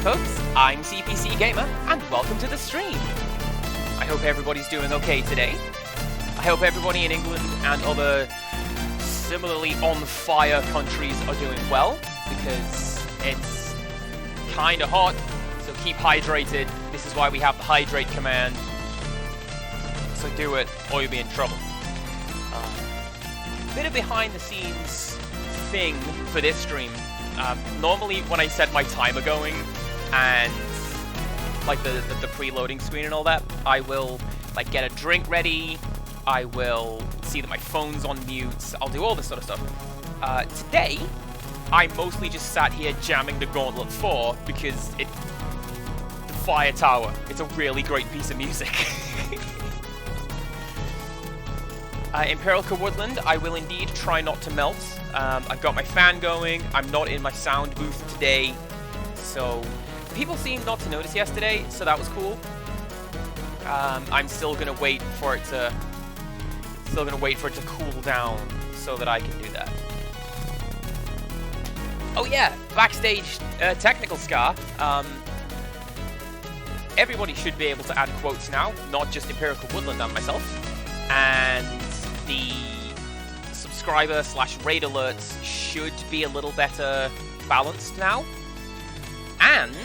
folks, I'm CPC Gamer, and welcome to the stream. I hope everybody's doing okay today. I hope everybody in England and other similarly on-fire countries are doing well, because it's kinda hot, so keep hydrated. This is why we have the hydrate command. So do it, or you'll be in trouble. Bit of behind-the-scenes thing for this stream. Normally when I set my timer going and like the preloading screen and all that, I will like get a drink ready, I will see that my phone's on mute, I'll do all this sort of stuff. Today, I mostly just sat here jamming the Gauntlet 4 because the Fire Tower, it's a really great piece of music. Imperial Woodland, I will indeed try not to melt. I've got my fan going, I'm not in my sound booth today, so people seemed not to notice yesterday, so that was cool. I'm still gonna wait for it to cool down so that I can do that. Oh yeah, backstage technical scar. Everybody should be able to add quotes now, not just Imperial Woodland and myself. And the subscriber/raid alerts should be a little better balanced now. And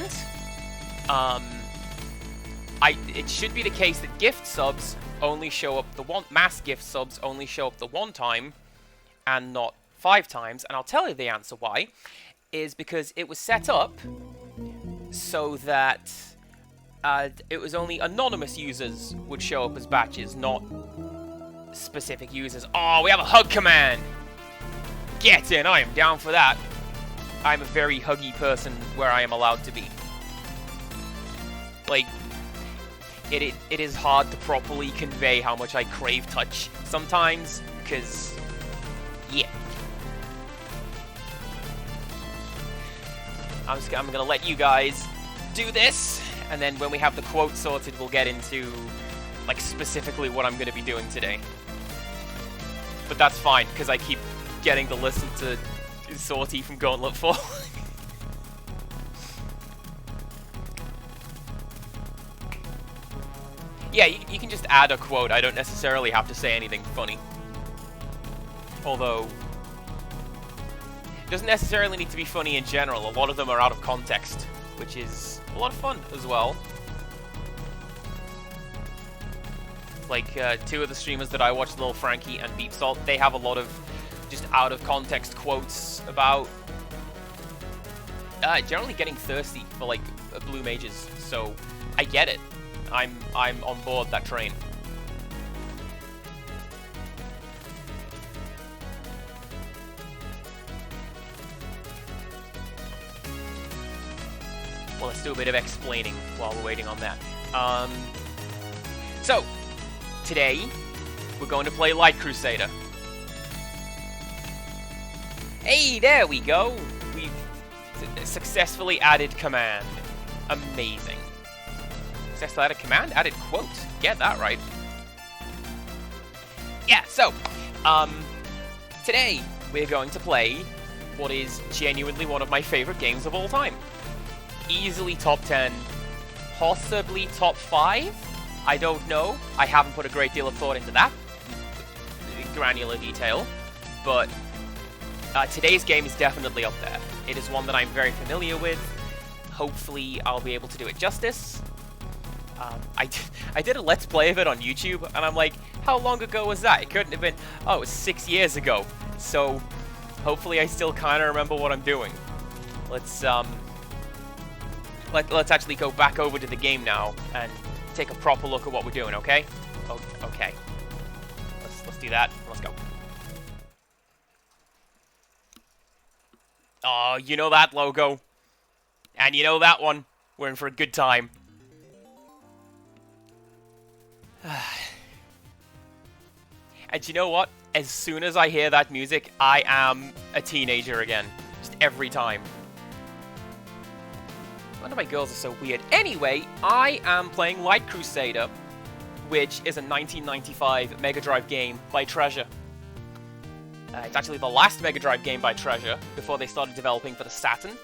it should be the case that gift subs only show up mass gift subs only show up the one time and not 5 times. And I'll tell you the answer why is because it was set up so that it was only anonymous users would show up as batches, not specific users. Oh, we have a hug command! Get in! I am down for that. I'm a very huggy person where I am allowed to be. Like, it is hard to properly convey how much I crave touch sometimes, because, yeah. I'm gonna let you guys do this, and then when we have the quote sorted, we'll get into, like, specifically what I'm gonna be doing today. But that's fine, because I keep getting to listen to Sortie from Gauntlet 4. Yeah, you can just add a quote. I don't necessarily have to say anything funny. Although, it doesn't necessarily need to be funny in general. A lot of them are out of context, which is a lot of fun as well. Like, 2 of the streamers that I watch, Lil Frankie and Beep Salt, they have a lot of just out-of-context quotes about generally getting thirsty for, like, blue mages. So, I get it. I'm on board that train. Well, let's do a bit of explaining while we're waiting on that. So, today, we're going to play Light Crusader. Hey, there we go! We've successfully added command. Amazing. Successfully added command? Added quote. Get that right. Yeah, so, today, we're going to play what is genuinely one of my favorite games of all time. Easily top 10, possibly top 5? I don't know. I haven't put a great deal of thought into that granular detail, but today's game is definitely up there. It is one that I'm very familiar with. Hopefully, I'll be able to do it justice. I did a Let's Play of it on YouTube, and I'm like, how long ago was that? It couldn't have been... Oh, it was 6 years ago. So, hopefully I still kind of remember what I'm doing. Let's actually go back over to the game now and take a proper look at what we're doing, okay? Okay. Let's do that. Let's go. Oh, you know that logo. And you know that one. We're in for a good time. And you know what? As soon as I hear that music, I am a teenager again. Just every time. I wonder why girls are so weird. Anyway, I am playing Light Crusader, which is a 1995 Mega Drive game by Treasure. It's actually the last Mega Drive game by Treasure before they started developing for the Saturn.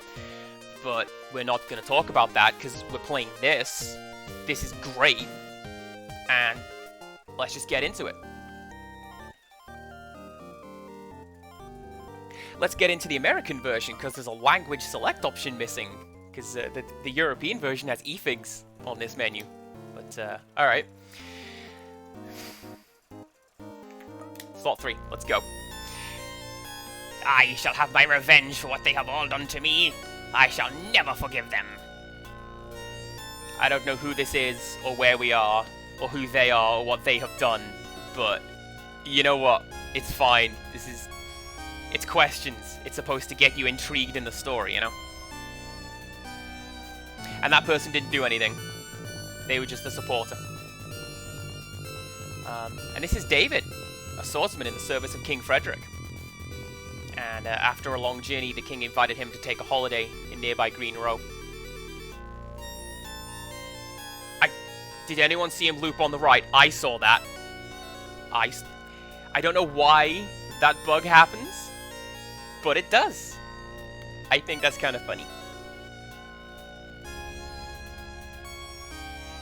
but we're not going to talk about that because we're playing this. This is great, and let's just get into it. Let's get into the American version because there's a language select option missing, because the European version has efigs on this menu. But, alright. Slot 3, let's go. I shall have my revenge for what they have all done to me. I shall never forgive them. I don't know who this is, or where we are, or who they are, or what they have done, but you know what? It's fine. It's questions. It's supposed to get you intrigued in the story, you know? And that person didn't do anything. They were just a supporter. And this is David, a swordsman in the service of King Frederick. And after a long journey, the king invited him to take a holiday in nearby Green Row. Did anyone see him loop on the right? I saw that. I don't know why that bug happens, but it does. I think that's kind of funny.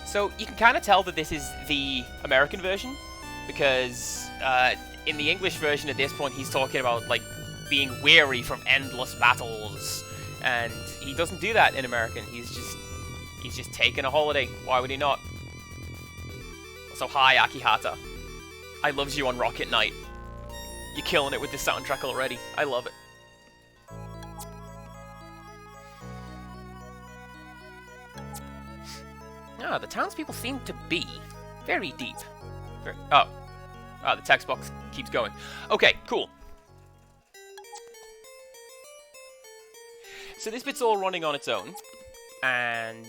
So you can kind of tell that this is the American version, because in the English version at this point he's talking about like being weary from endless battles, and he doesn't do that in American. He's just taking a holiday. Why would he not? Also, hi Akihata. I loves you on Rocket Knight. You're killing it with this soundtrack already. I love it. Ah, the townspeople seem to be very deep. Oh, the text box keeps going. Okay, cool. So this bit's all running on its own, and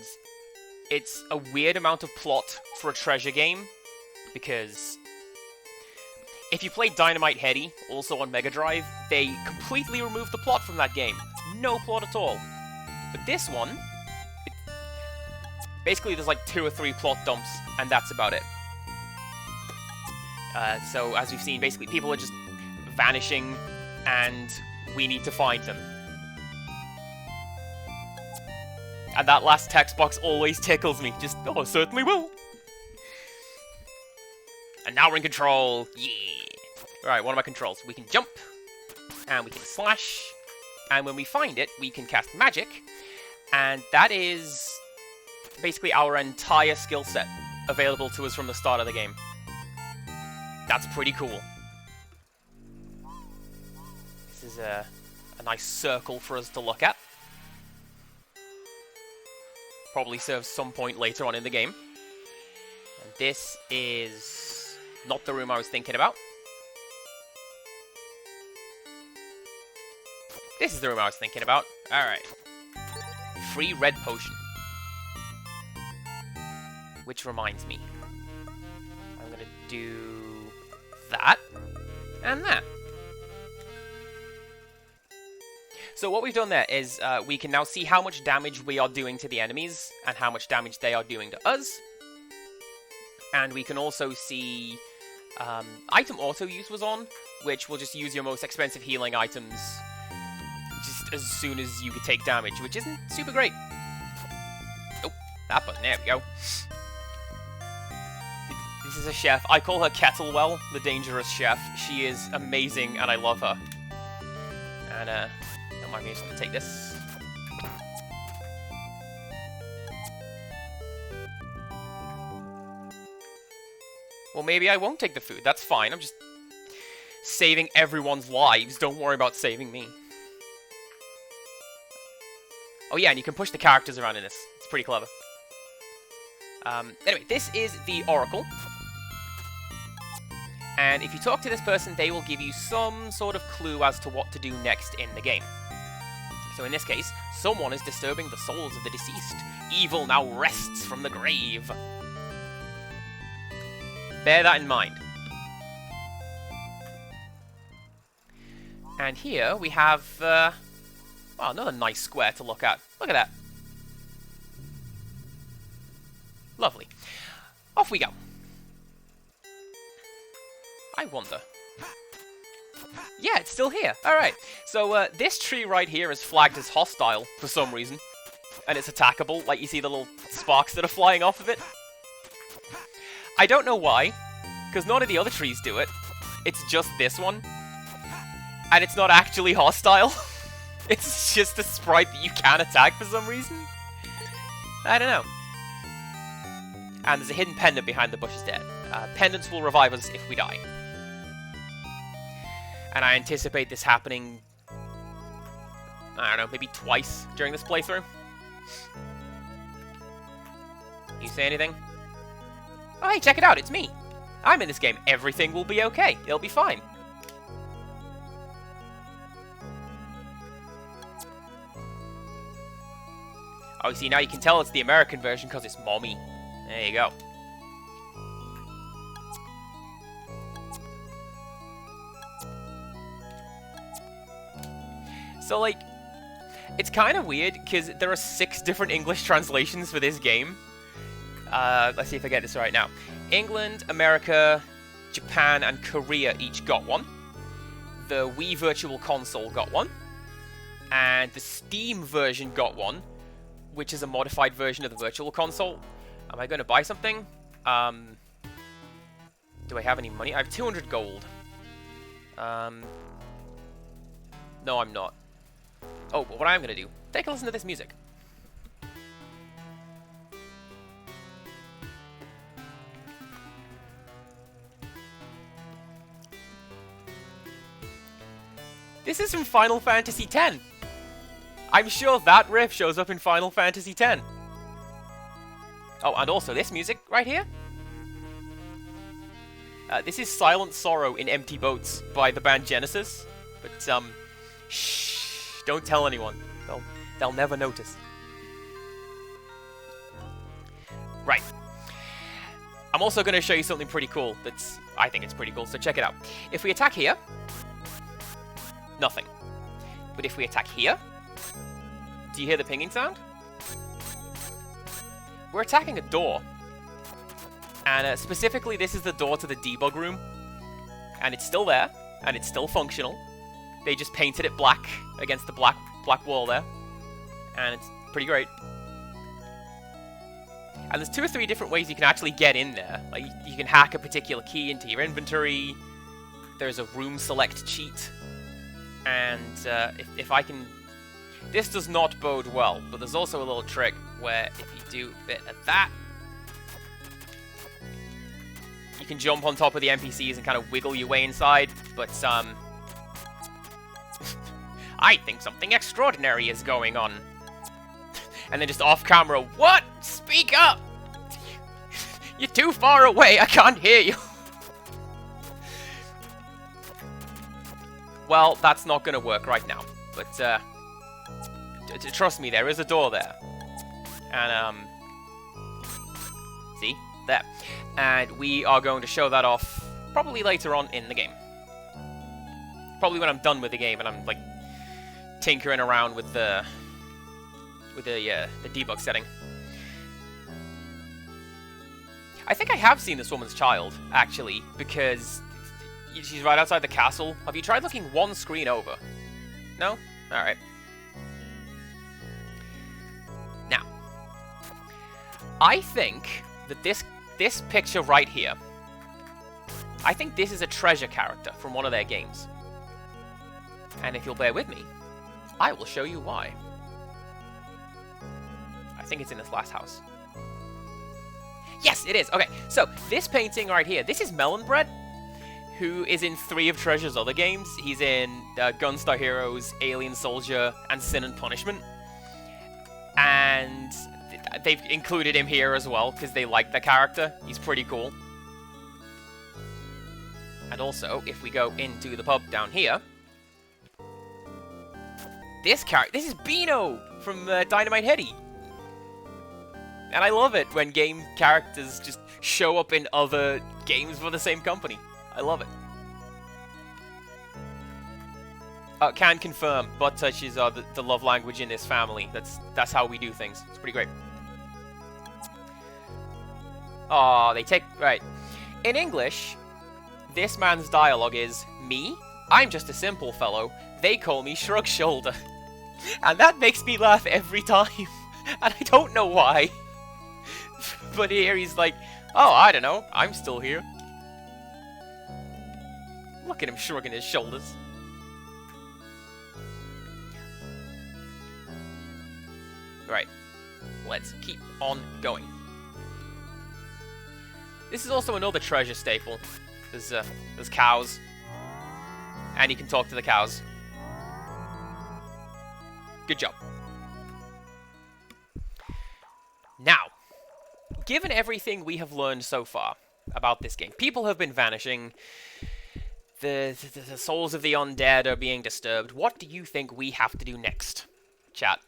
it's a weird amount of plot for a treasure game, because if you play Dynamite Heady, also on Mega Drive, they completely removed the plot from that game. No plot at all. But this one, basically there's like 2 or 3 plot dumps, and that's about it. So as we've seen, basically people are just vanishing, and we need to find them. And that last text box always tickles me. Just, oh, I certainly will. And now we're in control. Yeah. Alright, what are my controls? We can jump. And we can slash. And when we find it, we can cast magic. And that is basically our entire skill set available to us from the start of the game. That's pretty cool. This is a nice circle for us to look at. Probably serves some point later on in the game. And this is not the room I was thinking about. This is the room I was thinking about. Alright. Free red potion. Which reminds me. I'm gonna do that. And that. So what we've done there is we can now see how much damage we are doing to the enemies and how much damage they are doing to us. And we can also see item auto use was on, which will just use your most expensive healing items just as soon as you can take damage, which isn't super great. Oh, that button, there we go. This is a chef. I call her Kettlewell, the dangerous chef. She is amazing and I love her. And don't mind me, I'm just gonna take this. Well, maybe I won't take the food. That's fine. I'm just saving everyone's lives. Don't worry about saving me. Oh yeah, and you can push the characters around in this. It's pretty clever. Anyway, this is the Oracle. And if you talk to this person, they will give you some sort of clue as to what to do next in the game. So in this case, someone is disturbing the souls of the deceased. Evil now rests from the grave. Bear that in mind. And here we have, well, another nice square to look at. Look at that. Lovely. Off we go. I wonder. Yeah, it's still here. Alright. So, this tree right here is flagged as hostile for some reason. and it's attackable. Like, you see the little sparks that are flying off of it. I don't know why, because none of the other trees do it. It's just this one. And it's not actually hostile. It's just a sprite that you can attack for some reason. I don't know. And there's a hidden pendant behind the bushes there. Pendants will revive us if we die. And I anticipate this happening, I don't know, maybe twice during this playthrough. You say anything? Oh, hey, check it out, it's me. I'm in this game. Everything will be okay. It'll be fine. Oh, see, now you can tell it's the American version because it's mommy. There you go. So, like, it's kind of weird because there are 6 different English translations for this game. Let's see if I get this right now. England, America, Japan, and Korea each got one. The Wii Virtual Console got one. And the Steam version got one, which is a modified version of the Virtual Console. Am I going to buy something? Do I have any money? I have 200 gold. No, I'm not. Oh, but what I'm going to do, take a listen to this music. This is from Final Fantasy X. I'm sure that riff shows up in Final Fantasy X. Oh, and also this music right here. This is Silent Sorrow in Empty Boats by the band Genesis. But, shh, don't tell anyone. They'll never notice. Right. I'm also going to show you something pretty cool I think it's pretty cool, so check it out. If we attack here, nothing. But if we attack here, do you hear the pinging sound? We're attacking a door. And specifically, this is the door to the debug room. And it's still there, and it's still functional. They just painted it black against the black wall there. And it's pretty great. And there's 2 or 3 different ways you can actually get in there. Like, you can hack a particular key into your inventory. There's a room select cheat. And if I can... This does not bode well, but there's also a little trick where if you do a bit of that, you can jump on top of the NPCs and kind of wiggle your way inside, but I think something extraordinary is going on. And then just off camera, what? Speak up! You're too far away, I can't hear you. Well, that's not going to work right now, but trust me, there is a door there. And, see? There. And we are going to show that off probably later on in the game. Probably when I'm done with the game and I'm, like, tinkering around with the debug setting. I think I have seen this woman's child, actually, because she's right outside the castle. Have you tried looking one screen over? No? Alright. Now, I think that this picture right here, I think this is a treasure character from one of their games. And if you'll bear with me, I will show you why. I think it's in this last house. Yes, it is. Okay, so this painting right here, this is Melon Bread, who is in 3 of Treasure's other games. He's in Gunstar Heroes, Alien Soldier, and Sin and Punishment. And they've included him here as well, because they like the character. He's pretty cool. And also, if we go into the pub down here, this is Beano from Dynamite Heady. And I love it when game characters just show up in other games for the same company. I love it. Can confirm, butt touches are the love language in this family. That's how we do things. It's pretty great. Oh, they take... Right. In English, this man's dialogue is, me? I'm just a simple fellow. They call me Shrug Shoulder. And that makes me laugh every time. And I don't know why. But here he's like, oh, I don't know, I'm still here. Look at him shrugging his shoulders. Right, let's keep on going. This is also another treasure staple. There's cows. And you can talk to the cows. Good job. Now, given everything we have learned so far about this game, people have been vanishing, the souls of the undead are being disturbed. What do you think we have to do next, chat?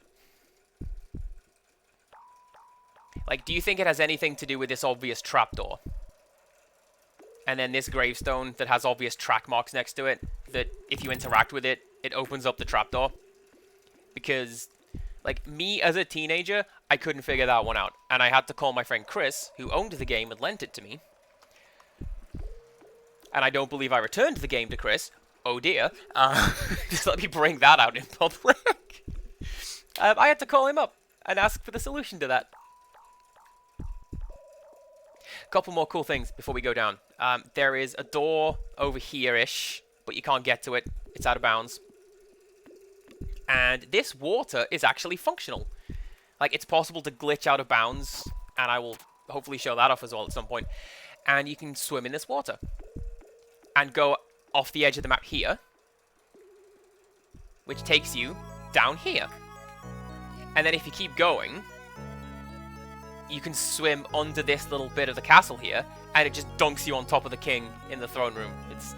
Like, do you think it has anything to do with this obvious trapdoor? And then this gravestone that has obvious track marks next to it, that if you interact with it, it opens up the trapdoor? Because, like, me as a teenager, I couldn't figure that one out. And I had to call my friend Chris, who owned the game and lent it to me. And I don't believe I returned the game to Chris. Oh dear. Just let me bring that out in public. I had to call him up and ask for the solution to that. Couple more cool things before we go down. There is a door over here-ish, but you can't get to it. It's out of bounds. And this water is actually functional. Like, it's possible to glitch out of bounds, and I will hopefully show that off as well at some point. And you can swim in this water. And go off the edge of the map here, which takes you down here. And then if you keep going, you can swim under this little bit of the castle here, and it just dunks you on top of the king in the throne room. It's...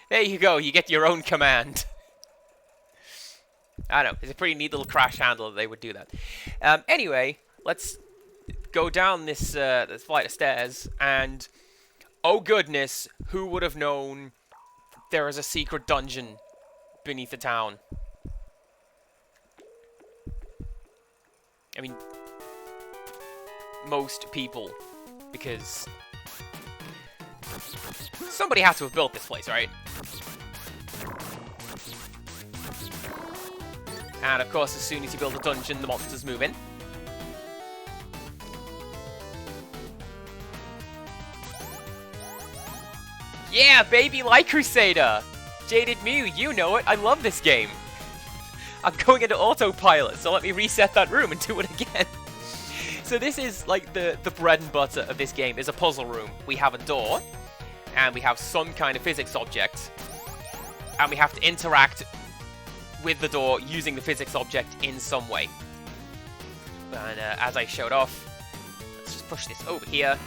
There you go, you get your own command. I don't know, it's a pretty neat little crash handle that they would do that. Anyway, let's go down this, this flight of stairs, and oh goodness, who would have known there is a secret dungeon beneath the town? I mean, most people, because somebody has to have built this place, right? And of course, as soon as you build a dungeon, the monsters move in. Yeah, baby, like Crusader! Jaded Mew, you know it, I love this game. I'm going into autopilot, so let me reset that room and do it again. So this is like the bread and butter of this game, is a puzzle room. We have a door, and we have some kind of physics object, and we have to interact with the door using the physics object in some way. And as I showed off, let's just push this over here.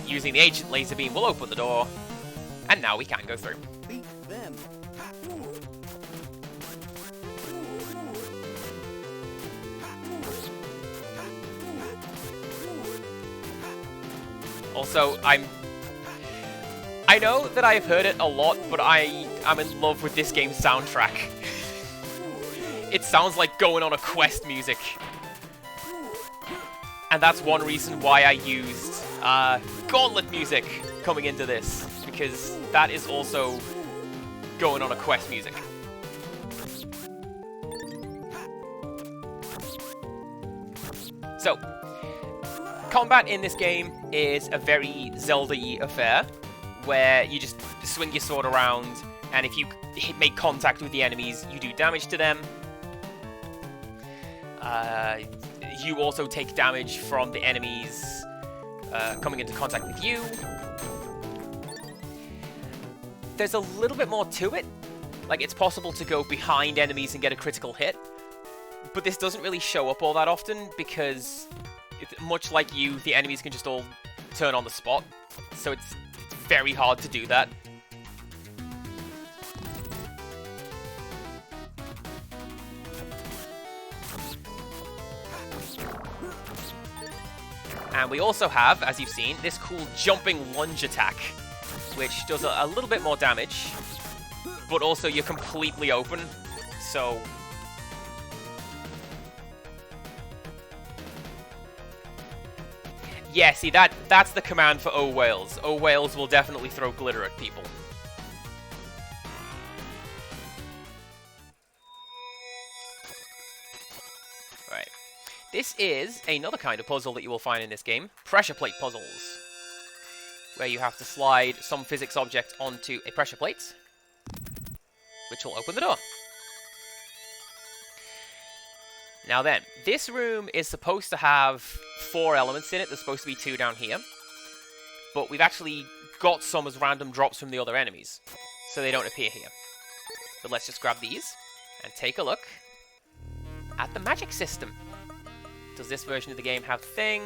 Using the ancient laser beam, we'll open the door, and now we can go through. Also, I know that I've heard it a lot, but I'm in love with this game's soundtrack. It sounds like going on a quest music. And that's one reason why I used Gauntlet music coming into this, because that is also going on a quest music. So, combat in this game is a very Zelda-y affair, where you just swing your sword around, and if you make contact with the enemies, you do damage to them. You also take damage from the enemies coming into contact with you. There's a little bit more to it. Like, it's possible to go behind enemies and get a critical hit, but this doesn't really show up all that often, because much like you, the enemies can just all turn on the spot, so it's very hard to do that. And we also have, as you've seen, this cool jumping lunge attack, which does a little bit more damage, but also you're completely open, so... Yeah, see, that's the command for O Whales. O Whales will definitely throw glitter at people. Right. This is another kind of puzzle that you will find in this game. Pressure plate puzzles. Where you have to slide some physics object onto a pressure plate, which will open the door. Now then, this room is supposed to have 4 elements in it. There's supposed to be 2 down here. But we've actually got some as random drops from the other enemies, so they don't appear here. But let's just grab these and take a look at the magic system. Does this version of the game have thing?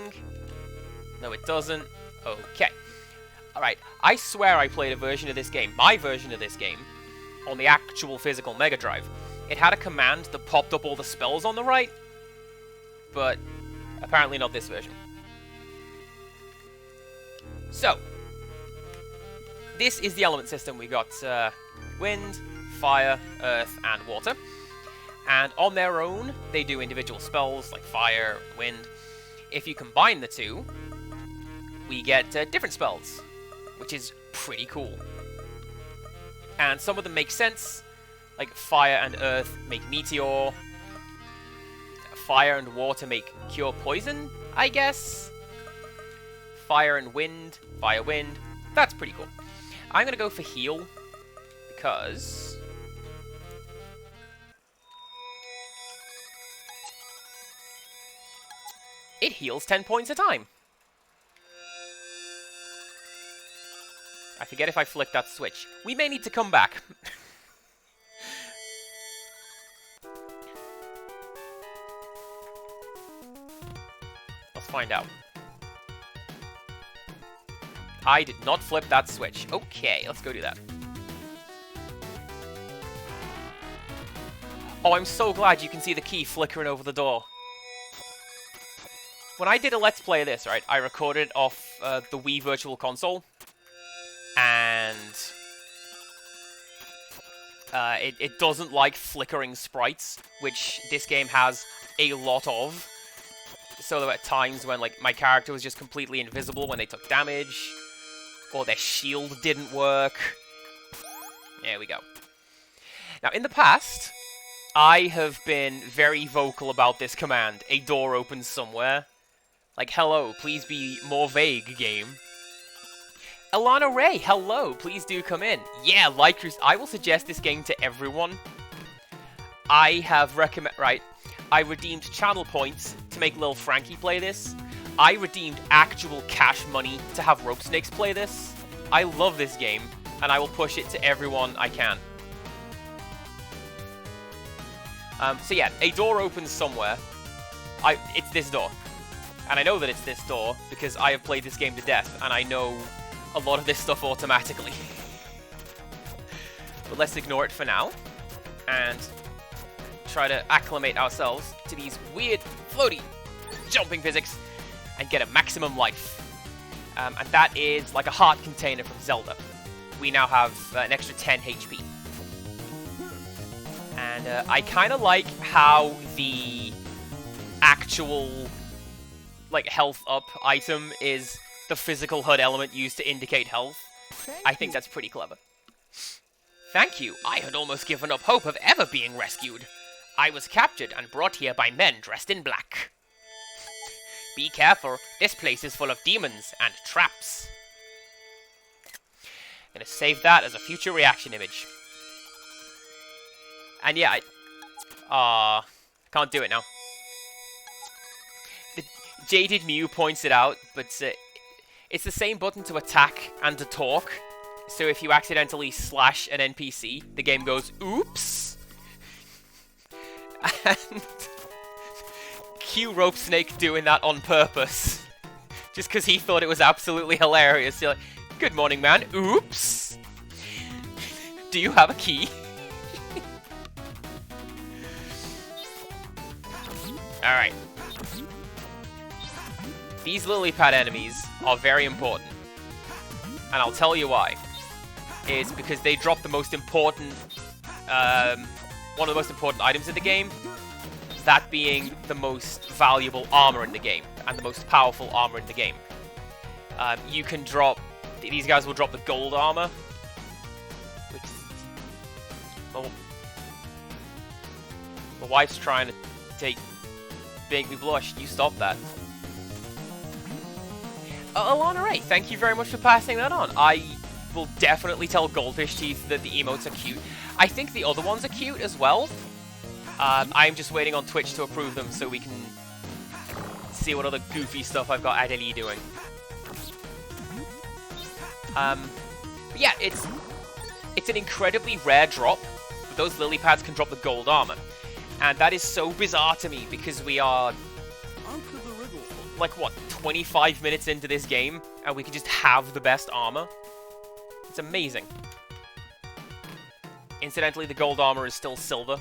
No, it doesn't. Okay. Alright, I swear I played a version of this game, my version of this game, on the actual physical Mega Drive. It had a command that popped up all the spells on the right, but apparently not this version. So, this is the element system. We got wind, fire, earth, and water. And on their own, they do individual spells like fire, wind. If you combine the two, we get different spells, which is pretty cool. And some of them make sense, like fire and earth make meteor. Fire and water make cure poison, I guess. Fire and wind, fire wind. That's pretty cool. I'm going to go for heal, because it heals 10 points a time. I forget if I flick that switch. We may need to come back. Let's find out. I did not flip that switch. Okay, let's go do that. Oh, I'm so glad you can see the key flickering over the door. When I did a Let's Play of this, right, I recorded off the Wii Virtual Console. And it doesn't like flickering sprites, which this game has a lot of. So there were times when, like, my character was just completely invisible when they took damage, or their shield didn't work. There we go. Now, in the past, I have been very vocal about this command. A door opens somewhere. Like, hello, please be more vague, game. Alana Ray, hello, please do come in. Yeah, like I will suggest this game to everyone. I have I redeemed channel points to make Lil Frankie play this. I redeemed actual cash money to have Rope Snakes play this. I love this game, and I will push it to everyone I can. So yeah, a door opens somewhere. It's this door. And I know that it's this door because I have played this game to death, and I know a lot of this stuff automatically. But let's ignore it for now, and try to acclimate ourselves to these weird, floaty, jumping physics, and get a maximum life. And that is like a heart container from Zelda. We now have an extra 10 HP. And I kind of like how the actual, like, health up item is the physical HUD element used to indicate health. I think that's pretty clever. Thank you. I had almost given up hope of ever being rescued. I was captured and brought here by men dressed in black. Be careful. This place is full of demons and traps. I'm gonna save that as a future reaction image. And yeah, can't do it now. The Jaded Mew points it out, but it's the same button to attack and to talk. So if you accidentally slash an NPC, the game goes, oops! And cue Rope Snake doing that on purpose. Just because he thought it was absolutely hilarious. You're like, good morning, man. Oops! Do you have a key? Alright. These lily pad enemies are very important. And I'll tell you why. It's because they drop the most important, one of the most important items in the game. That being the most valuable armor in the game. And the most powerful armor in the game. You can drop, these guys will drop the gold armor. Which, well, my wife's trying to take make me blush. You stop that. Alana Ray, thank you very much for passing that on. I will definitely tell Goldfish Teeth that the emotes are cute. I think the other ones are cute as well. I'm just waiting on Twitch to approve them so we can see what other goofy stuff I've got Adelie doing. But yeah, it's an incredibly rare drop, but those lily pads can drop the gold armor. And that is so bizarre to me because we are, like, what, 25 minutes into this game, and we can just have the best armor? It's amazing. Incidentally, the gold armor is still silver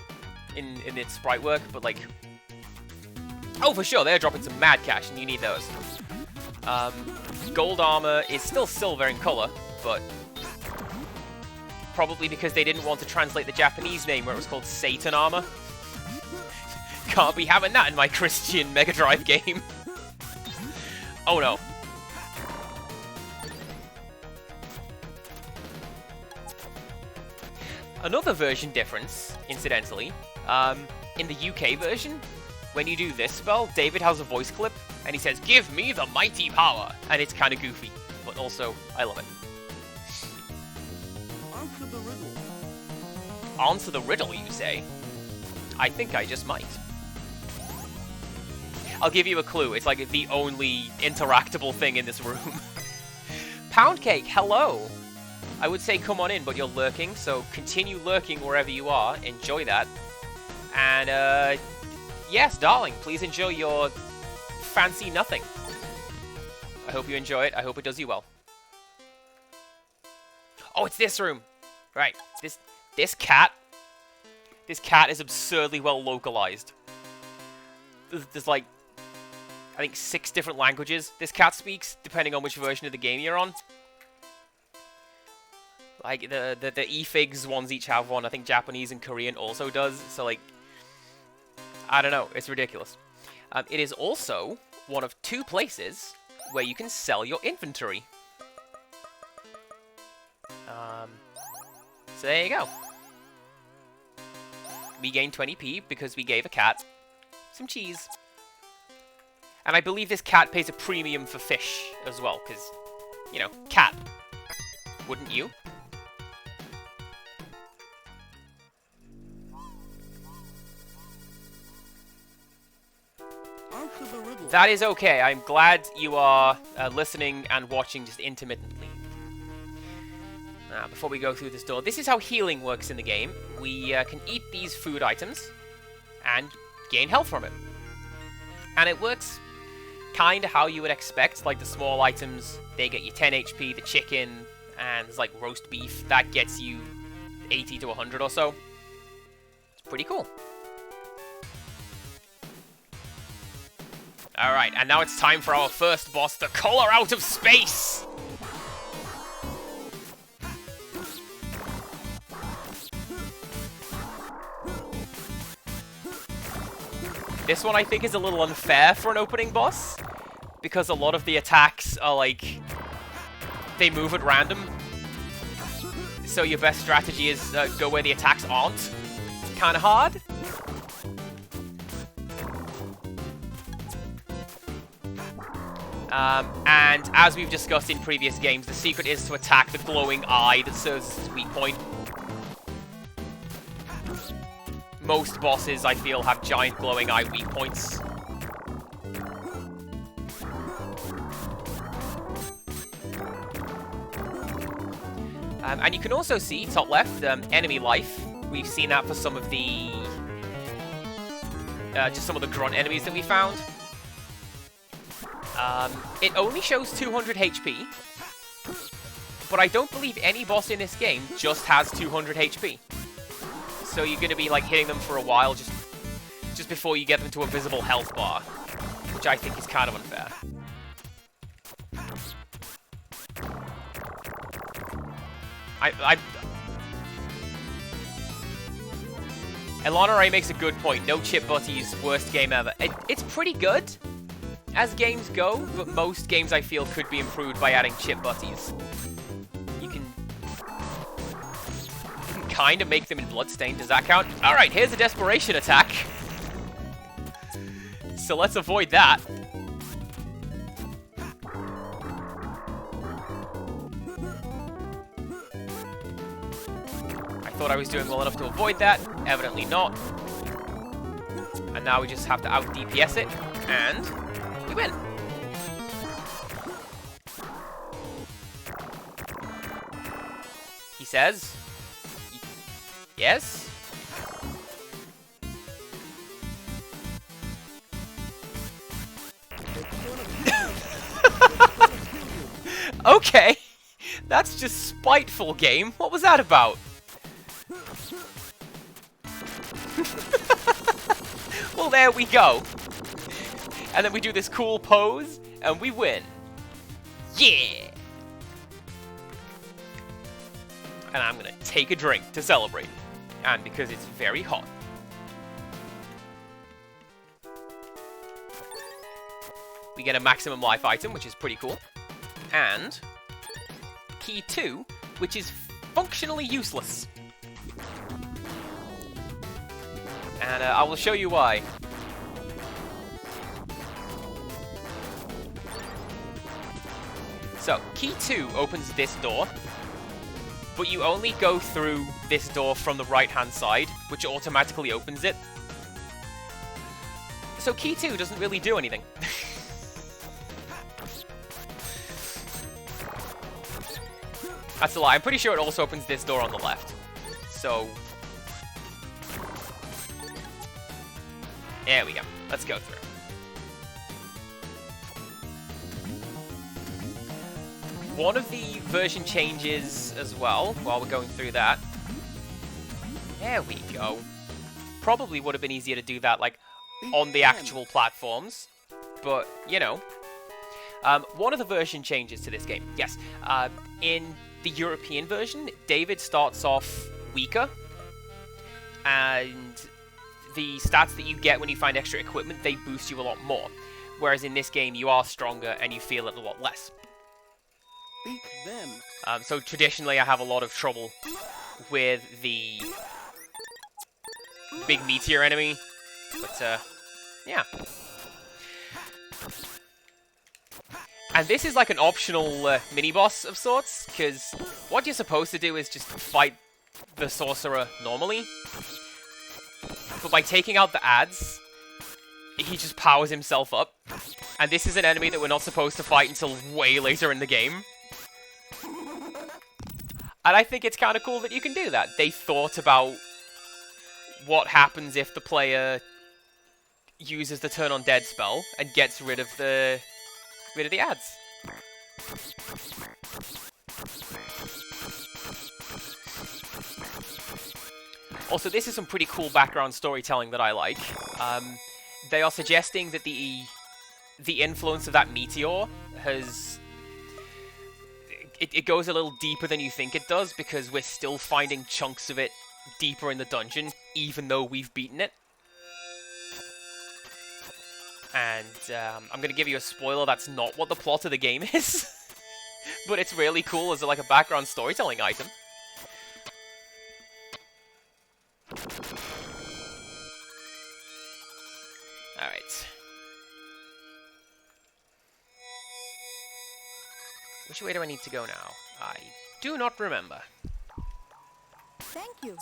in its sprite work, but, like... Oh, for sure, they're dropping some mad cash, and you need those. Gold armor is still silver in color, but... Probably because they didn't want to translate the Japanese name where it was called Satan armor. Can't be having that in my Christian Mega Drive game. Oh no. Another version difference, incidentally, in the UK version, when you do this spell, David has a voice clip, and he says, "Give me the mighty power!" And it's kind of goofy, but also, I love it. Answer the riddle. Answer the riddle, you say? I think I just might. I'll give you a clue. It's like the only interactable thing in this room. Pound Cake, hello! I would say come on in, but you're lurking, so continue lurking wherever you are. Enjoy that. And, yes, darling, please enjoy your fancy nothing. I hope you enjoy it. I hope it does you well. Oh, it's this room! Right, this cat. This cat is absurdly well localized. There's like, I think 6 different languages this cat speaks, depending on which version of the game you're on. Like, the eFigs ones each have one. I think Japanese and Korean also does. So, like, I don't know. It's ridiculous. It is also one of 2 places where you can sell your inventory. So there you go. We gained 20p because we gave a cat some cheese. And I believe this cat pays a premium for fish as well, because, you know, cat. Wouldn't you? Answer the riddle. That is okay. I'm glad you are listening and watching just intermittently. Before we go through this door, this is how healing works in the game. We can eat these food items and gain health from it. And it works kind of how you would expect. Like the small items, they get you 10 HP, the chicken, and there's like roast beef, that gets you 80 to 100 or so. It's pretty cool. Alright, and now it's time for our first boss, the Color Out of Space! This one I think is a little unfair for an opening boss, because a lot of the attacks are like, they move at random. So your best strategy is go where the attacks aren't. It's kind of hard. And as we've discussed in previous games, the secret is to attack the glowing eye that serves as its weak point. Most bosses, I feel, have giant glowing eye weak points. And you can also see, top left, enemy life. We've seen that for some of the... just some of the grunt enemies that we found. It only shows 200 HP. But I don't believe any boss in this game just has 200 HP. So you're going to be, like, hitting them for a while just before you get them to a visible health bar. Which I think is kind of unfair. Elana Ray makes a good point. No Chip Butty's worst game ever. It's pretty good as games go, but most games I feel could be improved by adding Chip Butties. You can kind of make them in Bloodstained. Does that count? Alright, here's a desperation attack. So let's avoid that. I thought I was doing well enough to avoid that. Evidently not. And now we just have to out DPS it, and we win. He says, yes. Okay, that's just spiteful, game. What was that about? Well, there we go. And then we do this cool pose, and we win. Yeah! And I'm gonna take a drink to celebrate. And because it's very hot. We get a maximum life item, which is pretty cool. And key 2, which is functionally useless. And I will show you why. So, key 2 opens this door, but you only go through this door from the right-hand side, which automatically opens it. So key 2 doesn't really do anything. That's a lie. I'm pretty sure it also opens this door on the left. So... there we go. Let's go through. One of the version changes as well, while we're going through that. There we go. Probably would have been easier to do that, like, on the actual platforms. But, you know. One of the version changes to this game. Yes. In the European version, David starts off weaker. And the stats that you get when you find extra equipment, they boost you a lot more. Whereas in this game, you are stronger and you feel it a lot less. Beat them. So traditionally, I have a lot of trouble with the big meteor enemy. But, yeah. And this is like an optional mini-boss of sorts, because what you're supposed to do is just fight the sorcerer normally. But by taking out the ads, he just powers himself up. And this is an enemy that we're not supposed to fight until way later in the game. And I think it's kind of cool that you can do that. They thought about what happens if the player uses the Turn on Dead spell and gets rid of the ads. Also, this is some pretty cool background storytelling that I like. They are suggesting that the influence of that meteor has... It goes a little deeper than you think it does, because we're still finding chunks of it deeper in the dungeon, even though we've beaten it. And I'm going to give you a spoiler, that's not what the plot of the game is. But it's really cool as like a background storytelling item. Alright. Which way do I need to go now? I do not remember. Thank you.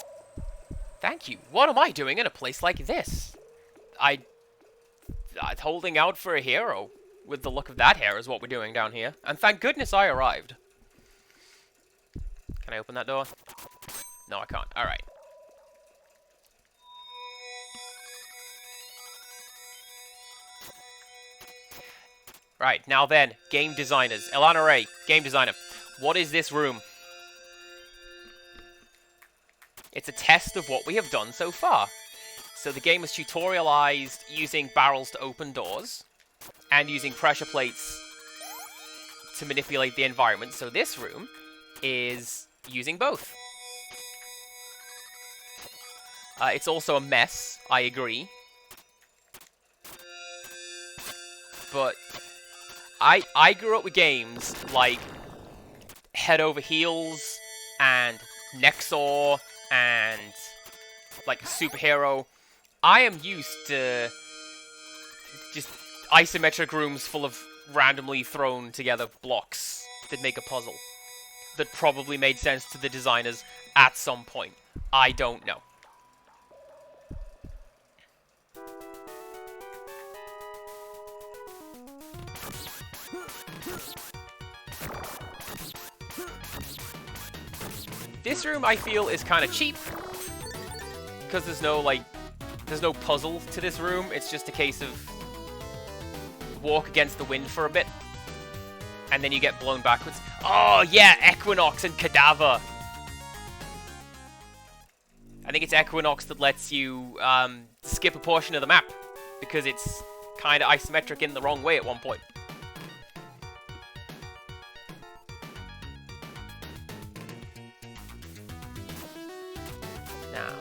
Thank you. What am I doing in a place like this? I'm holding out for a hero. With the look of that hair is what we're doing down here. And thank goodness I arrived. Can I open that door? No, I can't. Alright. Right, now then, game designers. Elana Ray, game designer. What is this room? It's a test of what we have done so far. So the game is tutorialized using barrels to open doors, and using pressure plates to manipulate the environment. So this room is using both. It's also a mess, I agree. But I grew up with games like Head Over Heels and Nexor and like Superhero. I am used to just isometric rooms full of randomly thrown together blocks that make a puzzle that probably made sense to the designers at some point. I don't know. This room, I feel, is kind of cheap because there's no puzzle to this room. It's just a case of walk against the wind for a bit, and then you get blown backwards. Oh, yeah, Equinox and Cadaver. I think it's Equinox that lets you skip a portion of the map, because it's kind of isometric in the wrong way at one point. Now,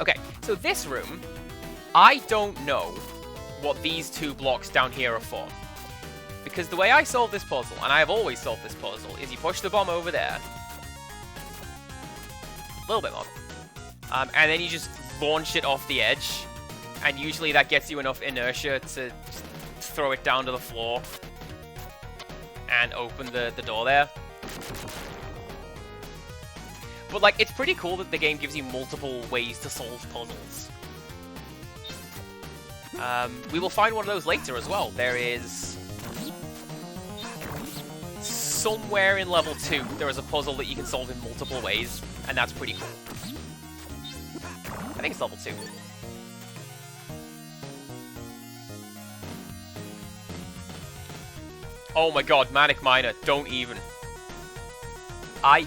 okay, so this room, I don't know what these two blocks down here are for. Because the way I solve this puzzle, and I have always solved this puzzle, is you push the bomb over there. A little bit more. And then you just launch it off the edge. And usually that gets you enough inertia to just throw it down to the floor. And open the door there. But, like, it's pretty cool that the game gives you multiple ways to solve puzzles. We will find one of those later as well. There is... somewhere in level 2, there is a puzzle that you can solve in multiple ways, and that's pretty cool. I think it's level 2. Oh my god, Manic Miner, don't even. I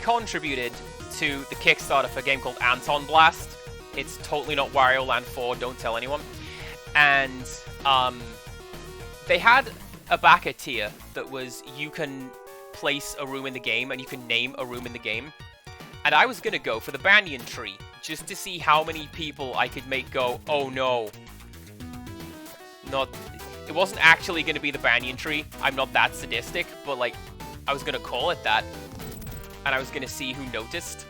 contributed to the Kickstarter for a game called Anton Blast. It's totally not Wario Land 4, don't tell anyone. And they had a backer tier that was you can place a room in the game and you can name a room in the game. And I was going to go for the Banyan Tree, just to see how many people I could make go, oh no. It wasn't actually going to be the Banyan Tree. I'm not that sadistic, but like, I was going to call it that. And I was going to see who noticed.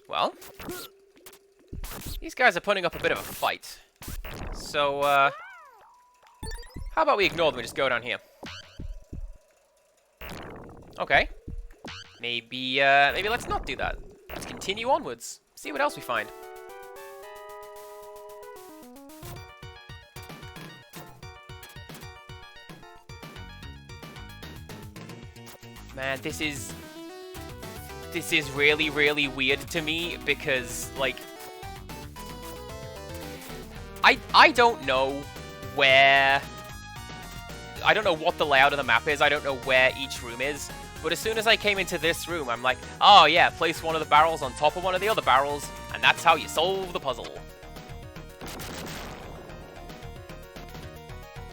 Well, these guys are putting up a bit of a fight. So, how about we ignore them and just go down here? Okay. Maybe let's not do that. Let's continue onwards. See what else we find. Man, this is really, really weird to me because, like, I don't know where... I don't know what the layout of the map is. I don't know where each room is. But as soon as I came into this room, I'm like, oh yeah, place one of the barrels on top of one of the other barrels, and that's how you solve the puzzle.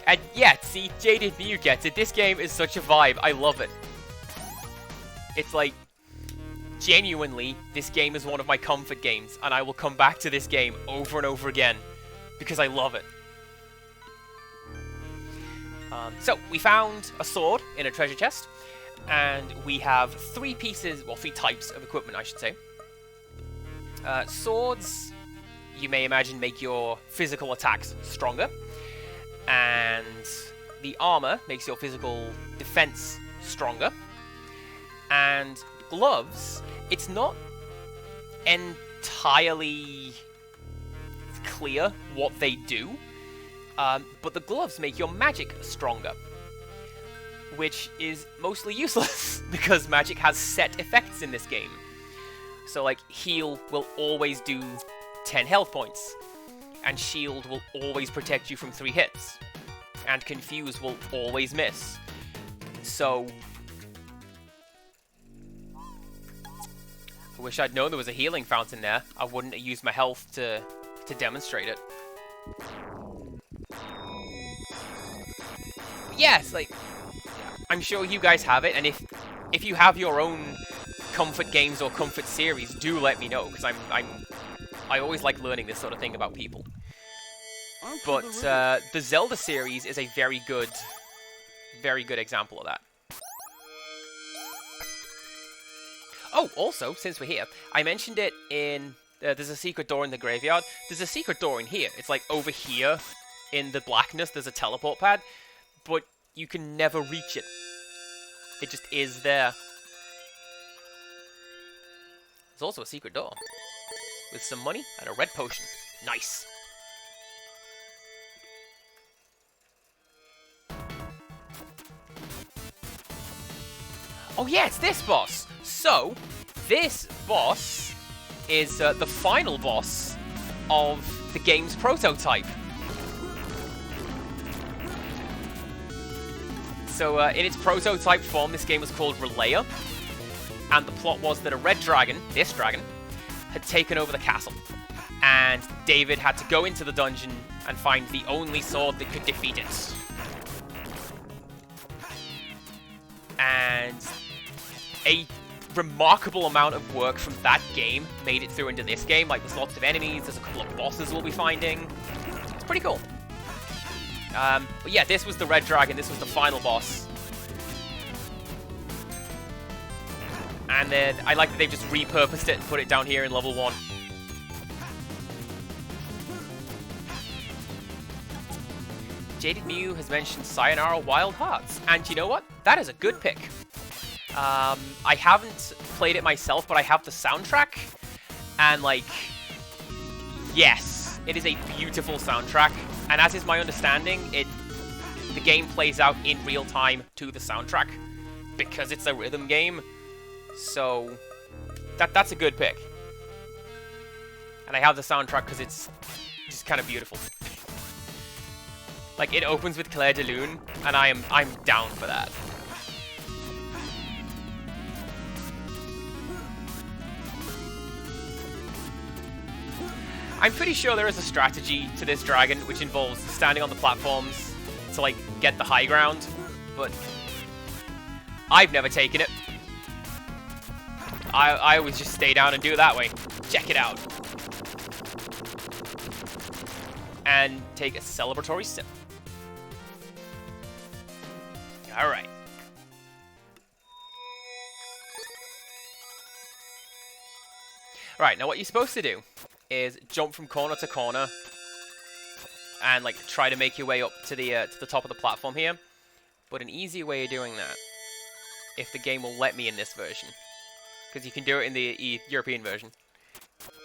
And yeah, see, Jaded Mew gets it. This game is such a vibe. I love it. It's like, genuinely, this game is one of my comfort games, and I will come back to this game over and over again, because I love it. So, we found a sword in a treasure chest, and we have three types of equipment, I should say. Swords, you may imagine, make your physical attacks stronger, and the armor makes your physical defense stronger. And gloves, it's not entirely clear what they do, but the gloves make your magic stronger, which is mostly useless because magic has set effects in this game. So, like, heal will always do 10 health points, and shield will always protect you from 3 hits, and confuse will always miss. So... I wish I'd known there was a healing fountain there. I wouldn't have used my health to demonstrate it. Yes, like, I'm sure you guys have it, and if you have your own comfort games or comfort series, do let me know, because I always like learning this sort of thing about people. But the Zelda series is a very good example of that. Oh, also, since we're here, I mentioned it in... there's a secret door in the graveyard. There's a secret door in here. It's like over here in the blackness. There's a teleport pad. But you can never reach it. It just is there. There's also a secret door. With some money and a red potion. Nice. Oh yeah, it's this boss! So, this boss is the final boss of the game's prototype. So, in its prototype form, this game was called Relayer, and the plot was that a red dragon, this dragon, had taken over the castle, and David had to go into the dungeon and find the only sword that could defeat it. And a remarkable amount of work from that game made it through into this game. Like, there's lots of enemies, there's a couple of bosses we'll be finding. It's pretty cool. But yeah, this was the red dragon, this was the final boss. And then I like that they've just repurposed it and put it down here in level 1. Jaded Mew has mentioned Sayonara Wild Hearts, and you know what? That is a good pick. I haven't played it myself, but I have the soundtrack, and like, yes, it is a beautiful soundtrack, and as is my understanding, the game plays out in real time to the soundtrack, because it's a rhythm game, so that's a good pick. And I have the soundtrack because it's just kind of beautiful. Like, it opens with Claire de Lune, and I'm down for that. I'm pretty sure there is a strategy to this dragon, which involves standing on the platforms to, like, get the high ground, but I've never taken it. I always just stay down and do it that way. Check it out. And take a celebratory sip. Alright. Right, now what you're supposed to do is jump from corner to corner and like try to make your way up to the top of the platform here. But an easier way of doing that, if the game will let me in this version, because you can do it in the European version.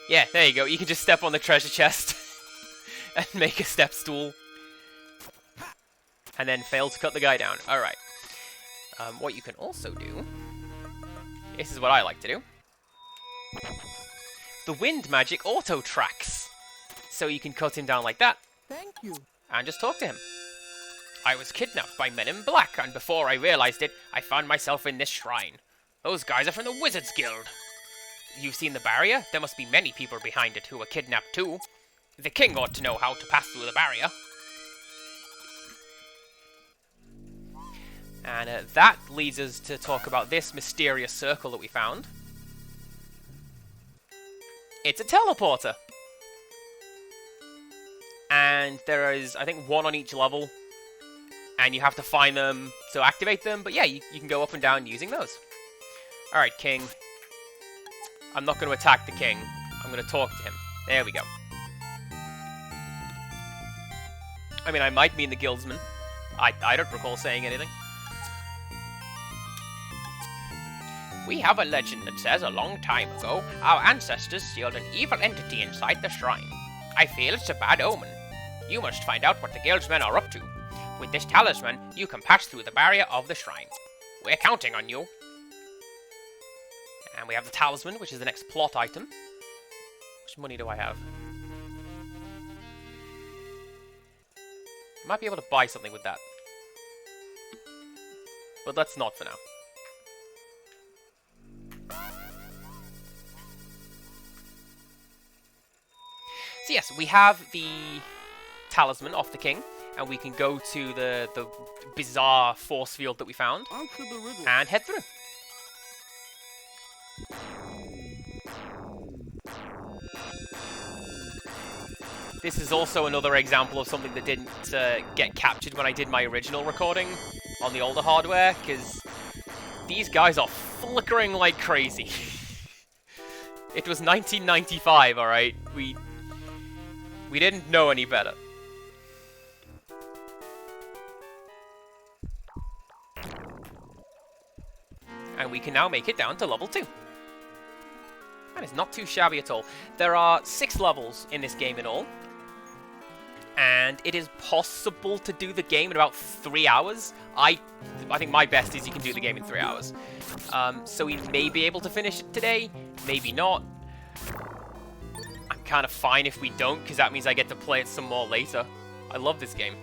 Yeah, there you go. You can just step on the treasure chest and make a step stool, and then fail to cut the guy down. All right. What you can also do, this is what I like to do. The wind magic auto tracks. So you can cut him down like that. Thank you. And just talk to him. I was kidnapped by men in black, and before I realized it, I found myself in this shrine. Those guys are from the Wizards Guild. You've seen the barrier? There must be many people behind it who were kidnapped too. The king ought to know how to pass through the barrier. And that leads us to talk about this mysterious circle that we found. It's a teleporter. And there is, I think, one on each level. And you have to find them to activate them. But yeah, you can go up and down using those. Alright, king. I'm not going to attack the king. I'm going to talk to him. There we go. I mean, I might mean the guildsman. I don't recall saying anything. We have a legend that says a long time ago, our ancestors sealed an evil entity inside the shrine. I feel it's a bad omen. You must find out what the guildsmen are up to. With this talisman, you can pass through the barrier of the shrine. We're counting on you. And we have the talisman, which is the next plot item. Which money do I have? Might be able to buy something with that. But let's not for now. So yes, we have the talisman off the king, and we can go to the bizarre force field that we found, and head through. This is also another example of something that didn't get captured when I did my original recording on the older hardware, because these guys are flickering like crazy. It was 1995, alright? We didn't know any better. And we can now make it down to level 2. That is not too shabby at all. There are 6 levels in this game in all. And it is possible to do the game in about 3 hours. I think my best is you can do the game in 3 hours. So we may be able to finish it today, maybe not. I'm kind of fine if we don't, because that means I get to play it some more later. I love this game.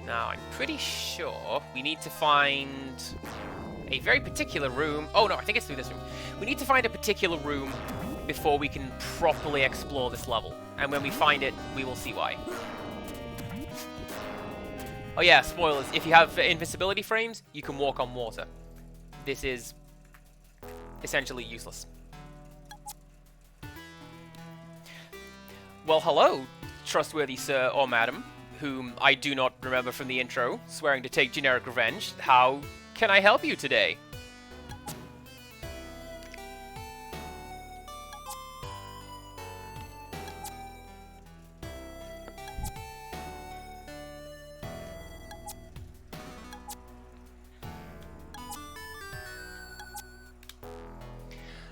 Now, I'm pretty sure we need to find a very particular room. Oh, no, I think it's through this room. We need to find a particular room before we can properly explore this level. And when we find it, we will see why. Oh yeah, spoilers. If you have invisibility frames, you can walk on water. This is essentially useless. Well, hello, trustworthy sir or madam, whom I do not remember from the intro, swearing to take generic revenge. How can I help you today?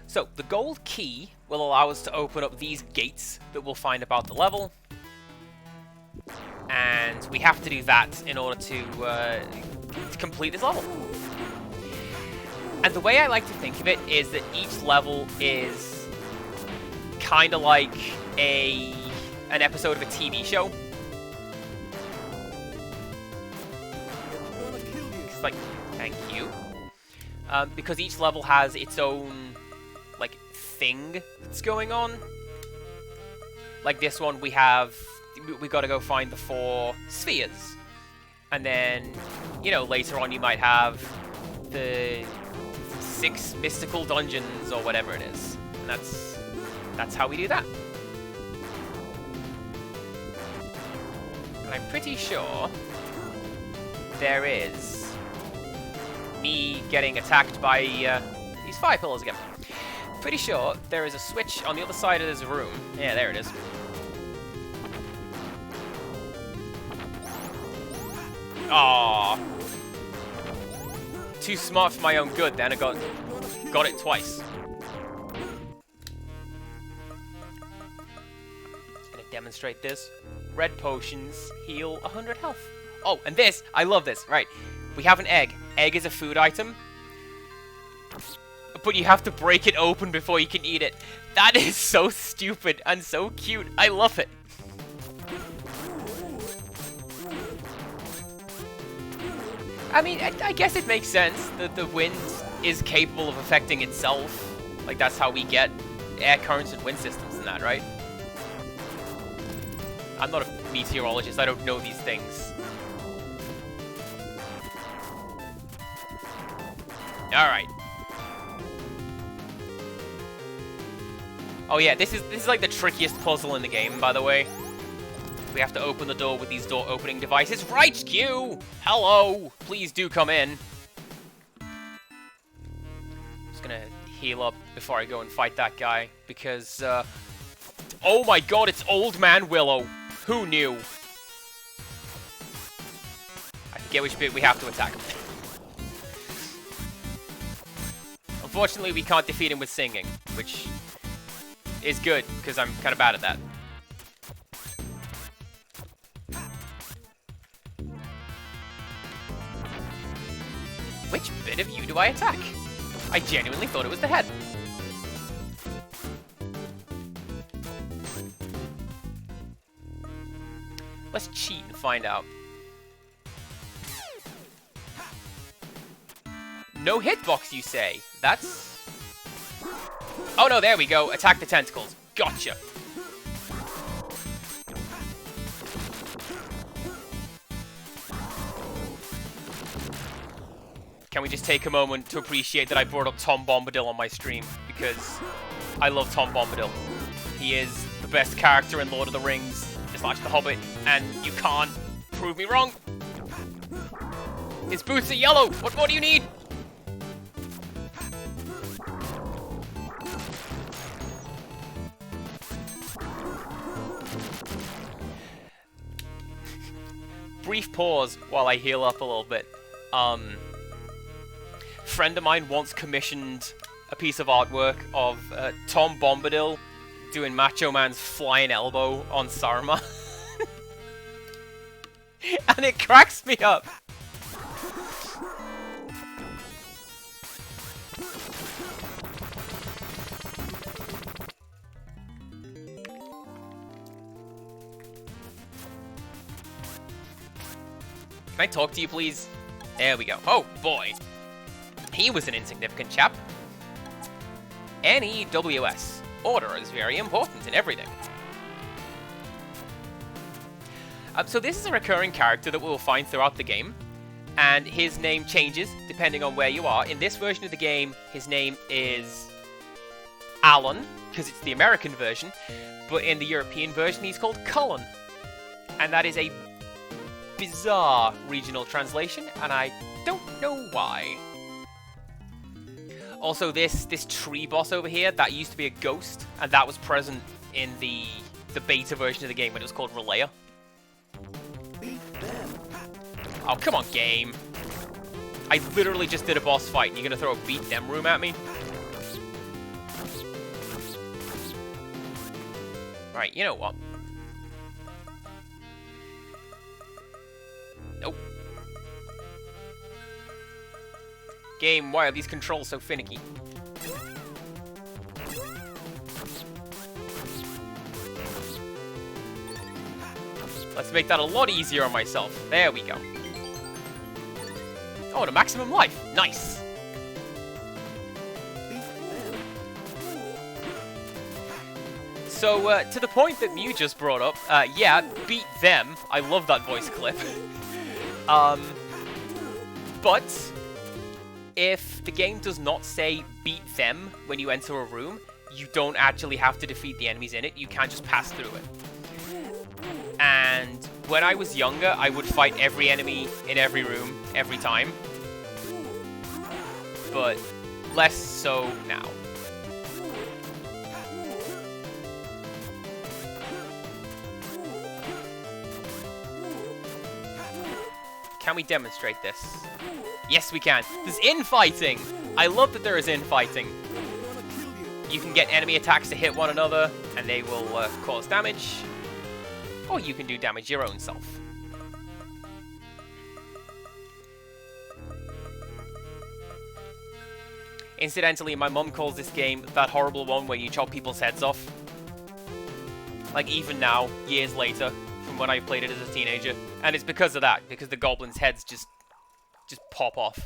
So, the gold key will allow us to open up these gates that we'll find about the level. And we have to do that in order to complete this level. And the way I like to think of it is that each level is kind of like an episode of a TV show. It's like, thank you. Because each level has its own, like, thing that's going on. Like this one, we got to go find the 4 spheres. And then, you know, later on you might have the 6 mystical dungeons or whatever it is. And that's how we do that. And I'm pretty sure there is me getting attacked by these fire pillars again. Pretty sure there is a switch on the other side of this room. Yeah, there it is. Aww. Too smart for my own good then. I got it twice. Just gonna demonstrate this. Red potions heal 100 health. Oh, and this, I love this. Right, we have an egg. Egg is a food item. But you have to break it open before you can eat it. That is so stupid and so cute. I love it. I mean, I guess it makes sense that the wind is capable of affecting itself. Like, that's how we get air currents and wind systems and that, right? I'm not a meteorologist. I don't know these things. Alright. Oh yeah, this is like the trickiest puzzle in the game, by the way. We have to open the door with these door opening devices. Right, Q! Hello! Please do come in. Just gonna heal up before I go and fight that guy, because, oh my god, it's Old Man Willow! Who knew? I forget which bit we have to attack him. Unfortunately, we can't defeat him with singing, which is good, because I'm kind of bad at that. Which bit of you do I attack? I genuinely thought it was the head. Let's cheat and find out. No hitbox, you say? That's... Oh no, there we go. Attack the tentacles. Gotcha. Can we just take a moment to appreciate that I brought up Tom Bombadil on my stream? Because I love Tom Bombadil. He is the best character in Lord of the Rings, / The Hobbit, and you can't prove me wrong. His boots are yellow! What more do you need? Brief pause while I heal up a little bit. Friend of mine once commissioned a piece of artwork of Tom Bombadil doing Macho Man's flying elbow on Saruman. And it cracks me up. Can I talk to you, please? There we go. Oh, boy. He was an insignificant chap. NEWS. Order is very important in everything. So this is a recurring character that we'll find throughout the game. And his name changes depending on where you are. In this version of the game, his name is Alan, because it's the American version. But in the European version, he's called Cullen. And that is a bizarre regional translation, and I don't know why. Also, this tree boss over here, that used to be a ghost, and that was present in the beta version of the game when it was called Relaya. Oh, come on, game. I literally just did a boss fight, and you're gonna throw a beat them room at me? Alright, you know what? Nope. Game, why are these controls so finicky? Let's make that a lot easier on myself. There we go. Oh, and a maximum life. Nice. So, to the point that Mew just brought up, yeah, beat them. I love that voice clip. But if the game does not say beat them when you enter a room, you don't actually have to defeat the enemies in it. You can just pass through it. And when I was younger, I would fight every enemy in every room every time. But less so now. Can we demonstrate this? Yes, we can. There's infighting! I love that there is infighting. You can get enemy attacks to hit one another, and they will cause damage. Or you can do damage your own self. Incidentally, my mum calls this game that horrible one where you chop people's heads off. Like, even now, years later, from when I played it as a teenager. And it's because of that, because the goblins' heads just pop off.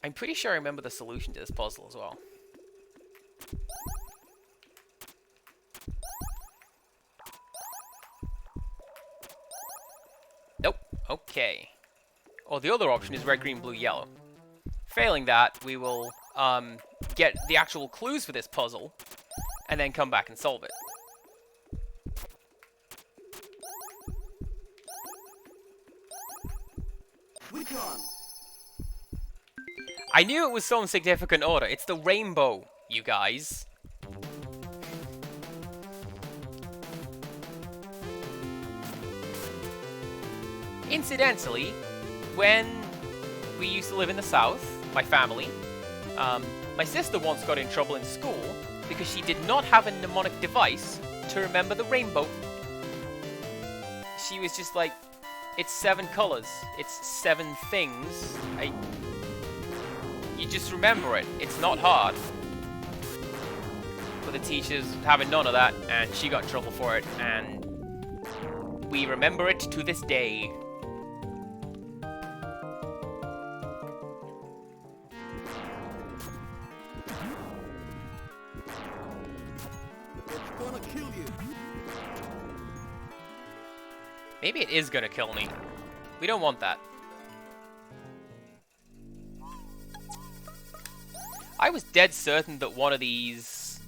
I'm pretty sure I remember the solution to this puzzle as well. Nope. Okay. Or the other option is red, green, blue, yellow. Failing that, we will get the actual clues for this puzzle, and then come back and solve it. Which one? I knew it was some significant order. It's the rainbow, you guys. Incidentally, when we used to live in the South, my family, my sister once got in trouble in school because she did not have a mnemonic device to remember the rainbow. She was just like, it's 7 colors, it's 7 things. You just remember it, it's not hard. But the teachers having none of that, and she got in trouble for it, and we remember it to this day. It's gonna kill you. Maybe it is gonna kill me. We don't want that. I was dead certain that one of these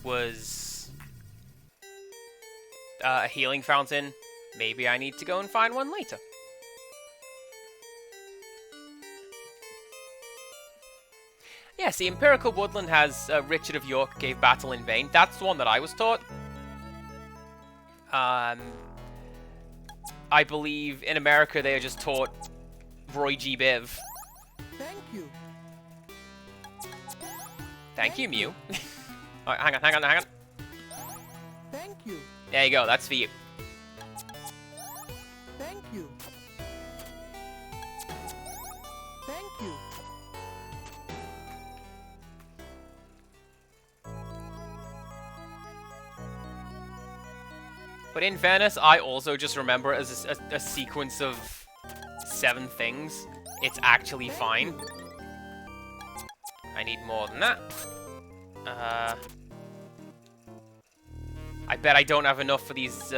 was... a healing fountain. Maybe I need to go and find one later. Yeah, see, Empirical Woodland has Richard of York gave battle in vain. That's the one that I was taught. I believe in America they are just taught Roy G. Biv. Thank you. Thank you, Mew. Alright, hang on. Thank you. There you go, that's for you. Thank you. Thank you. But in fairness, I also just remember it as a sequence of 7 things. It's actually fine. I need more than that. I bet I don't have enough for these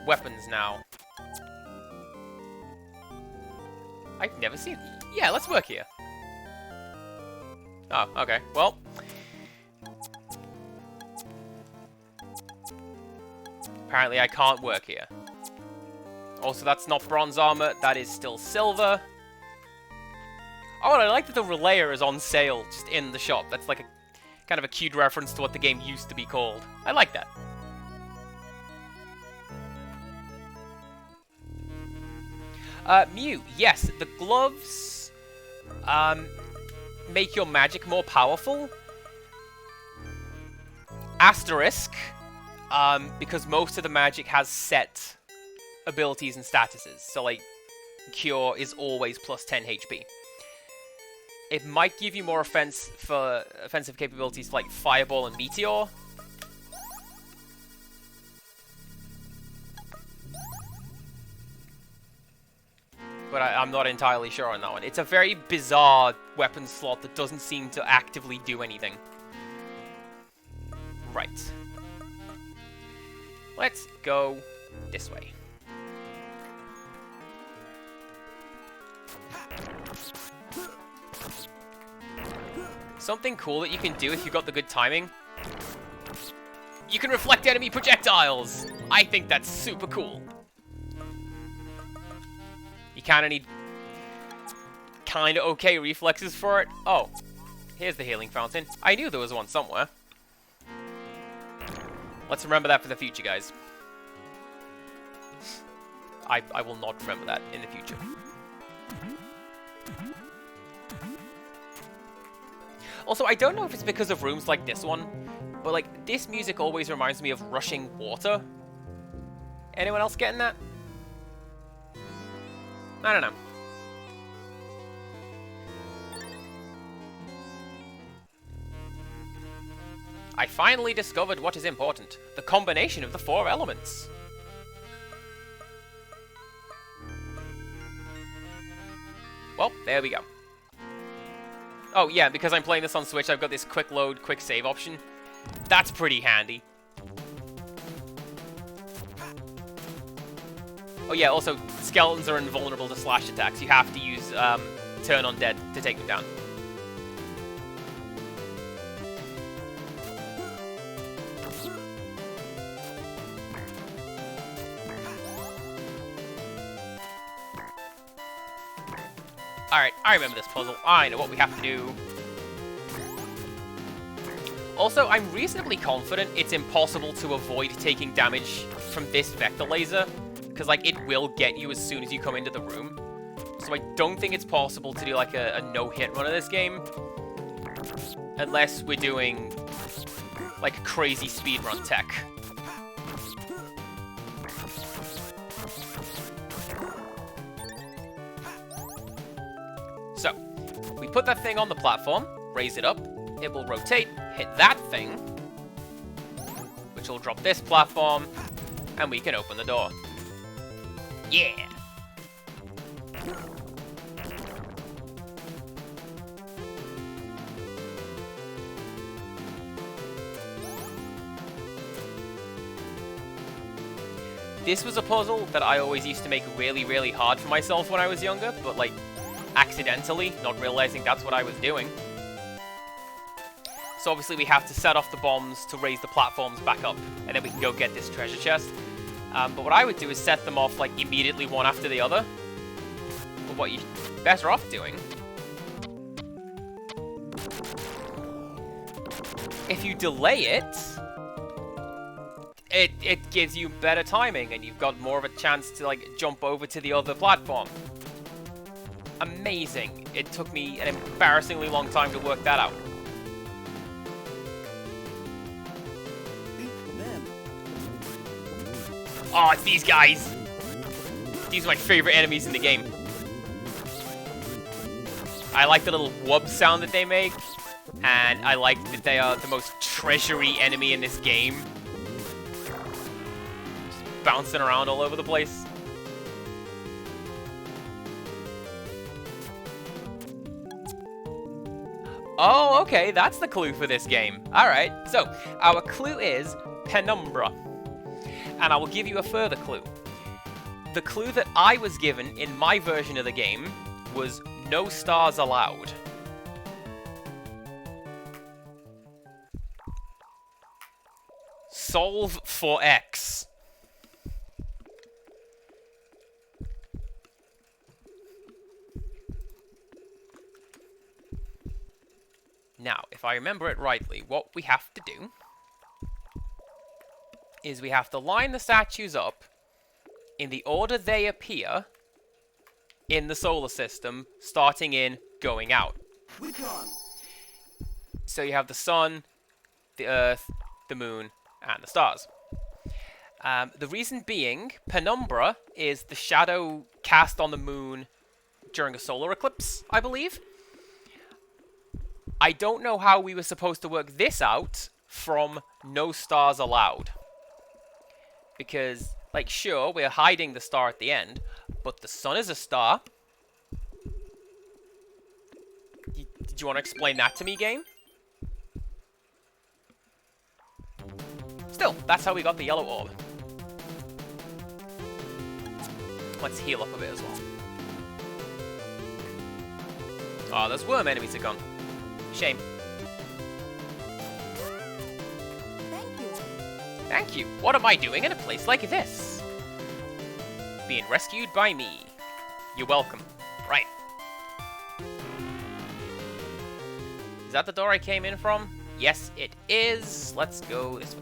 weapons now. I've never seen... Yeah, let's work here. Oh, okay. Well... Apparently I can't work here. Also, that's not bronze armor. That is still silver. Oh, and I like that the relayer is on sale just in the shop. That's like a kind of a cute reference to what the game used to be called. I like that. Mew, yes, the gloves make your magic more powerful. Asterisk, because most of the magic has set abilities and statuses. So, like, Cure is always plus 10 HP. It might give you more offensive capabilities like Fireball and Meteor. But I'm not entirely sure on that one. It's a very bizarre weapon slot that doesn't seem to actively do anything. Right. Let's go this way. Something cool that you can do if you've got the good timing. You can reflect enemy projectiles! I think that's super cool. You kinda need kinda okay reflexes for it. Oh, here's the healing fountain. I knew there was one somewhere. Let's remember that for the future, guys. I will not remember that in the future. Also, I don't know if it's because of rooms like this one, but like, this music always reminds me of rushing water. Anyone else getting that? I don't know. I finally discovered what is important. The combination of the 4 elements. Well, there we go. Oh, yeah, because I'm playing this on Switch, I've got this quick load, quick save option. That's pretty handy. Oh yeah, also, skeletons are invulnerable to slash attacks. You have to use Turn Undead to take them down. Alright, I remember this puzzle. I know what we have to do. Also, I'm reasonably confident it's impossible to avoid taking damage from this vector laser, because, like, it will get you as soon as you come into the room. So I don't think it's possible to do, like, a no-hit run of this game. Unless we're doing, like, crazy speedrun tech. So, we put that thing on the platform, raise it up, it will rotate, hit that thing, which will drop this platform, and we can open the door. Yeah! This was a puzzle that I always used to make really, really hard for myself when I was younger, but, like, accidentally, not realizing that's what I was doing. So obviously we have to set off the bombs to raise the platforms back up, and then we can go get this treasure chest. But what I would do is set them off like immediately one after the other. But what you're better off doing, if you delay it, it gives you better timing and you've got more of a chance to like jump over to the other platform. Amazing. It took me an embarrassingly long time to work that out. Oh, it's these guys! These are my favorite enemies in the game. I like the little wub sound that they make, and I like that they are the most treasury enemy in this game. Just bouncing around all over the place. Oh, okay, that's the clue for this game. Alright, so, our clue is Penumbra. And I will give you a further clue. The clue that I was given in my version of the game was no stars allowed. Solve for X. Now, if I remember it rightly, what we have to do is we have to line the statues up in the order they appear in the solar system, starting in going out. Which one? So you have the sun, the earth, the moon, and the stars. The reason being, Penumbra is the shadow cast on the moon during a solar eclipse, I believe. I don't know how we were supposed to work this out from no stars allowed. Because, like, sure, we're hiding the star at the end, but the sun is a star. Did you want to explain that to me, game? Still, that's how we got the yellow orb. Let's heal up a bit as well. Oh, those worm enemies are gone. Shame. Thank you. Thank you. What am I doing in a place like this? Being rescued by me. You're welcome. Right. Is that the door I came in from? Yes, it is. Let's go this way.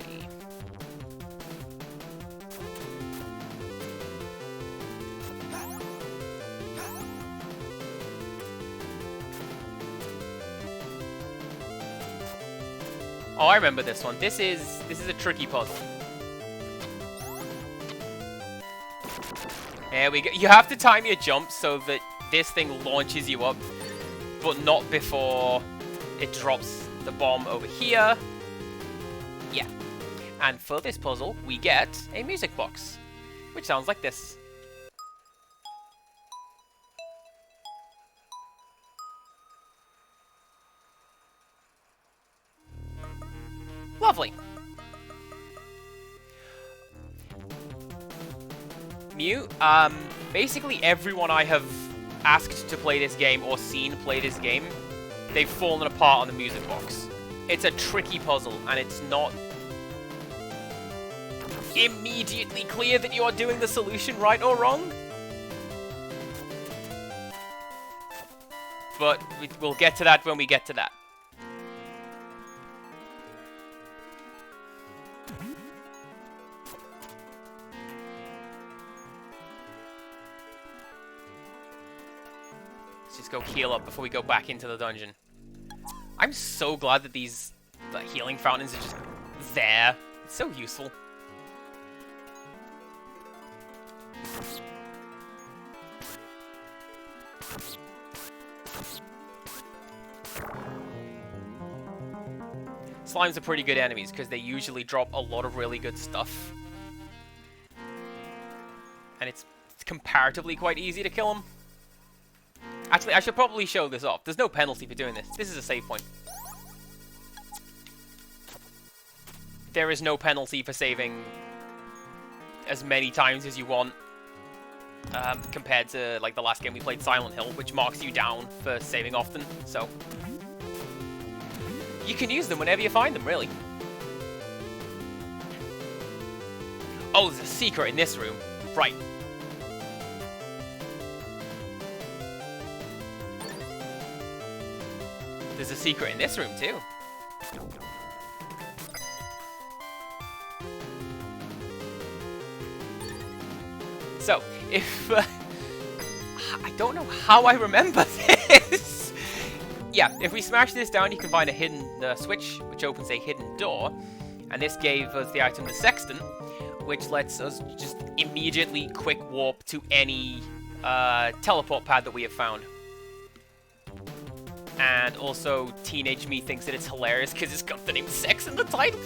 Oh, I remember this one. This is a tricky puzzle. There we go. You have to time your jump so that this thing launches you up, but not before it drops the bomb over here. Yeah. And for this puzzle, we get a music box, which sounds like this. Lovely. Mew, basically everyone I have asked to play this game or seen play this game, they've fallen apart on the music box. It's a tricky puzzle, and it's not immediately clear that you are doing the solution right or wrong. But we'll get to that when we get to that. Let's just go heal up before we go back into the dungeon. I'm so glad that these healing fountains are just there. It's so useful. Slimes are pretty good enemies because they usually drop a lot of really good stuff. And it's comparatively quite easy to kill them. Actually, I should probably show this off. There's no penalty for doing this. This is a save point. There is no penalty for saving as many times as you want. Compared to like the last game we played, Silent Hill, which marks you down for saving often. So you can use them whenever you find them, really. Oh, there's a secret in this room. Right. There's a secret in this room, too. So, if... I don't know how I remember this. Yeah, if we smash this down, you can find a hidden switch, which opens a hidden door. And this gave us the item, the Sextant, which lets us just immediately quick warp to any teleport pad that we have found. And also, Teenage Me thinks that it's hilarious because it's got the name Sex in the title.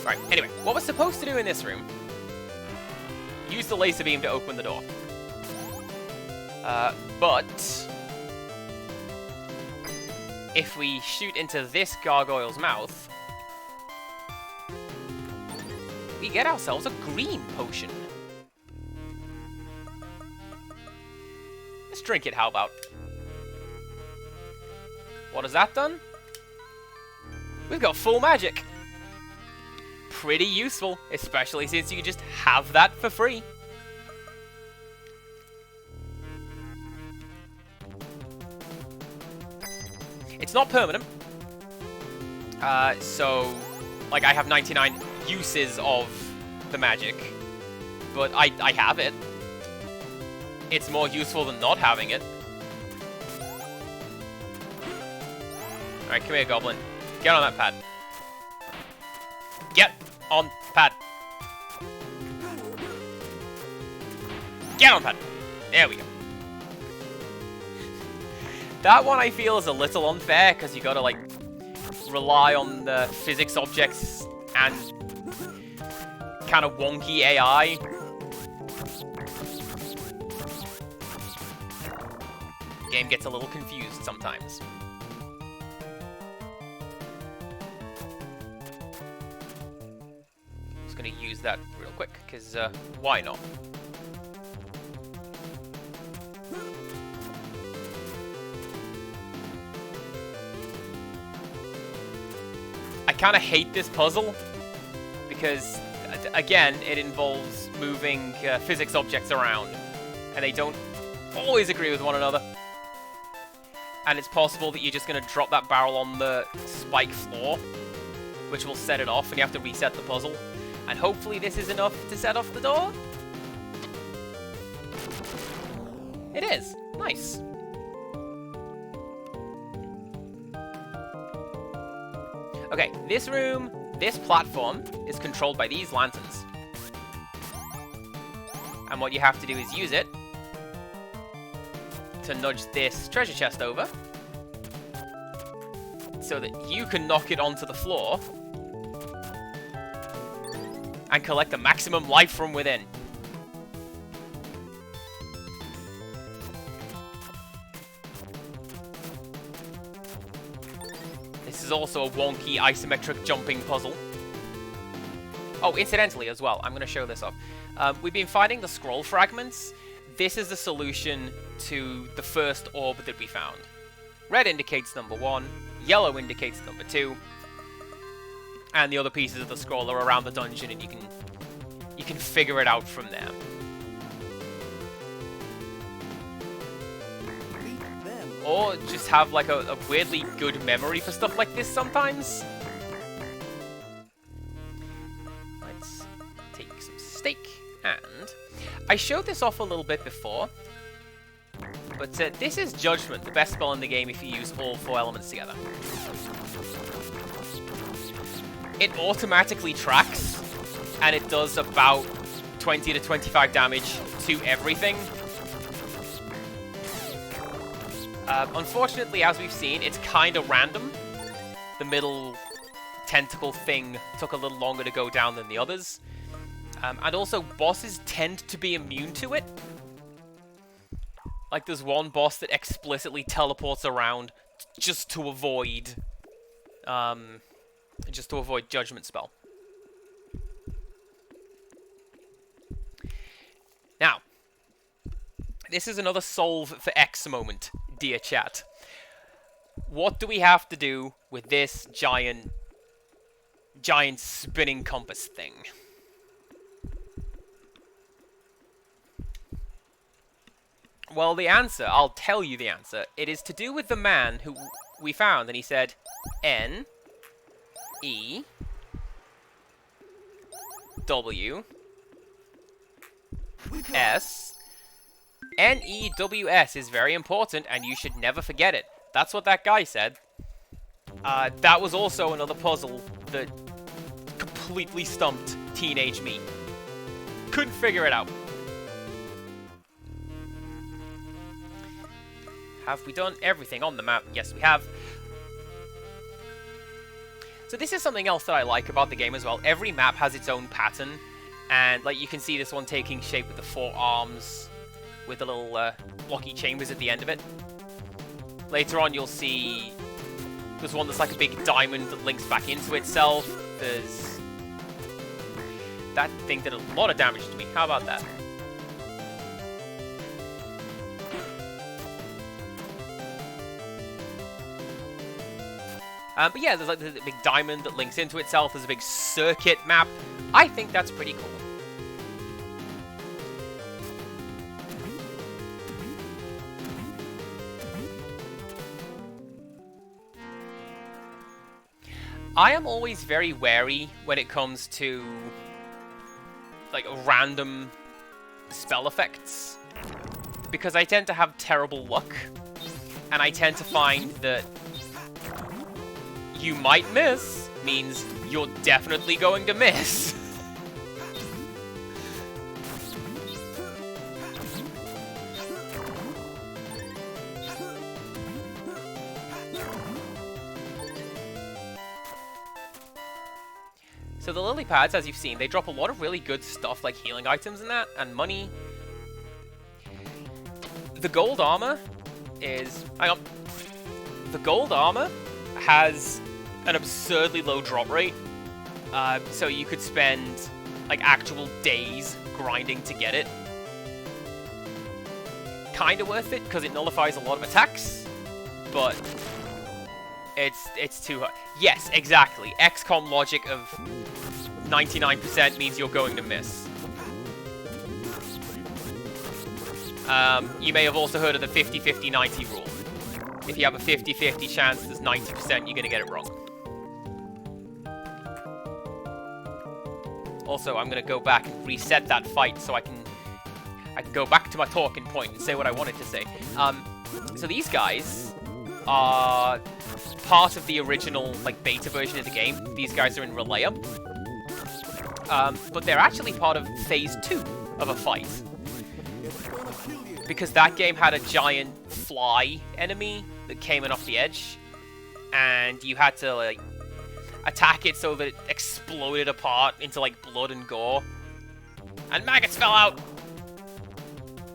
Right, anyway, what we're supposed to do in this room, use the laser beam to open the door. But if we shoot into this gargoyle's mouth, we get ourselves a green potion. Let's drink it, how about? What has that done? We've got full magic. Pretty useful, especially since you can just have that for free. It's not permanent. So, like, I have 99 uses of the magic, but I have it. It's more useful than not having it. Alright, come here, Goblin. Get on that pad. Get on pad. Get on pad. There we go. That one I feel is a little unfair because you gotta like rely on the physics objects and kind of wonky AI. Game gets a little confused sometimes. Just gonna use that real quick because why not? I kind of hate this puzzle because, again, it involves moving physics objects around, and they don't always agree with one another. And it's possible that you're just going to drop that barrel on the spike floor, which will set it off, and you have to reset the puzzle. And hopefully this is enough to set off the door. It is. Nice. Okay, this room, this platform, is controlled by these lanterns. And what you have to do is use it to nudge this treasure chest over so that you can knock it onto the floor and collect the maximum life from within. This is also a wonky isometric jumping puzzle. Oh, incidentally as well, I'm going to show this off. We've been finding the scroll fragments. This is the solution to the first orb that we found. Red indicates number 1, yellow indicates number 2, and the other pieces of the scroll are around the dungeon, and you can figure it out from there. Or just have like a weirdly good memory for stuff like this sometimes. Let's take some steak, and I showed this off a little bit before, but this is Judgment, the best spell in the game if you use all 4 elements together. It automatically tracks, and it does about 20 to 25 damage to everything. Unfortunately, as we've seen, it's kind of random. The middle tentacle thing took a little longer to go down than the others. And also, bosses tend to be immune to it. Like, there's one boss that explicitly teleports around just to avoid Judgment Spell. Now, this is another solve for X moment, dear chat. What do we have to do with this giant giant spinning compass thing? Well, the answer, I'll tell you the answer. It is to do with the man who we found, and he said N E W S. N-E-W-S is very important, and you should never forget it. That's what that guy said. That was also another puzzle that completely stumped teenage me. Couldn't figure it out. Have we done everything on the map? Yes, we have. So this is something else that I like about the game as well. Every map has its own pattern, and like you can see this one taking shape with the 4 arms, with the little blocky chambers at the end of it. Later on you'll see there's one that's like a big diamond that links back into itself. There's... that thing did a lot of damage to me. How about that? But yeah, there's like the big diamond that links into itself. There's a big circuit map. I think that's pretty cool. I am always very wary when it comes to like random spell effects, because I tend to have terrible luck, and I tend to find that you might miss means you're definitely going to miss. So the lily pads, as you've seen, they drop a lot of really good stuff like healing items and that, and money. The gold armor is... hang on. The gold armor has an absurdly low drop rate, so you could spend like actual days grinding to get it. Kinda worth it because it nullifies a lot of attacks, but it's too hard. Yes, exactly. XCOM logic of 99% means you're going to miss. You may have also heard of the 50-50-90 rule. If you have a 50-50 chance, there's 90% you're gonna get it wrong. Also, I'm gonna go back and reset that fight so I can go back to my talking point and say what I wanted to say. So these guys are part of the original like beta version of the game. These guys are in Relaya. But they're actually part of Phase 2 of a fight. Because that game had a giant fly enemy that came in off the edge, and you had to like attack it so that it exploded apart into like blood and gore, and maggots fell out.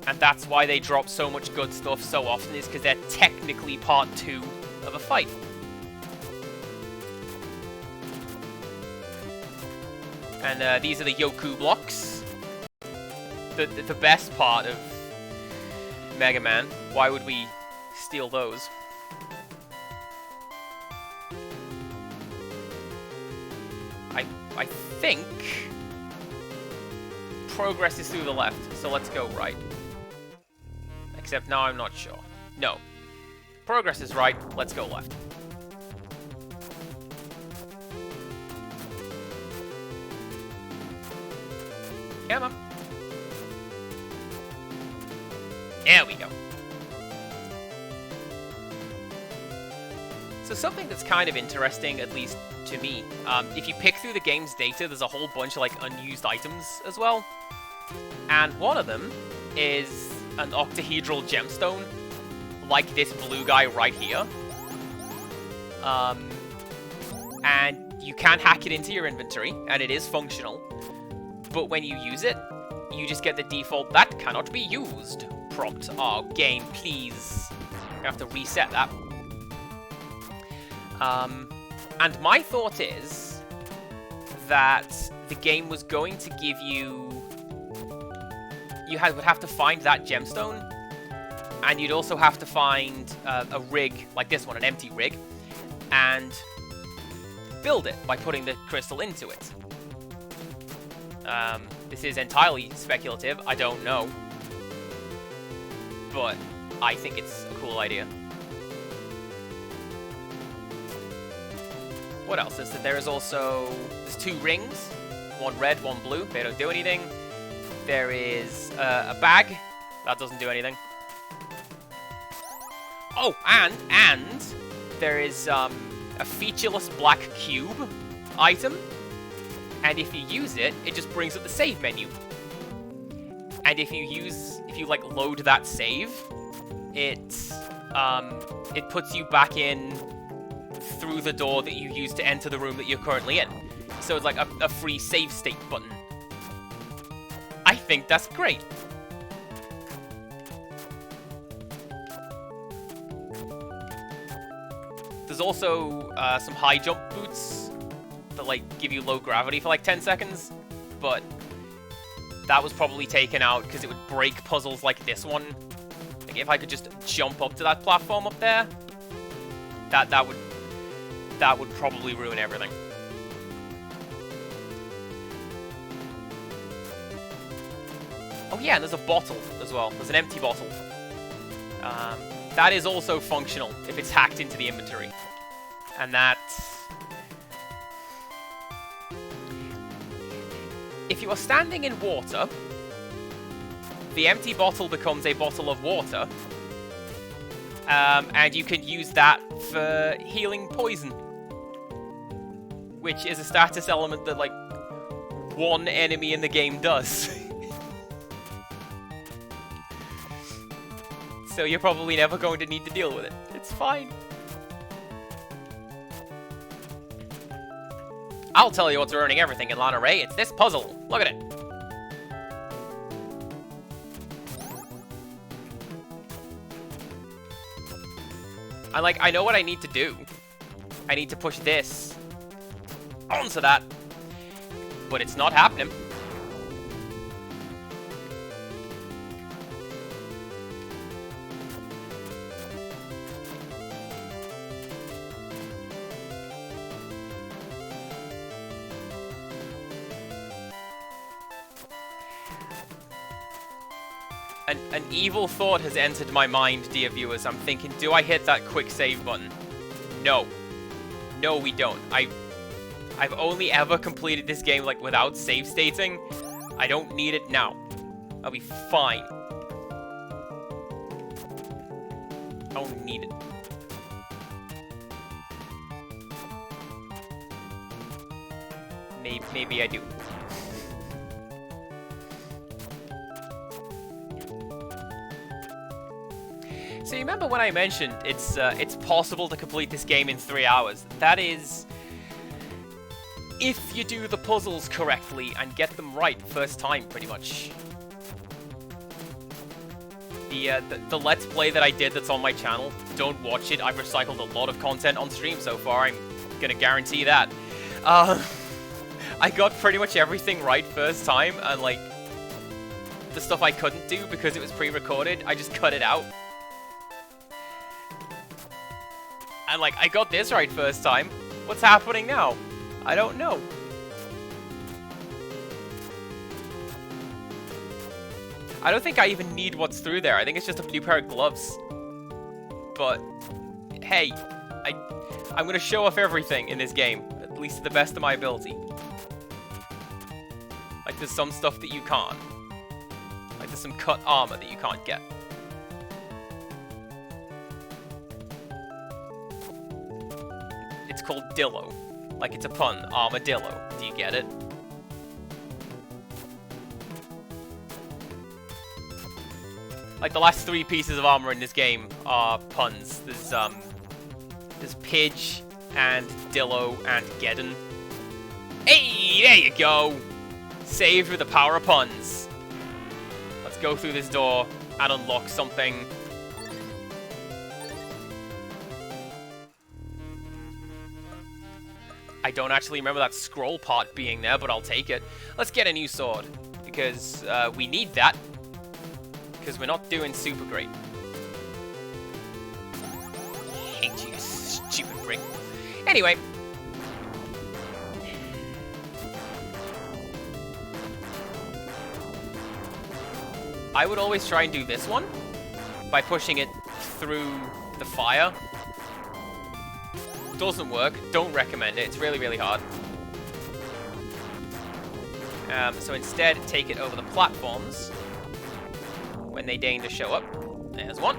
And that's why they drop so much good stuff so often, is because they're technically part 2 of a fight. And these are the Yoku blocks, the best part of Mega Man. Why would we steal those? I think progress is through the left, so let's go right. Except now I'm not sure. No. Progress is right, let's go left. Come on. There we go. So something that's kind of interesting, at least to me, if you pick through the game's data, there's a whole bunch of like unused items as well. And one of them is an octahedral gemstone, like this blue guy right here. And you can hack it into your inventory, and it is functional. But when you use it, you just get the default "that cannot be used" prompt. Oh, game, please. I have to reset that. And my thought is that the game was going to give you... would have to find that gemstone, and you'd also have to find a rig like this one, an empty rig, and build it by putting the crystal into it. This is entirely speculative, I don't know. But I think it's a cool idea. What else is there? There's 2 rings. One red, one blue. They don't do anything. There is a bag. That doesn't do anything. Oh, and there is a featureless black cube item. And if you use it, it just brings up the save menu. And if you like load that save, it puts you back in through the door that you used to enter the room that you're currently in. So it's like a free save state button. I think that's great. There's also some high jump boots that like give you low gravity for like 10 seconds, but that was probably taken out because it would break puzzles like this one. Like if I could just jump up to that platform up there, that would probably ruin everything. Oh yeah, and there's a bottle as well. There's an empty bottle. That is also functional if it's hacked into the inventory. And that... If you are standing in water, the empty bottle becomes a bottle of water. And you can use that for healing poison. Which is a status element that, like, one enemy in the game does. So you're probably never going to need to deal with it. It's fine. I'll tell you what's ruining everything in Lana Ray. It's this puzzle. Look at it. I know what I need to do. I need to push this onto that. But it's not happening. An evil thought has entered my mind, dear viewers. I'm thinking, do I hit that quick save button? No. No, we don't. I've only ever completed this game, like, without save stating. I don't need it now. I'll be fine. I don't need it. Maybe I do. So you remember when I mentioned it's possible to complete this game in 3 hours? That is, if you do the puzzles correctly and get them right first time, pretty much. The Let's Play that I did that's on my channel, don't watch it. I've recycled a lot of content on stream so far. I'm gonna guarantee that. I got pretty much everything right first time, and like the stuff I couldn't do because it was pre-recorded, I just cut it out. And like, I got this right first time. What's happening now? I don't know. I don't think I even need what's through there. I think it's just a new pair of gloves. But, hey, I'm gonna show off everything in this game, at least to the best of my ability. Like, there's some stuff that you can't. Like, there's some cut armor that you can't get. It's called Dillo. Like, it's a pun. Armadillo. Do you get it? Like, the last 3 pieces of armor in this game are puns. There's Pidge, and Dillo, and Geddon. Hey, there you go! Saved with the power of puns. Let's go through this door and unlock something. I don't actually remember that scroll part being there, but I'll take it. Let's get a new sword, because we need that. Because we're not doing super great. Hate you, stupid brick. Anyway, I would always try and do this one by pushing it through the fire. Doesn't work. Don't recommend it. It's really, really hard. So instead, take it over the platforms when they deign to show up. There's one.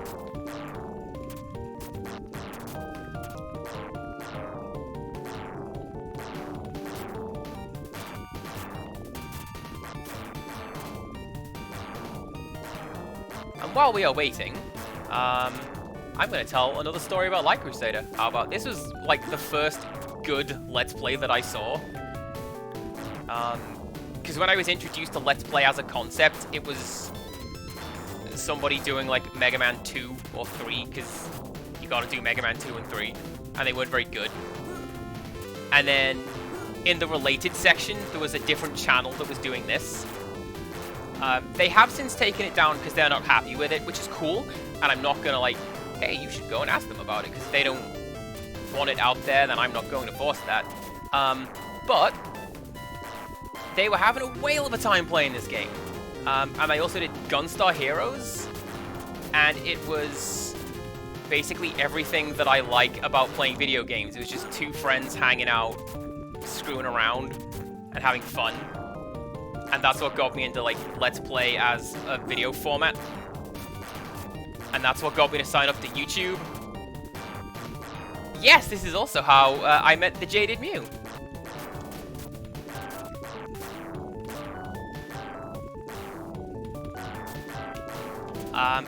And while we are waiting, I'm going to tell another story about Light Crusader. How about this? Was like the first good Let's Play that I saw. Because when I was introduced to Let's Play as a concept, it was somebody doing like Mega Man 2 or 3, because you gotta do Mega Man 2 and 3, and they weren't very good. And then in the related section, there was a different channel that was doing this. They have since taken it down because they're not happy with it, which is cool, and I'm not gonna like, hey, you should go and ask them about it, because if they don't want it out there, then I'm not going to force that. But they were having a whale of a time playing this game. And I also did Gunstar Heroes, and it was basically everything that I like about playing video games. It was just two friends hanging out, screwing around, and having fun. And that's what got me into like Let's Play as a video format. And that's what got me to sign up to YouTube. Yes, this is also how I met the Jaded Mew.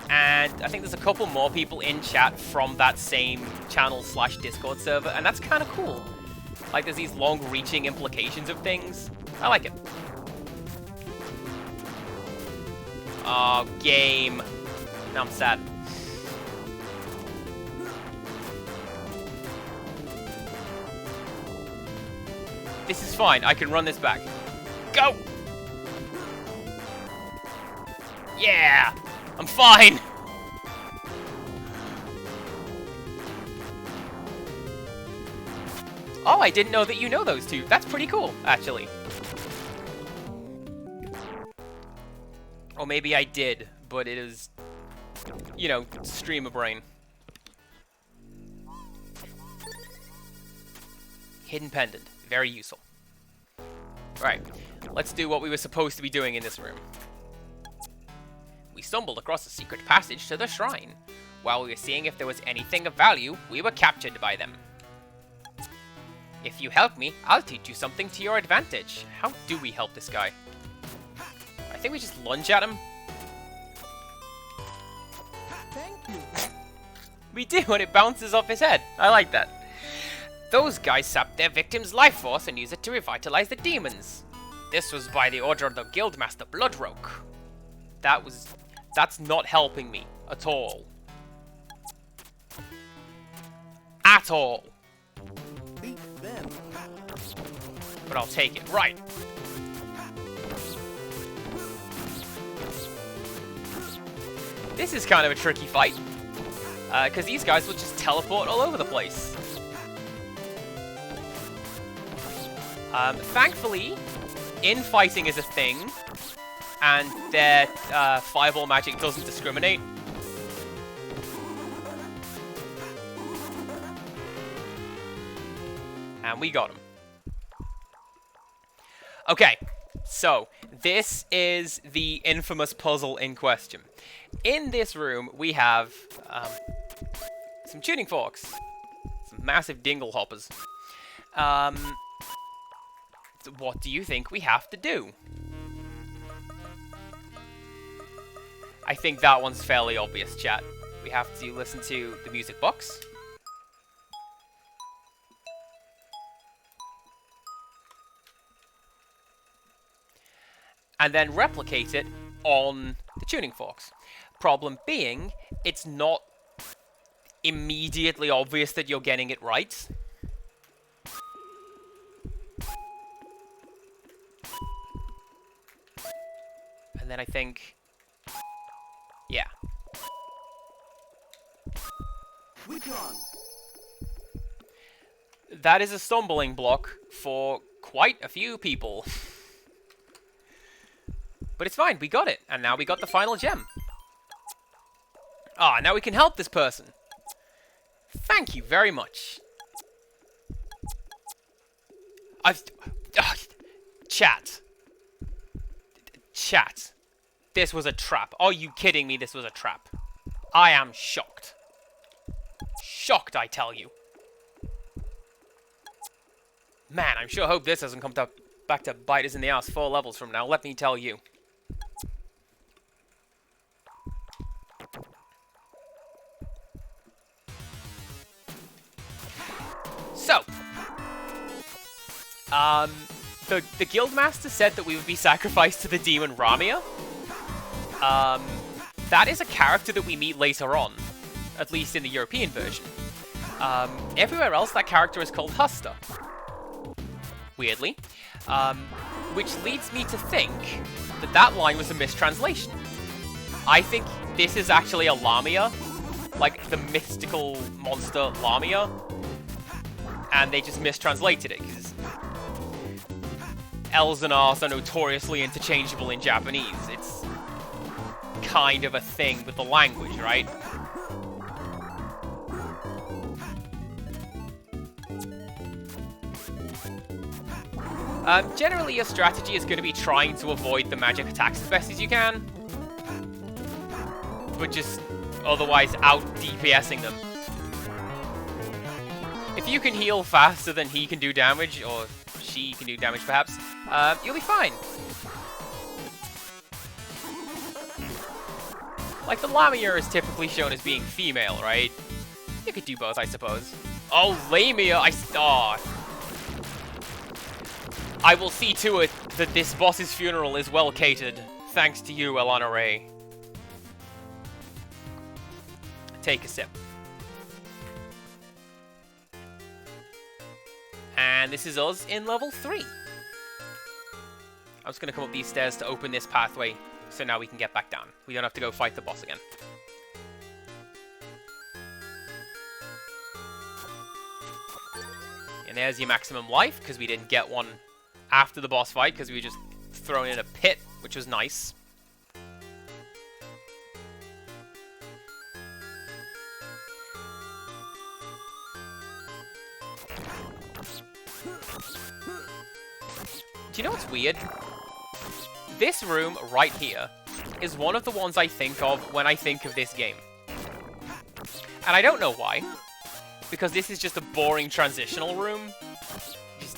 And I think there's a couple more people in chat from that same channel/Discord server, and that's kind of cool. Like, there's these long-reaching implications of things. I like it. Oh, game. Now I'm sad. This is fine. I can run this back. Go! Yeah! I'm fine! Oh, I didn't know that you know those two. That's pretty cool, actually. Or maybe I did, but it is, you know, streamer brain. Hidden pendant. Very useful. Alright, let's do what we were supposed to be doing in this room. We stumbled across a secret passage to the shrine. While we were seeing if there was anything of value, we were captured by them. If you help me, I'll teach you something to your advantage. How do we help this guy? I think we just lunge at him. Thank you. We do, and it bounces off his head. I like that. Those guys sapped their victim's life force and used it to revitalize the demons. This was by the order of the Guildmaster Bloodroke. That's not helping me at all. At all. Beat them. But I'll take it. Right. This is kind of a tricky fight. Because these guys will just teleport all over the place. Thankfully, infighting is a thing. And their fireball magic doesn't discriminate. And we got him. Okay, so this is the infamous puzzle in question. In this room, we have some tuning forks. Some massive dingle hoppers. So what do you think we have to do? I think that one's fairly obvious, chat. We have to listen to the music box. And then replicate it on the tuning forks. Problem being, it's not immediately obvious that you're getting it right. And then I think... yeah. Which one? That is a stumbling block for quite a few people. But it's fine, we got it. And now we got the final gem. Ah, now we can help this person. Thank you very much. Chat. Chat. This was a trap. Are you kidding me? This was a trap. I am shocked. Shocked, I tell you. Man, I sure hope this doesn't come back to bite us in the ass 4 levels from now, let me tell you. So, the Guildmaster said that we would be sacrificed to the demon Ramia. That is a character that we meet later on, at least in the European version. Everywhere else, that character is called Huster. Weirdly. Which leads me to think that that line was a mistranslation. I think this is actually a Lamia, like the mystical monster Lamia, and they just mistranslated it, because L's and R's are notoriously interchangeable in Japanese. It's kind of a thing with the language, right? Generally, your strategy is going to be trying to avoid the magic attacks as best as you can, but just otherwise out DPSing them. If you can heal faster than he can do damage, or she can do damage perhaps, you'll be fine. Like, the Lamia is typically shown as being female, right? You could do both, I suppose. Oh, Lamia! I will see to it that this boss's funeral is well catered, thanks to you, Elana Ray. Take a sip. And this is us in level 3. I'm just going to come up these stairs to open this pathway, so now we can get back down. We don't have to go fight the boss again. And there's your maximum life, because we didn't get one after the boss fight, because we were just thrown in a pit, which was nice. Do you know what's weird? This room right here is one of the ones I think of when I think of this game. And I don't know why. Because this is just a boring transitional room. You just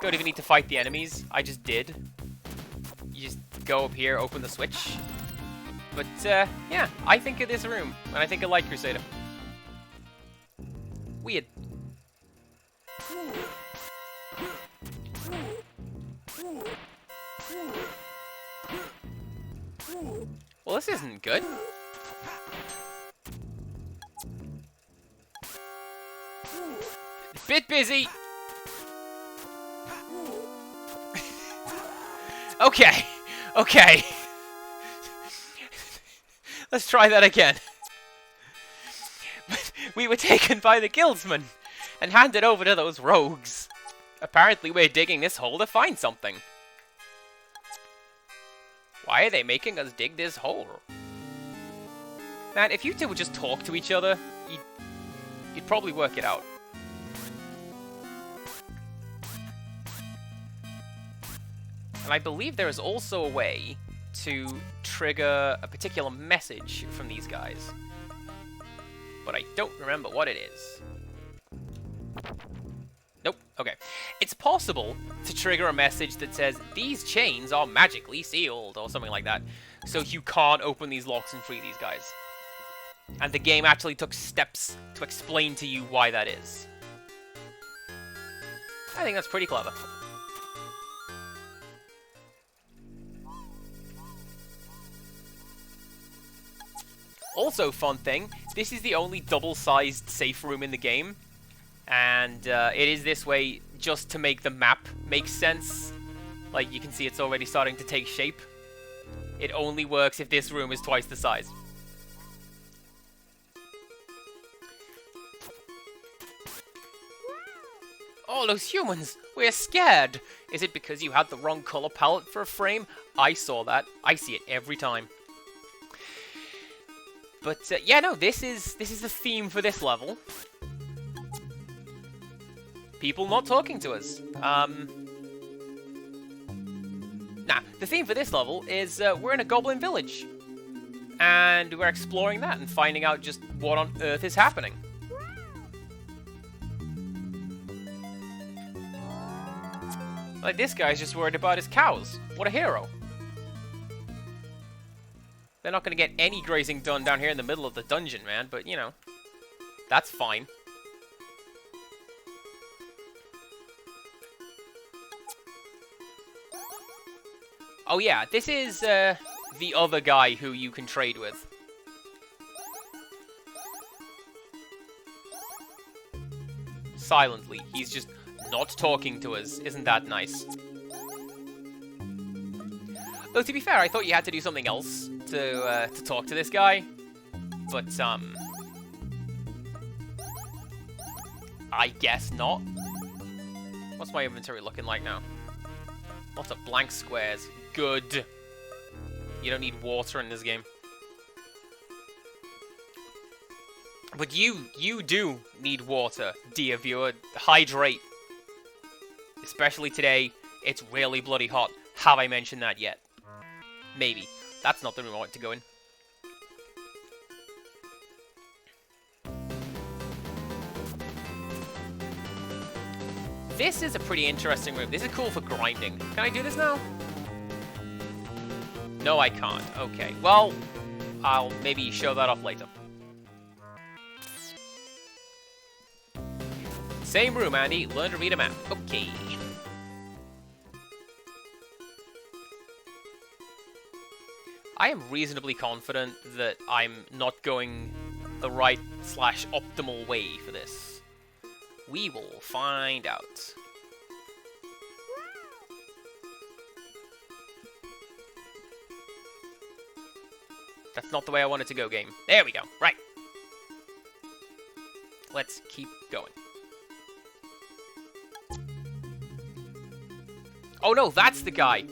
don't even need to fight the enemies. I just did. You just go up here, open the switch. But, yeah, I think of this room when I think of Light Crusader. Weird. Well, this isn't good. Bit busy. Okay. Okay. Let's try that again. We were taken by the guildsmen and handed over to those rogues. Apparently we're digging this hole to find something. Why are they making us dig this hole? Man, if you two would just talk to each other, you'd probably work it out. And I believe there is also a way to trigger a particular message from these guys. But I don't remember what it is. Nope, okay. It's possible to trigger a message that says, these chains are magically sealed, or something like that. So you can't open these locks and free these guys. And the game actually took steps to explain to you why that is. I think that's pretty clever. Also, fun thing, this is the only double-sized safe room in the game. And it is this way just to make the map make sense. Like, you can see it's already starting to take shape. It only works if this room is twice the size. all those humans, we're scared. Is it because you had the wrong color palette for a frame? I saw that. I see it every time. But yeah, no, this is the theme for this level. People not talking to us. Nah, the theme for this level is we're in a goblin village. And we're exploring that and finding out just what on earth is happening. Like, this guy's just worried about his cows. What a hero. They're not going to get any grazing done down here in the middle of the dungeon, man, but, you know, that's fine. Oh yeah, this is the other guy who you can trade with. Silently. He's just not talking to us. Isn't that nice? Though, to be fair, I thought you had to do something else to talk to this guy. But, I guess not. What's my inventory looking like now? Lots of blank squares. Good. You don't need water in this game. But you do need water, dear viewer. Hydrate. Especially today, it's really bloody hot. Have I mentioned that yet? Maybe. That's not the room I want to go in. This is a pretty interesting room. This is cool for grinding. Can I do this now? No, I can't. Okay. Well, I'll maybe show that off later. Same room, Andy. Learn to read a map. Okay. I am reasonably confident that I'm not going the right / optimal way for this. We will find out. That's not the way I wanted to go, game. There we go. Right. Let's keep going. Oh no, that's the guy.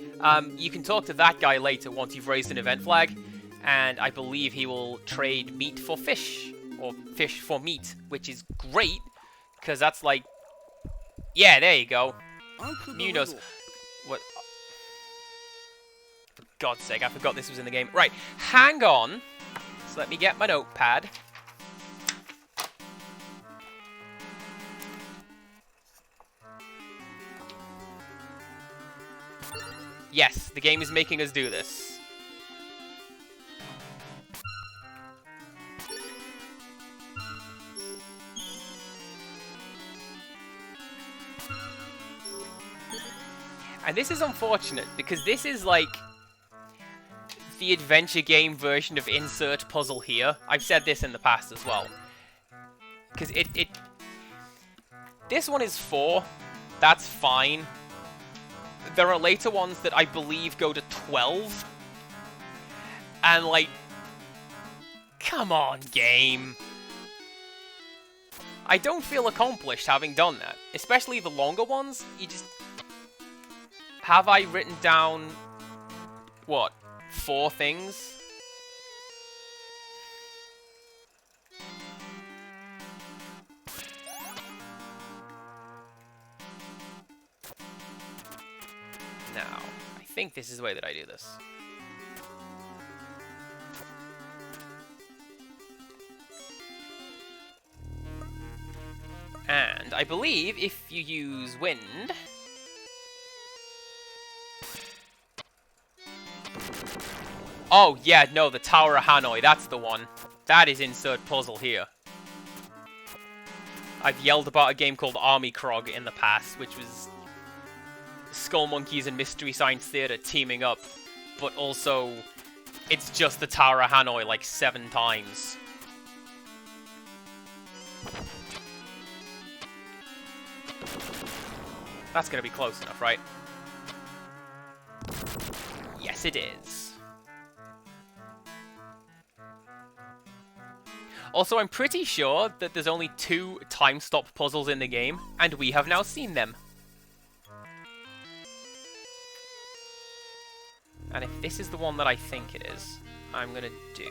You can talk to that guy later once you've raised an event flag. And I believe he will trade meat for fish. Or fish for meat, which is great. Because that's like... Yeah, there you go. Munoz. What? For God's sake, I forgot this was in the game. Right, hang on. So let me get my notepad. Yes, the game is making us do this. And this is unfortunate, because this is like the adventure game version of insert puzzle here. I've said this in the past as well. Because this one is 4. That's fine. There are later ones that I believe go to 12. And like, come on, game. I don't feel accomplished having done that. Especially the longer ones, you just... Have I written down, what, 4 things? Now, I think this is the way that I do this. And I believe if you use wind... Oh, yeah, no, the Tower of Hanoi, that's the one. That is insert puzzle here. I've yelled about a game called Army Krog in the past, which was Skull Monkeys and Mystery Science Theater teaming up, but also it's just the Tower of Hanoi like 7 times. That's gonna be close enough, right? Yes, it is. Also, I'm pretty sure that there's only 2 time stop puzzles in the game, and we have now seen them. And if this is the one that I think it is, I'm gonna do...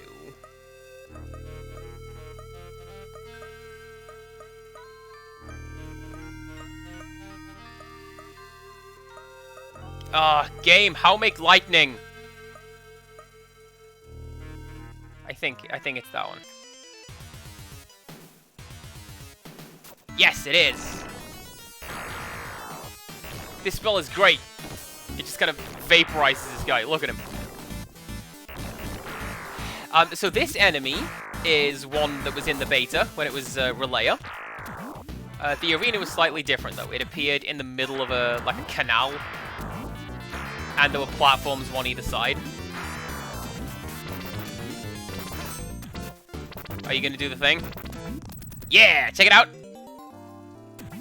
game, how make lightning? I think it's that one. Yes, it is! This spell is great. It just kind of vaporizes this guy. Look at him. So this enemy is one that was in the beta when it was Relayer. The arena was slightly different though. It appeared in the middle of a canal, and there were platforms on either side. Are you gonna do the thing? Yeah, check it out.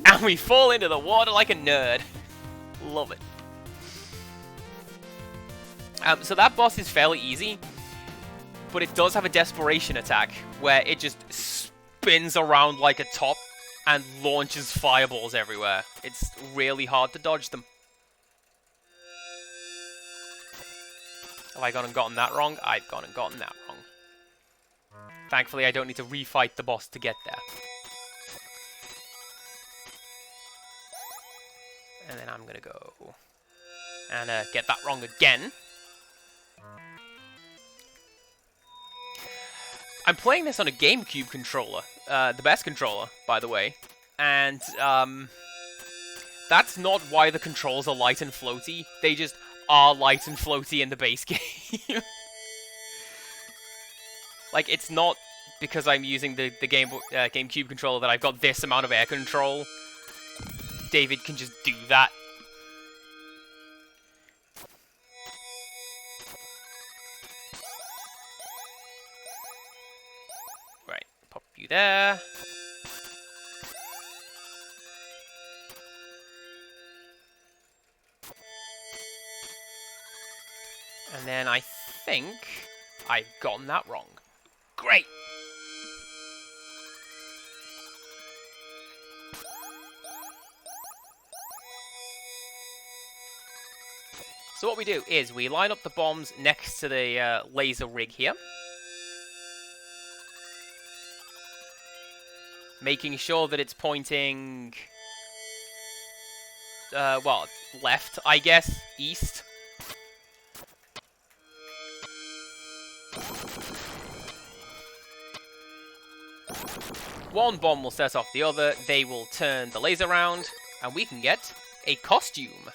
And we fall into the water like a nerd. Love it. So that boss is fairly easy, but it does have a desperation attack where it just spins around like a top and launches fireballs everywhere. It's really hard to dodge them. Have I gone and gotten that wrong? I've gone and gotten that wrong. Thankfully, I don't need to refight the boss to get there. And then I'm gonna go and get that wrong again. I'm playing this on a GameCube controller, the best controller, by the way, and that's not why the controls are light and floaty. They just are light and floaty in the base game. Like, it's not because I'm using the GameCube controller that I've got this amount of air control. David can just do that. Right, pop you there. And then I think I've gotten that wrong. Great! So what we do is we line up the bombs next to the laser rig here. Making sure that it's pointing... well, left, I guess. East. One bomb will set off the other, they will turn the laser around, and we can get a costume.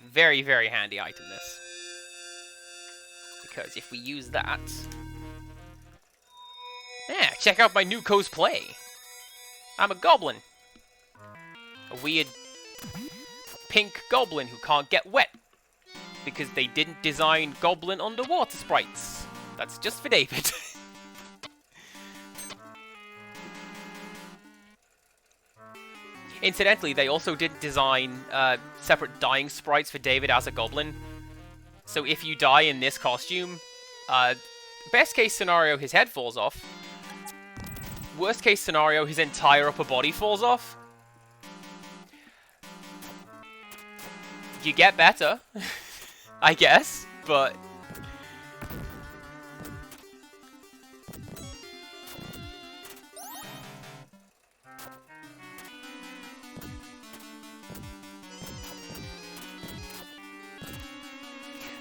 Very, very handy item, this. Because if we use that... Yeah, check out my new cosplay. I'm a goblin. A weird pink goblin who can't get wet. Because they didn't design goblin underwater sprites. That's just for David. Incidentally, they also didn't design separate dying sprites for David as a goblin. So if you die in this costume, best case scenario, his head falls off. Worst case scenario, his entire upper body falls off. You get better, I guess, but...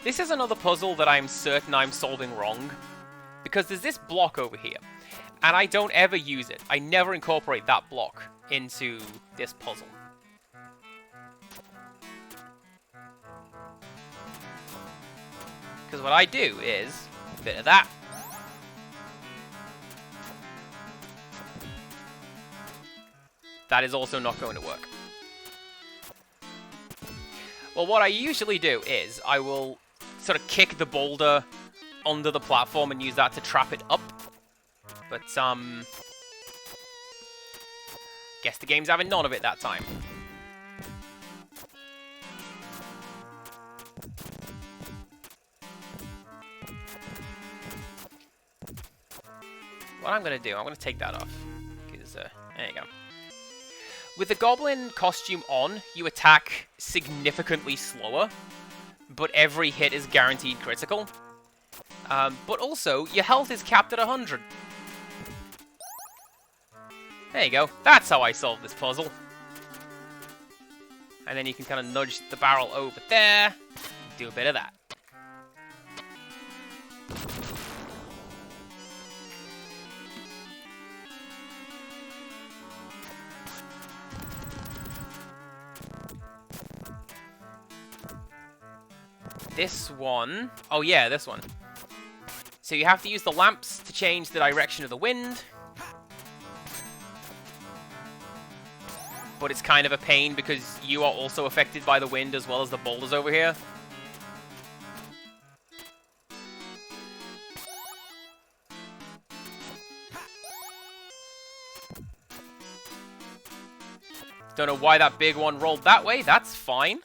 This is another puzzle that I'm certain I'm solving wrong, because there's this block over here, and I don't ever use it. I never incorporate that block into this puzzle. Because what I do is a bit of that. That is also not going to work. Well, what I usually do is I will sort of kick the boulder under the platform and use that to trap it up. But, guess the game's having none of it that time. what I'm going to do, I'm going to take that off. Because, there you go. With the goblin costume on, you attack significantly slower, but every hit is guaranteed critical. But also, your health is capped at 100. There you go. That's how I solved this puzzle. And then you can kind of nudge the barrel over there, do a bit of that. This one... Oh yeah, this one. So you have to use the lamps to change the direction of the wind. But it's kind of a pain because you are also affected by the wind as well as the boulders over here. Don't know why that big one rolled that way. That's fine.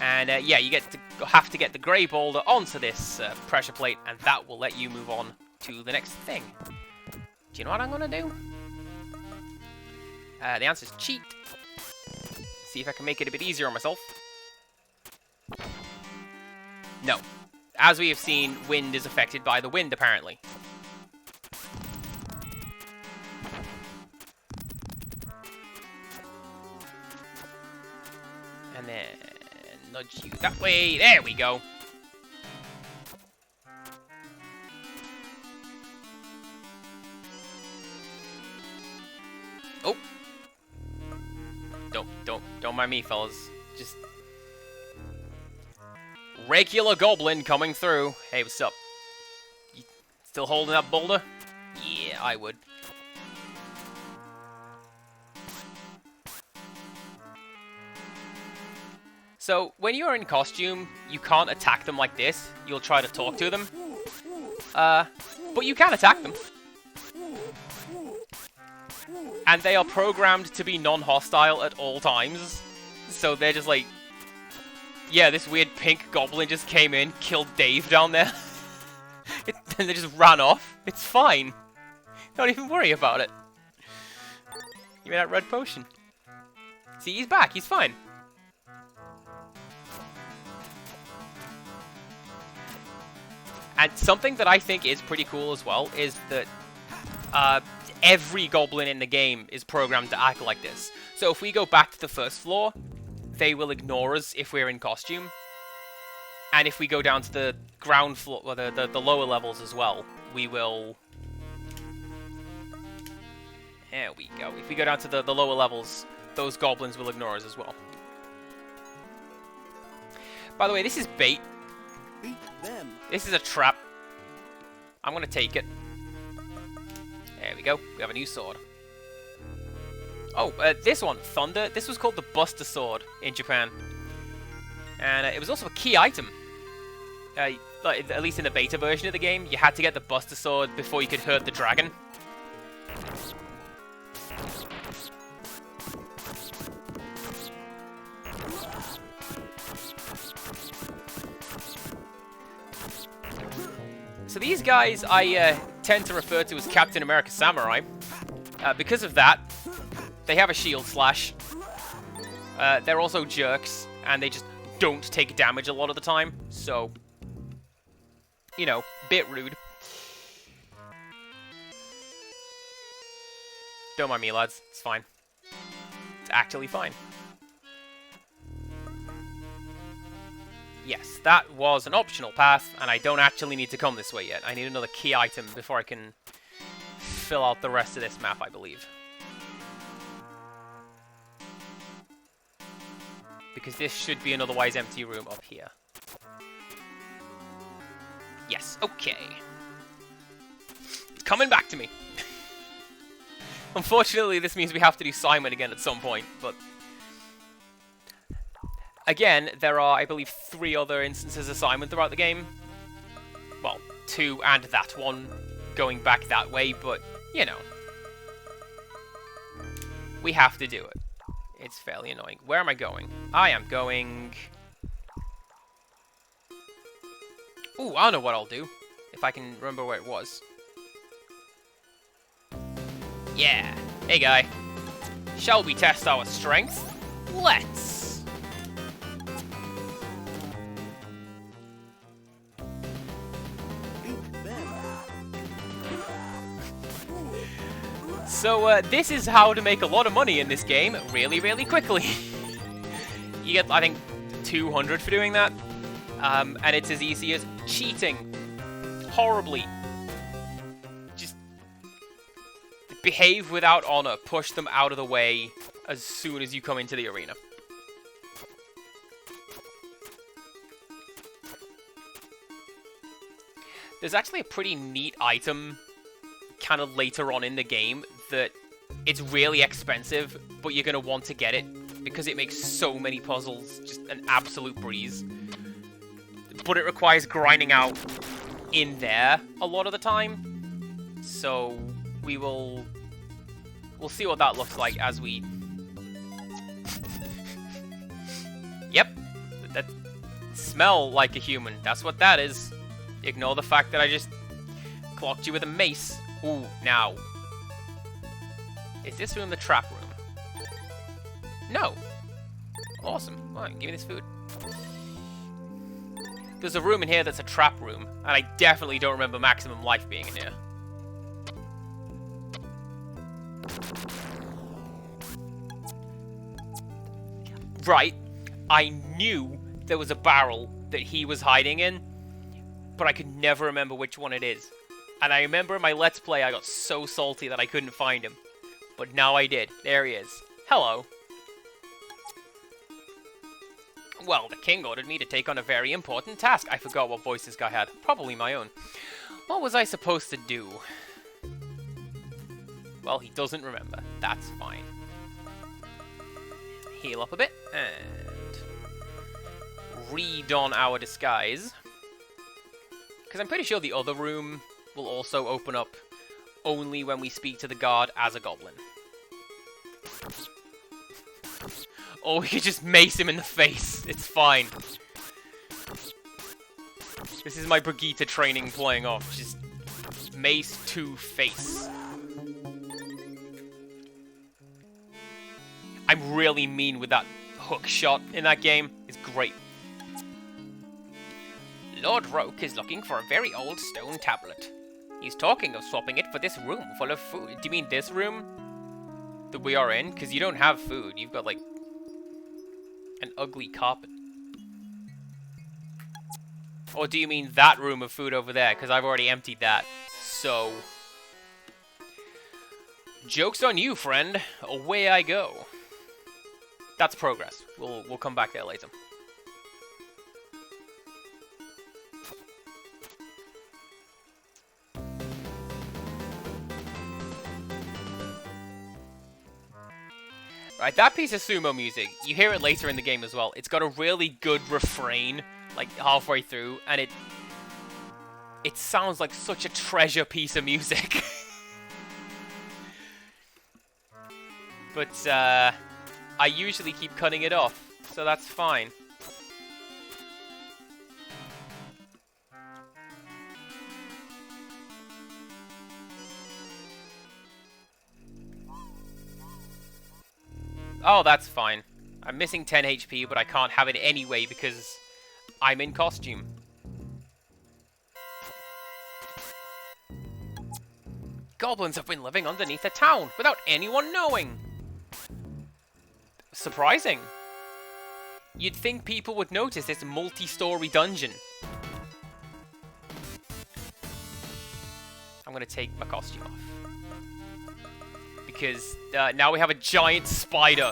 And yeah, you have to get the grey boulder onto this pressure plate, and that will let you move on to the next thing. Do you know what I'm gonna do? The answer is cheat. See if I can make it a bit easier on myself. No. As we have seen, wind is affected by the wind, apparently. And then nudge you that way. There we go. Oh. Don't mind me, fellas. Just regular goblin coming through. Hey, what's up? You still holding that boulder? Yeah, I would. So, when you're in costume, you can't attack them like this. You'll try to talk to them. But you can attack them. And they are programmed to be non-hostile at all times. So they're just like... Yeah, this weird pink goblin just came in, killed Dave down there. And they just ran off. It's fine. Don't even worry about it. Give me that red potion. See, he's back. He's fine. And something that I think is pretty cool as well is that every goblin in the game is programmed to act like this. So if we go back to the first floor, they will ignore us if we're in costume. And if we go down to the ground floor, or the lower levels as well, we will... There we go. If we go down to the lower levels, those goblins will ignore us as well. By the way, this is bait. Beat them. This is a trap. I'm going to take it. There we go. We have a new sword. Oh, this one, Thunder. This was called the Buster Sword in Japan. And it was also a key item. At least in the beta version of the game, you had to get the Buster Sword before you could hurt the dragon. So these guys I tend to refer to as Captain America Samurai. Because of that, they have a shield slash. They're also jerks, and they just don't take damage a lot of the time. So, you know, bit rude. Don't mind me, lads. It's fine. It's actually fine. Yes, that was an optional path, and I don't actually need to come this way yet. I need another key item before I can fill out the rest of this map, I believe. Because this should be an otherwise empty room up here. Yes, okay. It's coming back to me. Unfortunately, this means we have to do Simon again at some point, but... Again, there are, I believe, 3 other instances of Simon throughout the game. Well, 2 and that one going back that way, but, you know. We have to do it. It's fairly annoying. Where am I going? I am going... Ooh, I know what I'll do. If I can remember where it was. Yeah. Hey, guy. Shall we test our strength? Let's! Beat them. So, this is how to make a lot of money in this game really, really quickly. You get, I think, 200 for doing that. And it's as easy as cheating. Horribly. Just behave without honor. Push them out of the way as soon as you come into the arena. There's actually a pretty neat item kind of later on in the game that it's really expensive, but you're going to want to get it because it makes so many puzzles just an absolute breeze. But it requires grinding out in there a lot of the time. So we'll see what that looks like as we... Yep, that smell like a human. That's what that is. Ignore the fact that I just clocked you with a mace. Ooh, now. Is this room the trap room? No. Awesome. Alright, give me this food. There's a room in here that's a trap room, and I definitely don't remember maximum life being in here. Right. I knew there was a barrel that he was hiding in, but I could never remember which one it is. And I remember in my Let's Play I got so salty that I couldn't find him. But now I did. There he is. Hello. Well, the king ordered me to take on a very important task. I forgot what voice this guy had. Probably my own. What was I supposed to do? Well, he doesn't remember. That's fine. Heal up a bit, and redon our disguise. Because I'm pretty sure the other room will also open up only when we speak to the guard as a goblin. Or we could just mace him in the face. It's fine. This is my Brigitte training playing off. Just mace to face. I'm really mean with that hook shot in that game. It's great. Lord Roke is looking for a very old stone tablet. He's talking of swapping it for this room full of food. Do you mean this room that we are in? Because you don't have food. You've got, like, an ugly carpet. Or do you mean that room of food over there? Because I've already emptied that. So... joke's on you, friend. Away I go. That's progress. We'll come back there later. Right, that piece of sumo music, you hear it later in the game as well. It's got a really good refrain, like, halfway through, and it sounds like such a treasure piece of music. But, I usually keep cutting it off, so that's fine. Oh, that's fine. I'm missing 10 HP, but I can't have it anyway because I'm in costume. Goblins have been living underneath the town without anyone knowing. Surprising. You'd think people would notice this multi-story dungeon. I'm gonna take my costume off. Because now we have a giant spider.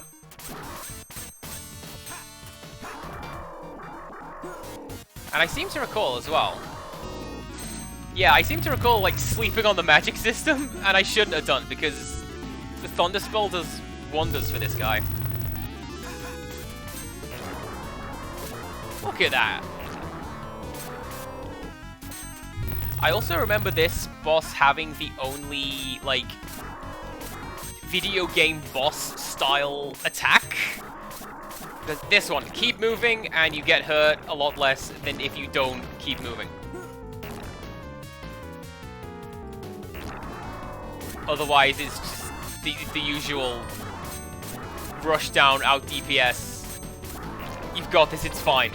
And I seem to recall as well. Yeah, I seem to recall, like, sleeping on the magic system, and I shouldn't have done, because the Thunder Spell does wonders for this guy. Look at that. I also remember this boss having the only, like, video game boss style attack. This one, keep moving and you get hurt a lot less than if you don't keep moving. Otherwise, it's just the usual rush down, out DPS. You've got this, it's fine.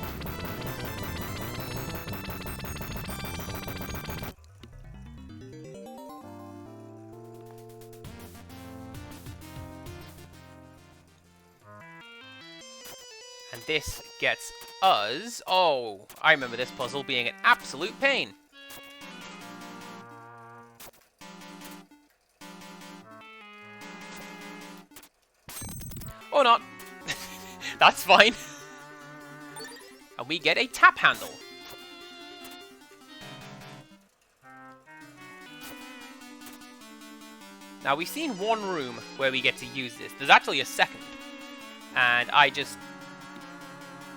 And this gets us... Oh, I remember this puzzle being an absolute pain. Or not. That's fine. And we get a tap handle. Now, we've seen one room where we get to use this. There's actually a second. And I just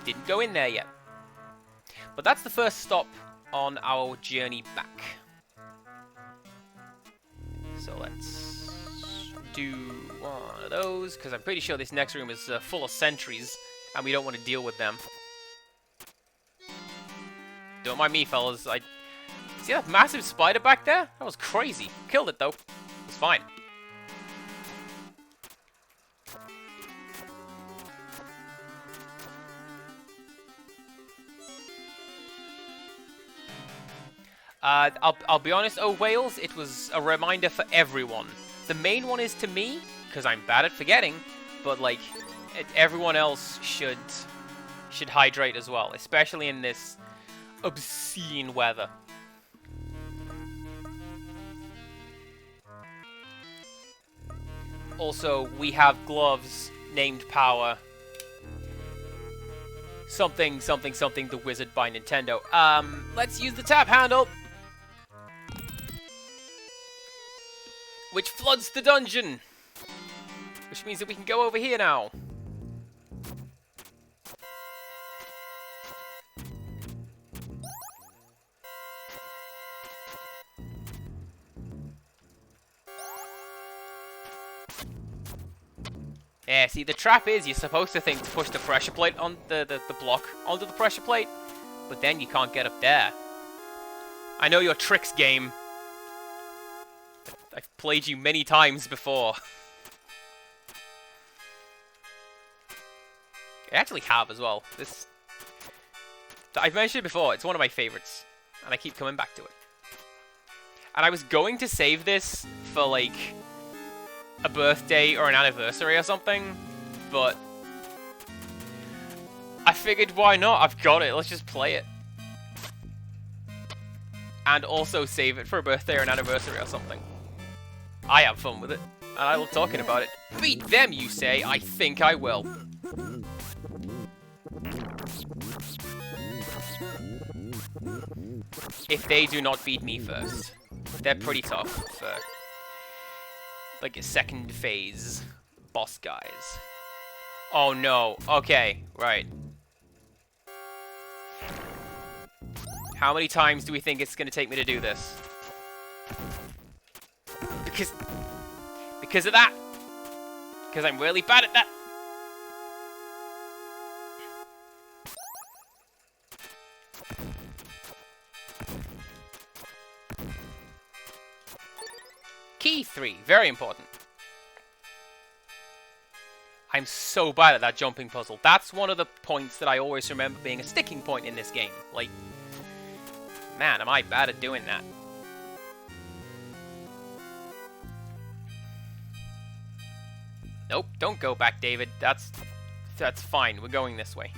didn't go in there yet. But that's the first stop on our journey back. So let's do one of those, because I'm pretty sure this next room is full of sentries, and we don't want to deal with them. Don't mind me, fellas. I see that massive spider back there? That was crazy. Killed it, though. It's fine. I'll be honest, oh Wales, it was a reminder for everyone. The main one is to me, because I'm bad at forgetting, but like, everyone else should hydrate as well, especially in this obscene weather. Also, we have gloves named Power. Something, something, something, the Wizard by Nintendo. Let's use the tap handle! Which floods the dungeon! Which means that we can go over here now. Yeah, see, the trap is you're supposed to think to push the pressure plate on the block onto the pressure plate, but then you can't get up there. I know your tricks, game. I've played you many times before. I actually have as well. This, I've mentioned it before, it's one of my favorites, and I keep coming back to it. And I was going to save this for, like, a birthday or an anniversary or something, but I figured, why not? I've got it, let's just play it. And also save it for a birthday or an anniversary or something. I have fun with it, and I love talking about it. Beat them, you say? I think I will. If they do not beat me first. They're pretty tough for, like, a second phase boss guys. Oh no, okay, right. How many times do we think it's gonna take me to do this? Because of that. Because I'm really bad at that. Key 3, very important. I'm so bad at that jumping puzzle. That's one of the points that I always remember being a sticking point in this game. Like, man, am I bad at doing that. Nope, don't go back, David. That's fine. We're going this way.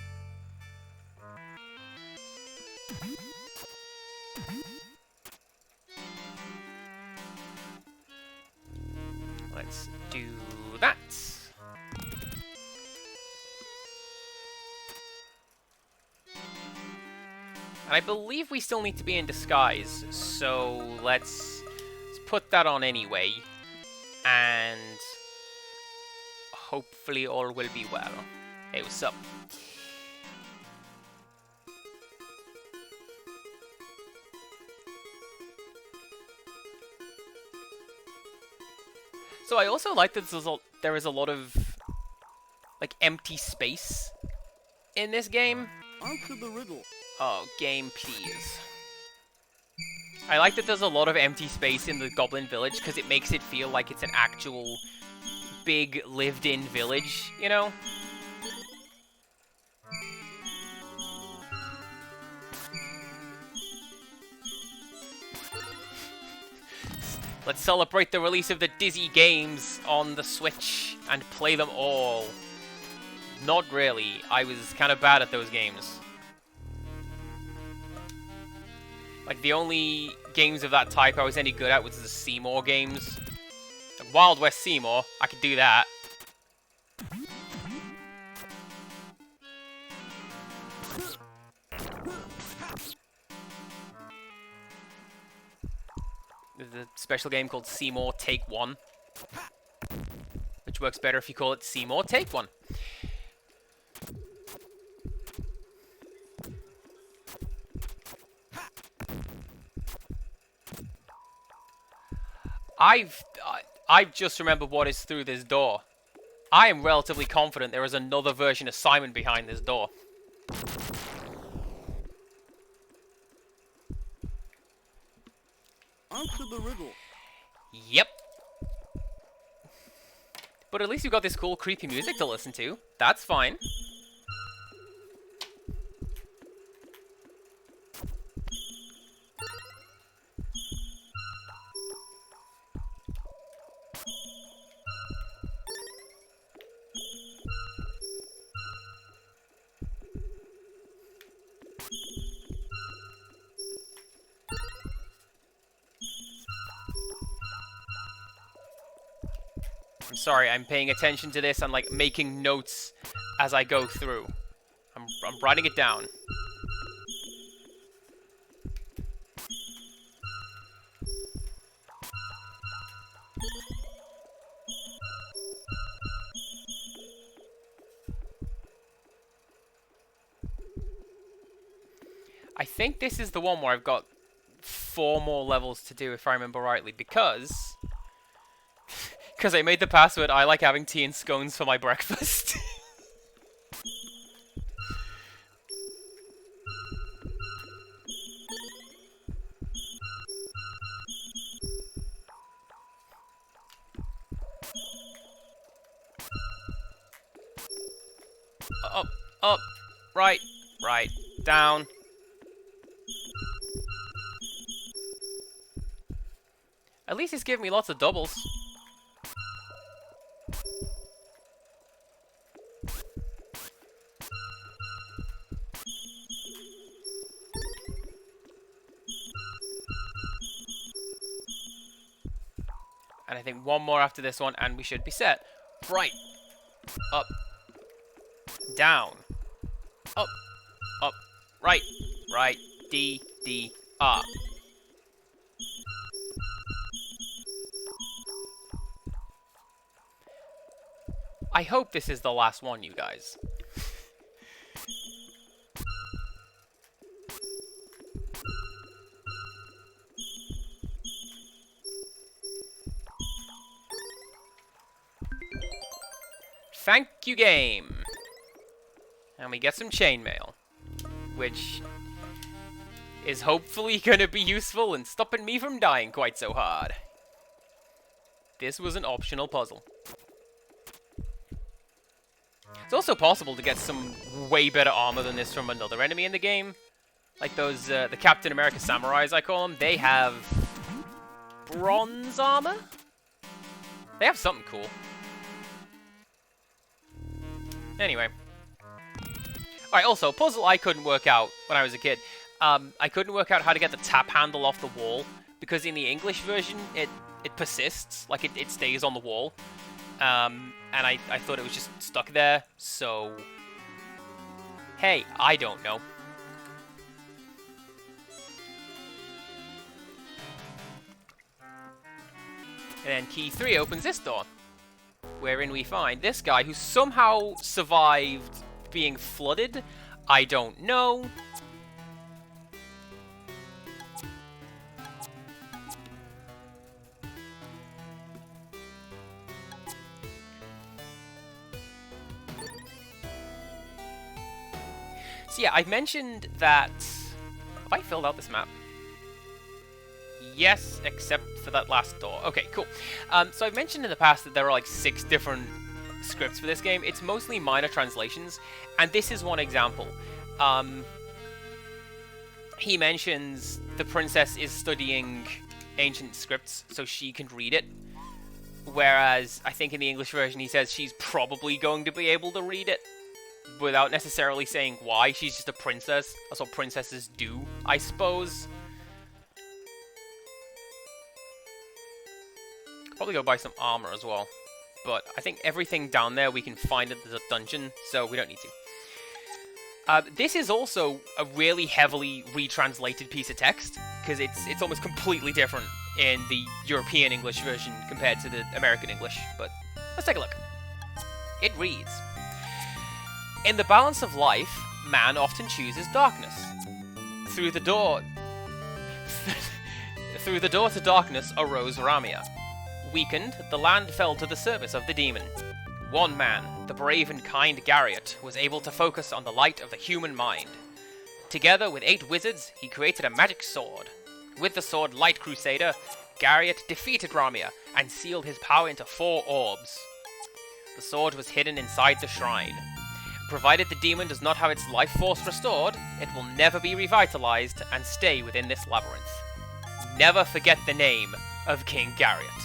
Let's do that. And I believe we still need to be in disguise, so let's put that on anyway. And hopefully all will be well. Hey, what's up? So I also like that there is a lot of, like, empty space in this game. Answer the riddle. Oh, game, please. I like that there's a lot of empty space in the Goblin Village because it makes it feel like it's an actual big lived-in village, you know? Let's celebrate the release of the Dizzy games on the Switch and play them all. Not really. I was kind of bad at those games. Like, the only games of that type I was any good at was the Seymour games. Like Wild West Seymour, I could do that. There's a special game called Seymour Take One, which works better if you call it Seymour Take One. I've just remembered what is through this door. I am relatively confident there is another version of Simon behind this door. Answer the riddle. Yep. But at least you've got this cool creepy music to listen to. That's fine. I'm sorry, I'm paying attention to this and like making notes as I go through. I'm writing it down. I think this is the one where I've got 4 more levels to do if I remember rightly, because I made the password, I like having tea and scones for my breakfast. Up, right, down. At least he's giving me lots of doubles. And I think one more after this one, and we should be set. Right. Up. Down. Up. Up. Right. D, R. I hope this is the last one, you guys. Thank you, game. And we get some chainmail, which is hopefully going to be useful in stopping me from dying quite so hard. This was an optional puzzle. It's also possible to get some way better armor than this from another enemy in the game. Like those, the Captain America Samurais, I call them. They have bronze armor? They have something cool. Anyway. Alright, also, puzzle I couldn't work out when I was a kid. I couldn't work out how to get the tap handle off the wall, because in the English version, it persists. Like, it stays on the wall. And I thought it was just stuck there, so... Hey, I don't know. And then key 3 opens this door, wherein we find this guy who somehow survived being flooded. I don't know. So yeah, I mentioned that... Have I filled out this map? Yes, except for that last door. Okay, cool. So I've mentioned in the past that there are like 6 different scripts for this game. It's mostly minor translations, and this is one example. He mentions the princess is studying ancient scripts so she can read it, whereas I think in the English version he says she's probably going to be able to read it without necessarily saying why. She's just a princess. That's what princesses do, I suppose. Probably go buy some armor as well, but I think everything down there we can find at the dungeon, so we don't need to. This is also a really heavily retranslated piece of text, because it's almost completely different in the European English version compared to the American English, but let's take a look. It reads, "In the balance of life, man often chooses darkness. Through the door to darkness arose Ramia. Weakened, the land fell to the service of the demon. One man, the brave and kind Garriott, was able to focus on the light of the human mind. Together with 8 wizards, he created a magic sword. With the sword Light Crusader, Garriott defeated Ramia and sealed his power into 4 orbs. The sword was hidden inside the shrine. Provided the demon does not have its life force restored, it will never be revitalized and stay within this labyrinth. Never forget the name of King Garriott."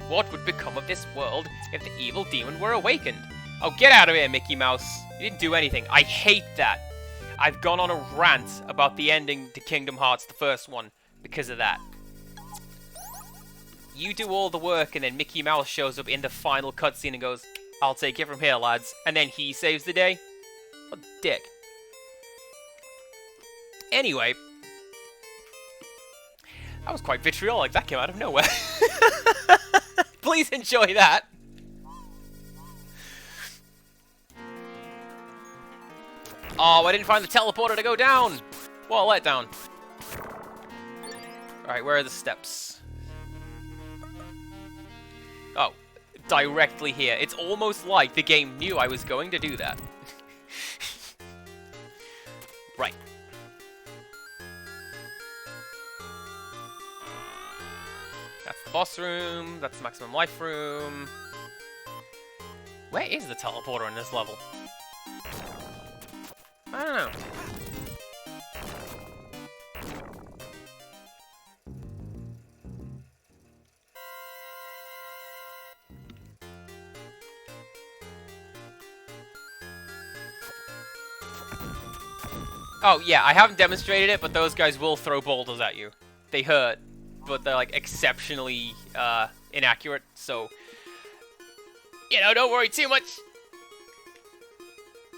What would become of this world if the evil demon were awakened? Oh, get out of here, Mickey Mouse. You didn't do anything. I hate that. I've gone on a rant about the ending to Kingdom Hearts, the first one, because of that. You do all the work, and then Mickey Mouse shows up in the final cutscene and goes, "I'll take it from here, lads." And then he saves the day? What a dick. Anyway. That was quite vitriolic. That came out of nowhere. Please enjoy that. Oh, I didn't find the teleporter to go down. What a letdown. Alright, where are the steps? Oh, directly here. It's almost like the game knew I was going to do that. Right. That's the boss room. That's the maximum life room. Where is the teleporter in this level? I don't know. Oh, yeah, I haven't demonstrated it, but those guys will throw boulders at you. They hurt, but they're, like, exceptionally, inaccurate, so... You know, don't worry too much.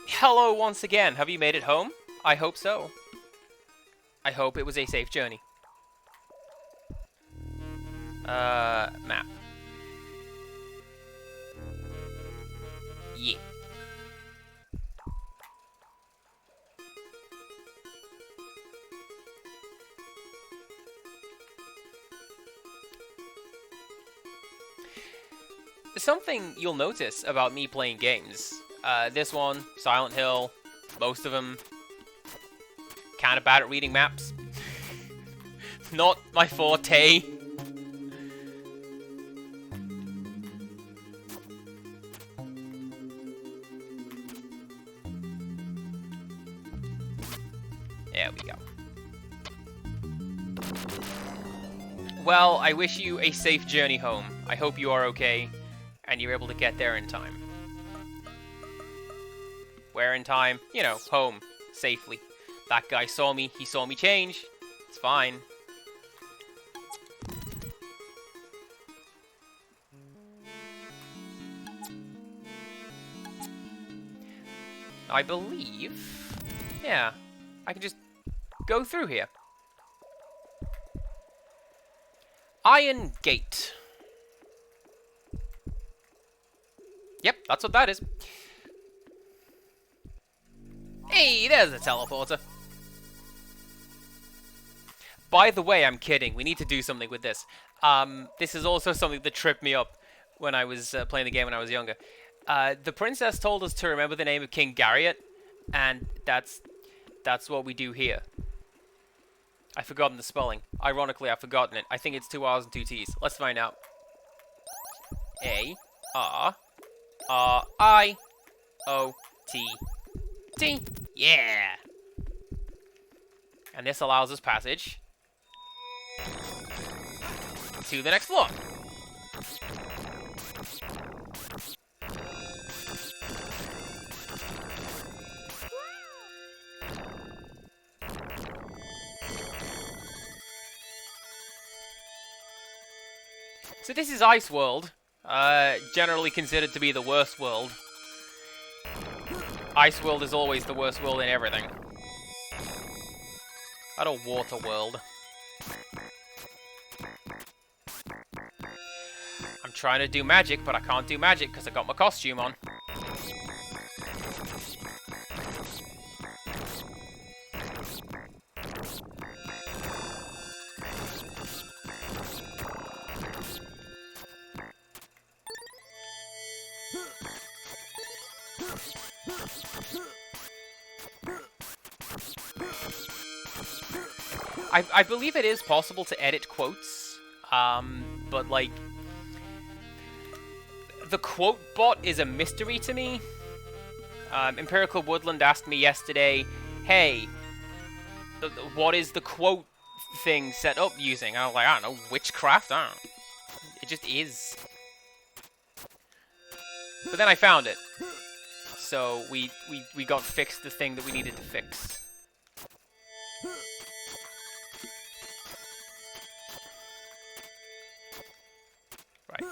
Hello once again. Have you made it home? I hope so. I hope it was a safe journey. Map. Yeah. Something you'll notice about me playing games. This one, Silent Hill, most of them, kind of bad at reading maps. Not my forte. There we go. Well, I wish you a safe journey home. I hope you are okay, and you're able to get there in time. Where in time? You know, home. Safely. That guy saw me. He saw me change. It's fine. I believe... Yeah. I can just go through here. Iron Gate. Yep, that's what that is. Hey, there's a teleporter. By the way, I'm kidding. We need to do something with this. This is also something that tripped me up when I was playing the game when I was younger. The princess told us to remember the name of King Garriott, and that's what we do here. I've forgotten the spelling. Ironically, I've forgotten it. I think it's 2 R's and 2 T's. Let's find out. A-R-R-I-O-T-T. Yeah! And this allows us passage to the next floor. So this is Ice World, generally considered to be the worst world. Ice World is always the worst world in everything. Not a water world. I'm trying to do magic, but I can't do magic because I got my costume on. I believe it is possible to edit quotes, but like, the quote bot is a mystery to me. Empirical Woodland asked me yesterday, hey, what is the quote thing set up using? I was like, I don't know, witchcraft? I don't know. It just is. But then I found it. So we got fixed the thing that we needed to fix. Right.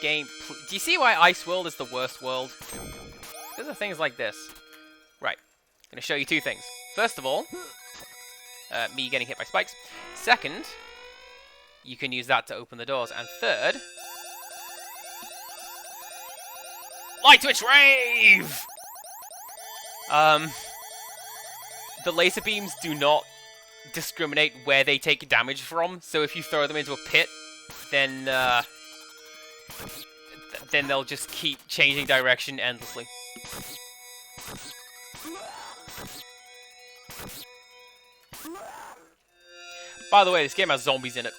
Game. Do you see why Ice World is the worst world? Because of things like this. Right. I'm going to show you two things. First of all, me getting hit by spikes. Second, you can use that to open the doors. And third, Light Twitch Rave! The laser beams do not discriminate where they take damage from, so if you throw them into a pit, then they'll just keep changing direction endlessly. By the way, this game has zombies in it.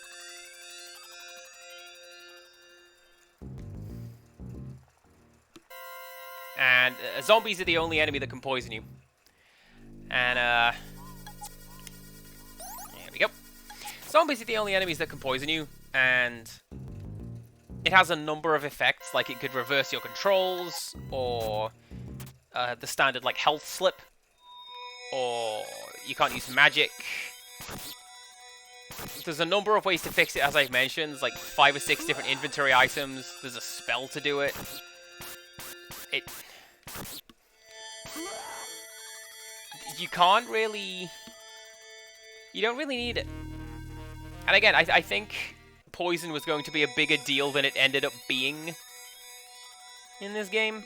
And zombies are the only enemy that can poison you. And, there we go. Zombies are the only enemies that can poison you, and it has a number of effects, like it could reverse your controls, or the standard, like, health slip, or you can't use magic. There's a number of ways to fix it, as I've mentioned. There's like 5 or 6 different inventory items. There's a spell to do it. You can't really... You don't really need it. And again, I think poison was going to be a bigger deal than it ended up being in this game.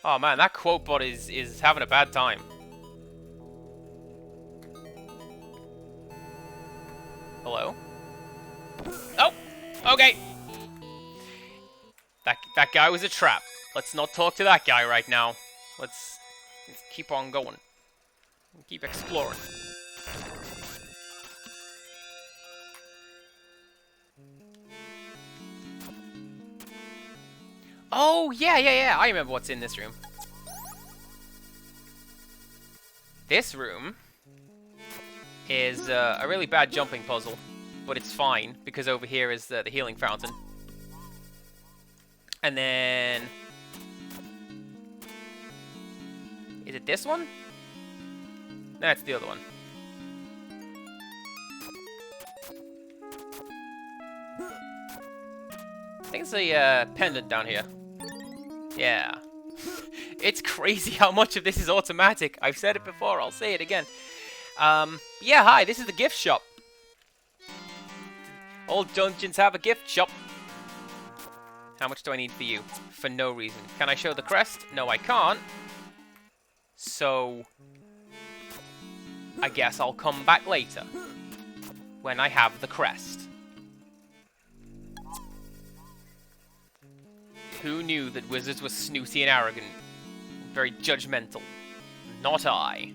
Oh man, that quote bot is having a bad time. Hello? Oh! Okay! That guy was a trap. Let's not talk to that guy right now. Let's keep on going. Keep exploring. Oh, yeah. I remember what's in this room. This room is a really bad jumping puzzle, but it's fine, because over here is the healing fountain. And then... Is it this one? That's the other one. I think it's a pendant down here. Yeah. It's crazy how much of this is automatic. I've said it before, I'll say it again. Yeah, hi, this is the gift shop. All dungeons have a gift shop. How much do I need for you? For no reason. Can I show the crest? No, I can't. So... I guess I'll come back later. When I have the crest. Who knew that wizards were snooty and arrogant? Very judgmental. Not I.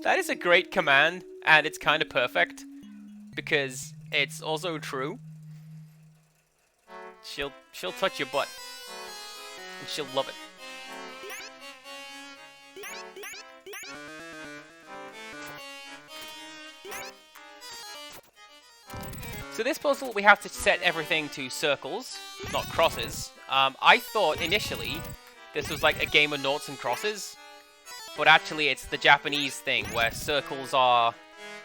That is a great command, and it's kind of perfect, because it's also true. She'll touch your butt, and she'll love it. So this puzzle, we have to set everything to circles, not crosses. I thought initially this was like a game of noughts and crosses, but actually it's the Japanese thing where circles are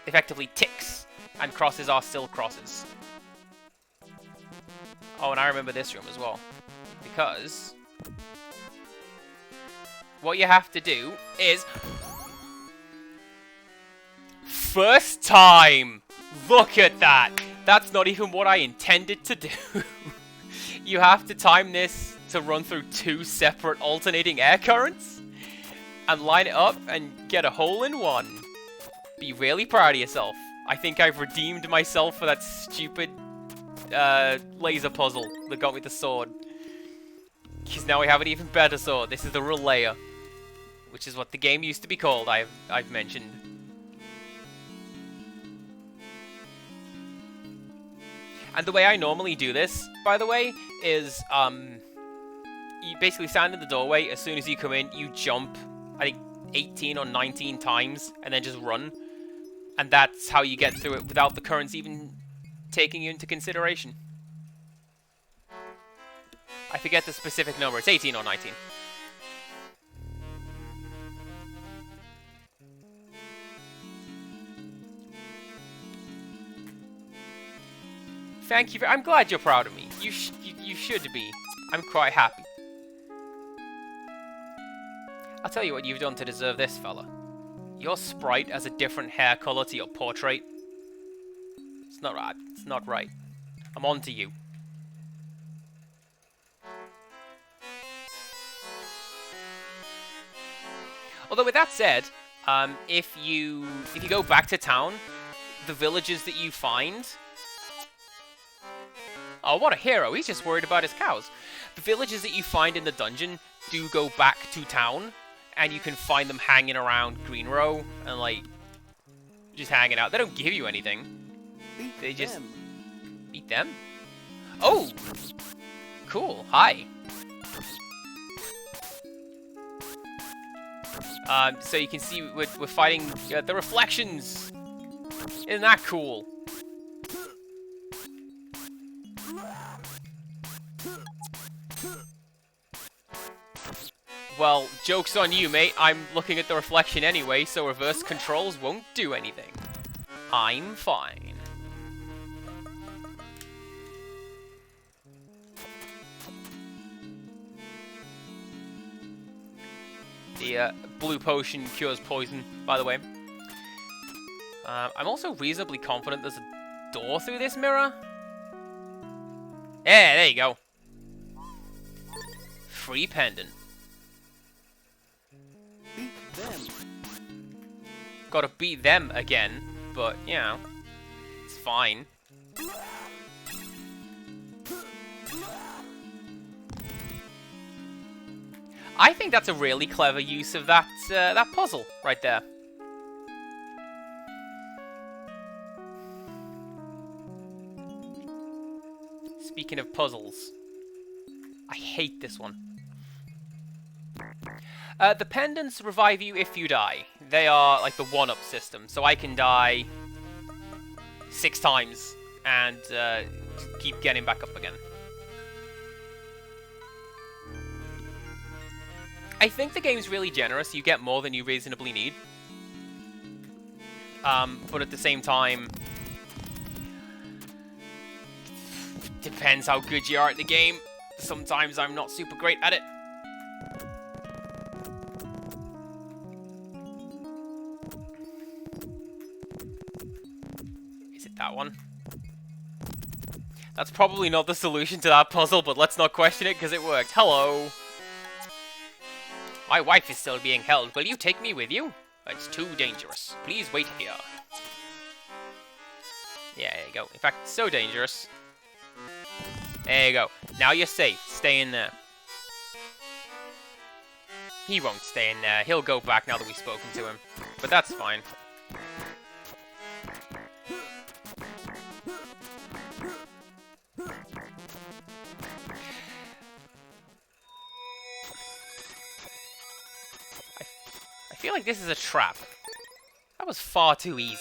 effectively ticks and crosses are still crosses. Oh, and I remember this room as well, because what you have to do is... First time! Look at that! That's not even what I intended to do. You have to time this to run through 2 separate alternating air currents and line it up and get a hole in one. Be really proud of yourself. I think I've redeemed myself for that stupid laser puzzle that got me the sword. Because now we have an even better sword. This is the real layer, which is what the game used to be called, I've mentioned. And the way I normally do this, by the way, is you basically stand in the doorway. As soon as you come in, you jump, I think, 18 or 19 times, and then just run. And that's how you get through it without the currents even taking you into consideration. I forget the specific number. It's 18 or 19. Thank you. I'm glad you're proud of me. You should be. I'm quite happy. I'll tell you what you've done to deserve this, fella. Your sprite has a different hair color to your portrait. It's not right. It's not right. I'm on to you. Although with that said, if you go back to town, the villages that you find... Oh, what a hero. He's just worried about his cows. The villages that you find in the dungeon do go back to town, and you can find them hanging around Green Row, and, like, just hanging out. They don't give you anything. They just... Beat them? Oh! Cool. Hi. So you can see we're fighting the reflections. Isn't that cool? Well, joke's on you, mate. I'm looking at the reflection anyway, so reverse controls won't do anything. I'm fine. The blue potion cures poison, by the way. I'm also reasonably confident there's a door through this mirror. Yeah, there you go. Free pendant. Beat them. Gotta beat them again, but, you know, it's fine. I think that's a really clever use of that that puzzle right there. Speaking of puzzles, I hate this one. The pendants revive you if you die. They are like the one-up system, so I can die 6 times and keep getting back up again. I think the game's really generous. You get more than you reasonably need. But at the same time, depends how good you are at the game. Sometimes I'm not super great at it. Is it that one? That's probably not the solution to that puzzle, but let's not question it because it worked. Hello. My wife is still being held. Will you take me with you? It's too dangerous. Please wait here. Yeah, there you go. In fact, so dangerous. There you go. Now you're safe. Stay in there. He won't stay in there. He'll go back now that we've spoken to him. But that's fine. I feel like this is a trap. That was far too easy.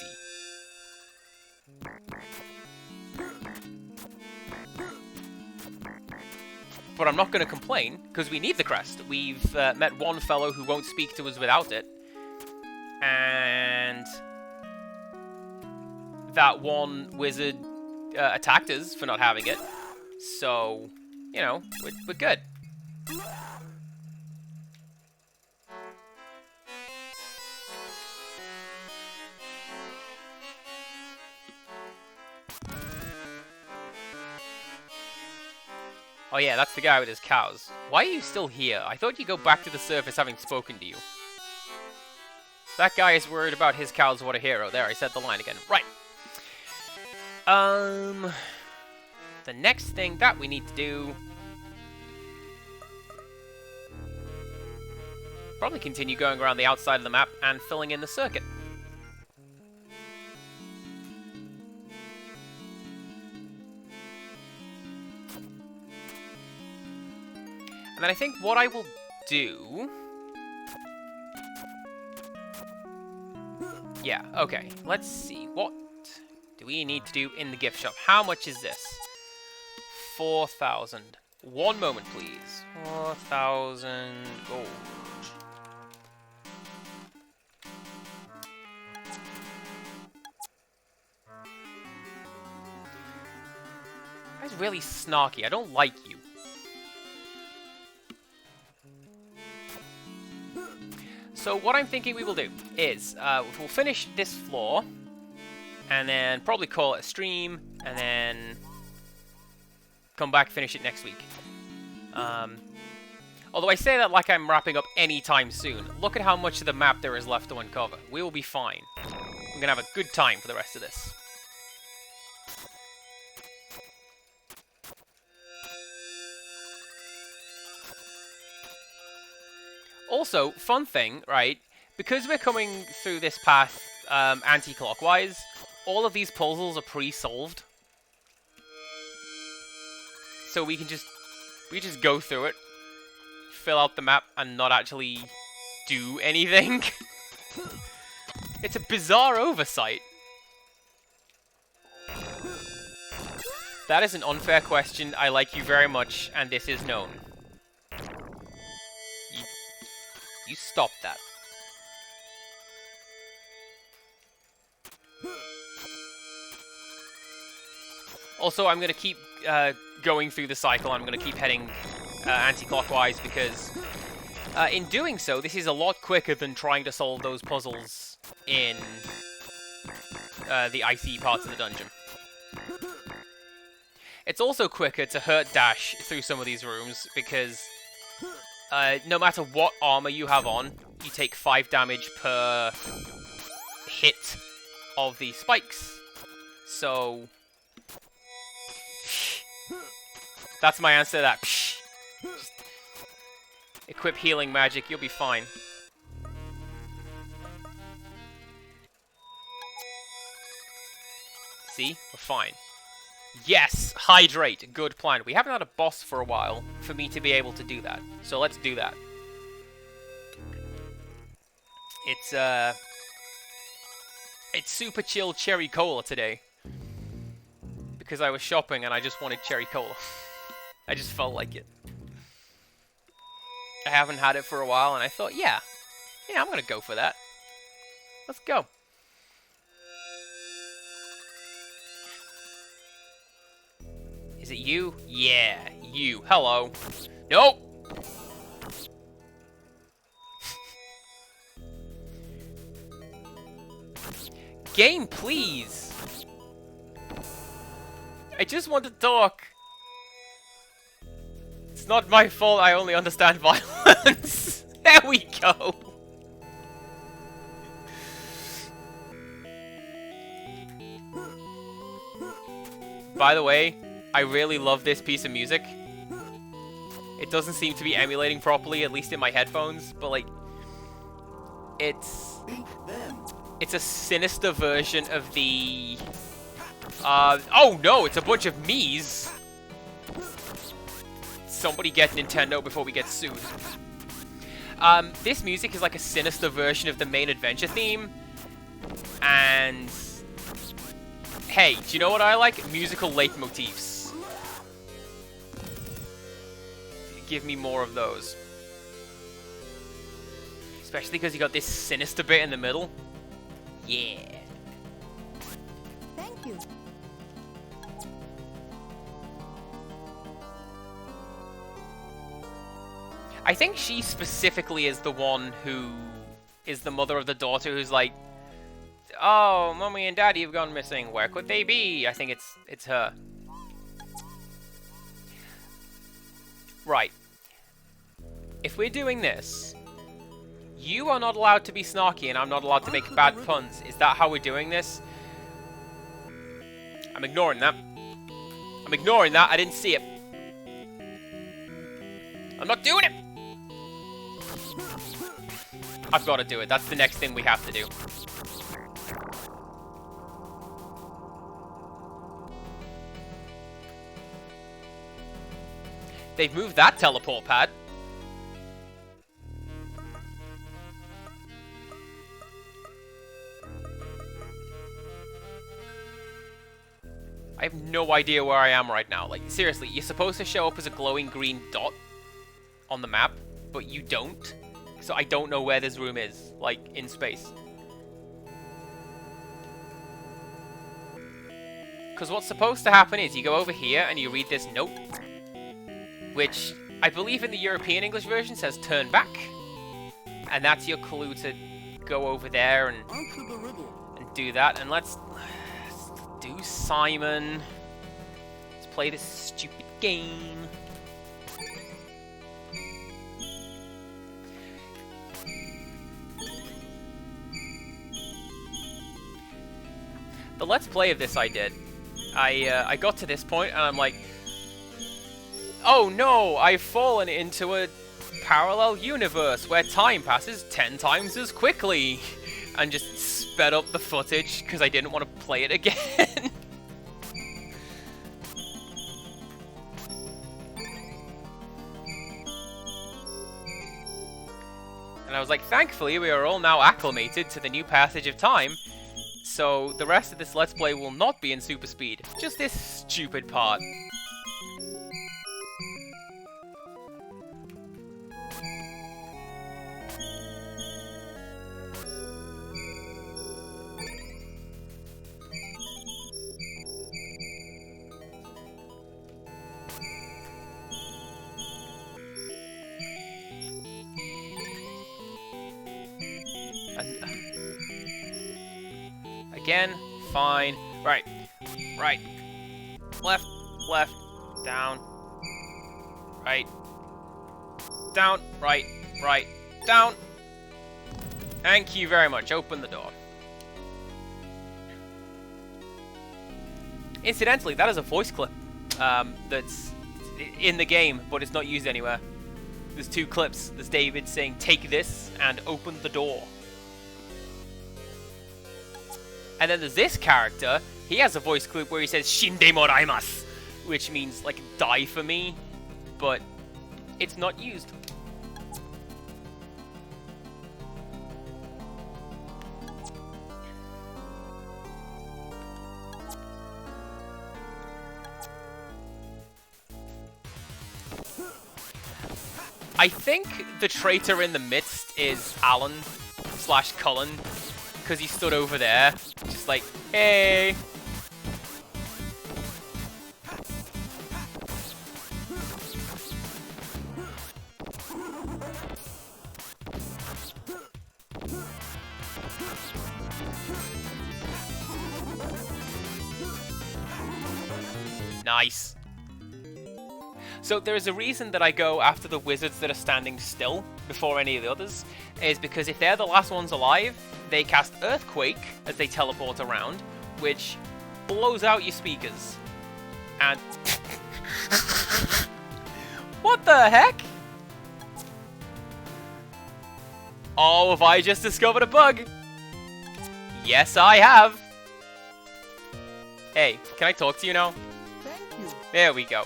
But I'm not going to complain, because we need the crest. We've met one fellow who won't speak to us without it. And that one wizard attacked us for not having it. So, you know, we're good. Oh yeah, that's the guy with his cows. Why are you still here? I thought you'd go back to the surface having spoken to you. That guy is worried about his cows, what a hero. There, I said the line again. Right. The next thing that we need to do... probably continue going around the outside of the map and filling in the circuit. And then I think what I will do... yeah, okay. Let's see. What do we need to do in the gift shop? How much is this? 4,000. One moment, please. 4,000 gold. That's really snarky. I don't like you. So what I'm thinking we will do is, we'll finish this floor, and then probably call it a stream, and then come back, finish it next week. Although I say that like I'm wrapping up anytime soon. Look at how much of the map there is left to uncover. We will be fine. I'm gonna have a good time for the rest of this. Also, fun thing, right? Because we're coming through this path anti-clockwise, all of these puzzles are pre-solved. So we just go through it, fill out the map, and not actually do anything. It's a bizarre oversight. That is an unfair question. I like you very much, and this is known. You stop that. Also, I'm going to keep going through the cycle. I'm going to keep heading anti-clockwise because in doing so, this is a lot quicker than trying to solve those puzzles in the icy parts of the dungeon. It's also quicker to hurt dash through some of these rooms because no matter what armor you have on, you take 5 damage per hit of the spikes. So that's my answer to that. Just equip healing magic, you'll be fine. See? We're fine. Yes! Hydrate! Good plan. We haven't had a boss for a while for me to be able to do that. So let's do that. It's super chill cherry cola today. Because I was shopping and I just wanted cherry cola. I just felt like it. I haven't had it for a while and I thought, yeah, I'm gonna go for that. Let's go. Is it you? Yeah, you. Hello. Nope. Game, please. I just want to talk. It's not my fault. I only understand violence. There we go. By the way, I really love this piece of music. It doesn't seem to be emulating properly, at least in my headphones, but like, it's a sinister version of the... oh no, it's a bunch of me's! Somebody get Nintendo before we get sued. This music is like a sinister version of the main adventure theme, and... Hey, do you know what I like? Musical leitmotifs. Give me more of those. Especially because you got this sinister bit in the middle. Yeah. Thank you. I think she specifically is the one who is the mother of the daughter who's like, oh, Mommy and Daddy have gone missing. Where could they be? I think it's her. Right. If we're doing this, you are not allowed to be snarky and I'm not allowed to make bad puns. Is that how we're doing this? I'm ignoring that. I'm ignoring that. I didn't see it. I'm not doing it. I've got to do it. That's the next thing we have to do. They've moved that teleport pad. I have no idea where I am right now. Like, seriously, you're supposed to show up as a glowing green dot on the map, but you don't. So I don't know where this room is, like, in space. Because what's supposed to happen is you go over here and you read this note, which I believe in the European English version says turn back. And that's your clue to go over there and do that. And let's do Simon. Let's play this stupid game. The Let's Play of this I did. I got to this point and I'm like, oh no, I've fallen into a parallel universe where time passes 10 times as quickly. And just sped up the footage because I didn't want to play it again. And I was like, thankfully we are all now acclimated to the new passage of time. So the rest of this Let's Play will not be in super speed. Just this stupid part. Again, fine. Right, right, left, left, down, right, down, right, right, down. Thank you very much. Open the door. Incidentally, that is a voice clip that's in the game, but it's not used anywhere. There's two clips. There's David saying, take this, and open the door. And then there's this character, he has a voice clip where he says, Shinde moraimasu, which means, like, die for me, but it's not used. I think the traitor in the midst is Alan/Cullen, because he stood over there, just like, hey. Nice. So there is a reason that I go after the wizards that are standing still before any of the others, is because if they're the last ones alive, they cast Earthquake as they teleport around, which blows out your speakers. And... What the heck? Oh, have I just discovered a bug? Yes, I have. Hey, can I talk to you now? Thank you. There we go.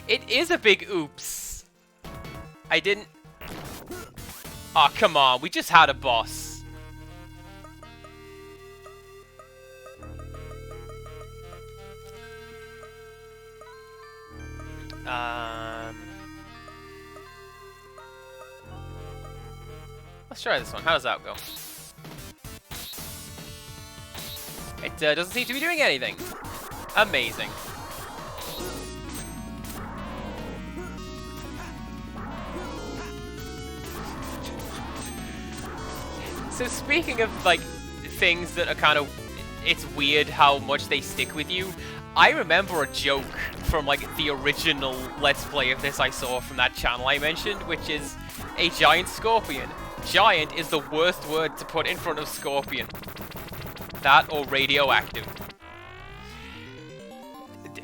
It is a big oops. I didn't... Oh, come on. We just had a boss. Let's try this one. How does that go? It doesn't seem to be doing anything. Amazing. So speaking of, like, things that are kind of... It's weird how much they stick with you. I remember a joke from, like, the original Let's Play of this I saw from that channel I mentioned, which is a giant scorpion. Giant is the worst word to put in front of scorpion. That or radioactive.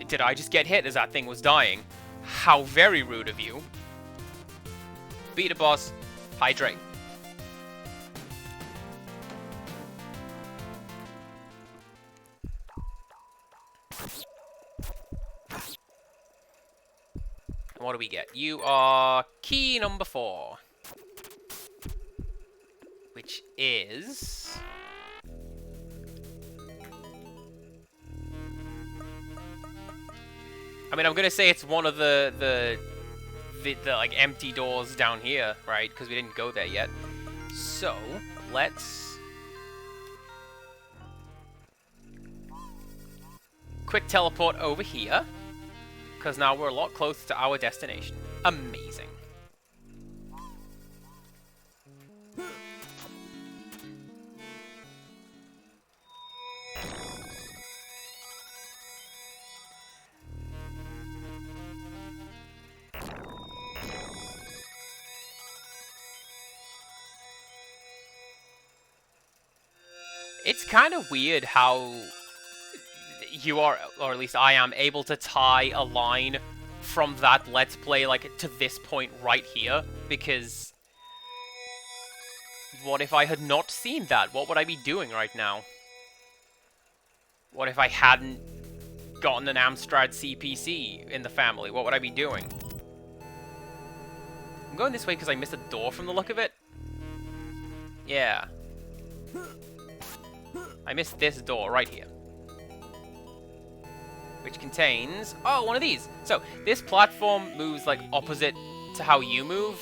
Did I just get hit as that thing was dying? How very rude of you. Beat a boss. Hydrate. What do we get? You are key number 4. Which is... I mean, I'm gonna say it's one of the like empty doors down here, right? Because we didn't go there yet. So, let's... quick teleport over here. Because now we're a lot closer to our destination. Amazing. It's kind of weird how you are, or at least I am, able to tie a line from that Let's Play, like, to this point right here, because what if I had not seen that? What would I be doing right now? What if I hadn't gotten an Amstrad CPC in the family? What would I be doing? I'm going this way because I missed a door from the look of it. Yeah. I missed this door right here. Which contains... oh, one of these! So, this platform moves, like, opposite to how you move.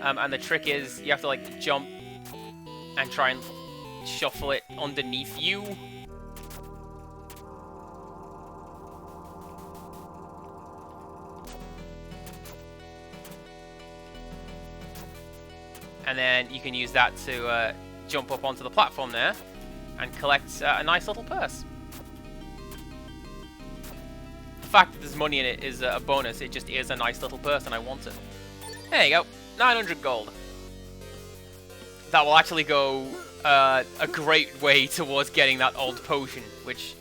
And the trick is, you have to, like, jump and try and shuffle it underneath you. And then you can use that to jump up onto the platform there and collect a nice little purse. The fact that there's money in it is a bonus. It just is a nice little purse and I want it. There you go. 900 gold. That will actually go a great way towards getting that old potion, which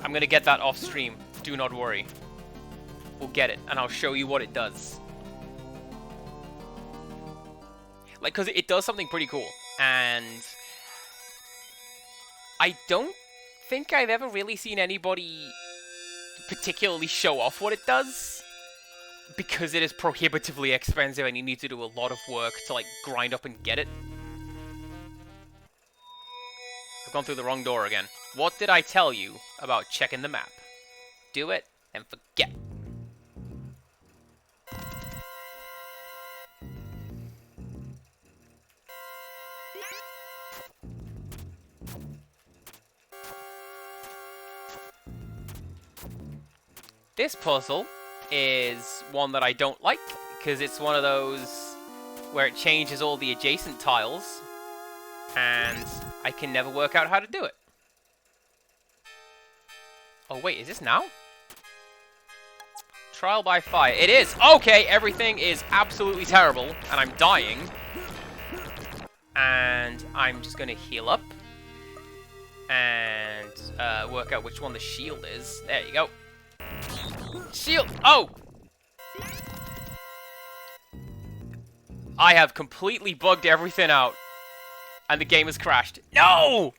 I'm going to get that off stream. Do not worry. We'll get it and I'll show you what it does. Like, because it does something pretty cool. And I don't think I've ever really seen anybody particularly show off what it does, because it is prohibitively expensive and you need to do a lot of work to, like, grind up and get it. I've gone through the wrong door again. What did I tell you about checking the map? Do it and forget. This puzzle is one that I don't like, because it's one of those where it changes all the adjacent tiles, and I can never work out how to do it. Oh, wait, is this now? Trial by fire. It is! Okay, everything is absolutely terrible, and I'm dying. And I'm just gonna heal up. And work out which one the shield is. There you go. Shield! Oh! I have completely bugged everything out. And the game has crashed. No!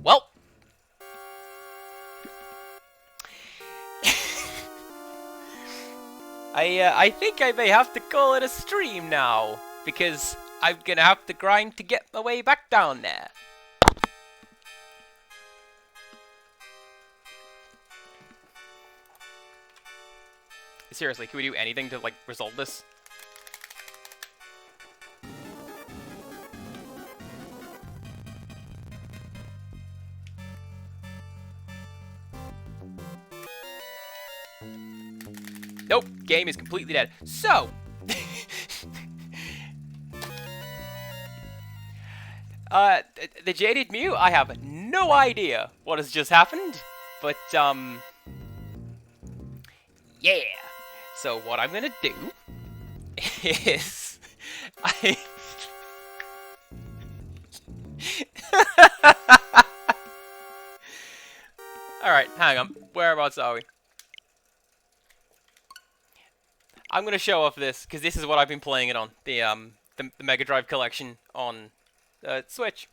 Well. I think I may have to call it a stream now. Because I'm gonna have to grind to get my way back down there. Seriously, can we do anything to, like, resolve this? Nope, game is completely dead. So, the Jaded Mew, I have no idea what has just happened, but, yeah. So what I'm gonna do is Alright, hang on. Whereabouts are we? I'm gonna show off this, because this is what I've been playing it on. The Mega Drive collection on Switch.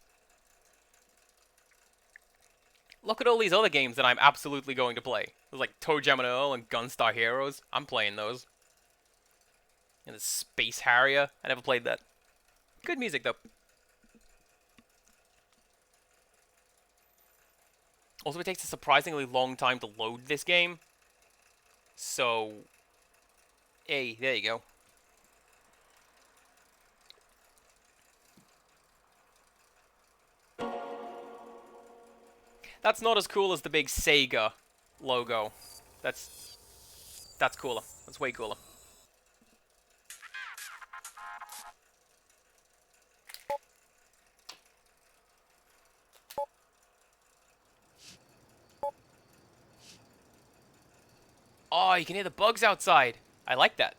Look at all these other games that I'm absolutely going to play. There's like Toe Jam and Earl and Gunstar Heroes. I'm playing those. And the Space Harrier. I never played that. Good music, though. Also, it takes a surprisingly long time to load this game. So, hey, there you go. That's not as cool as the big Sega logo. That's cooler. That's way cooler. Oh, you can hear the bugs outside. I like that.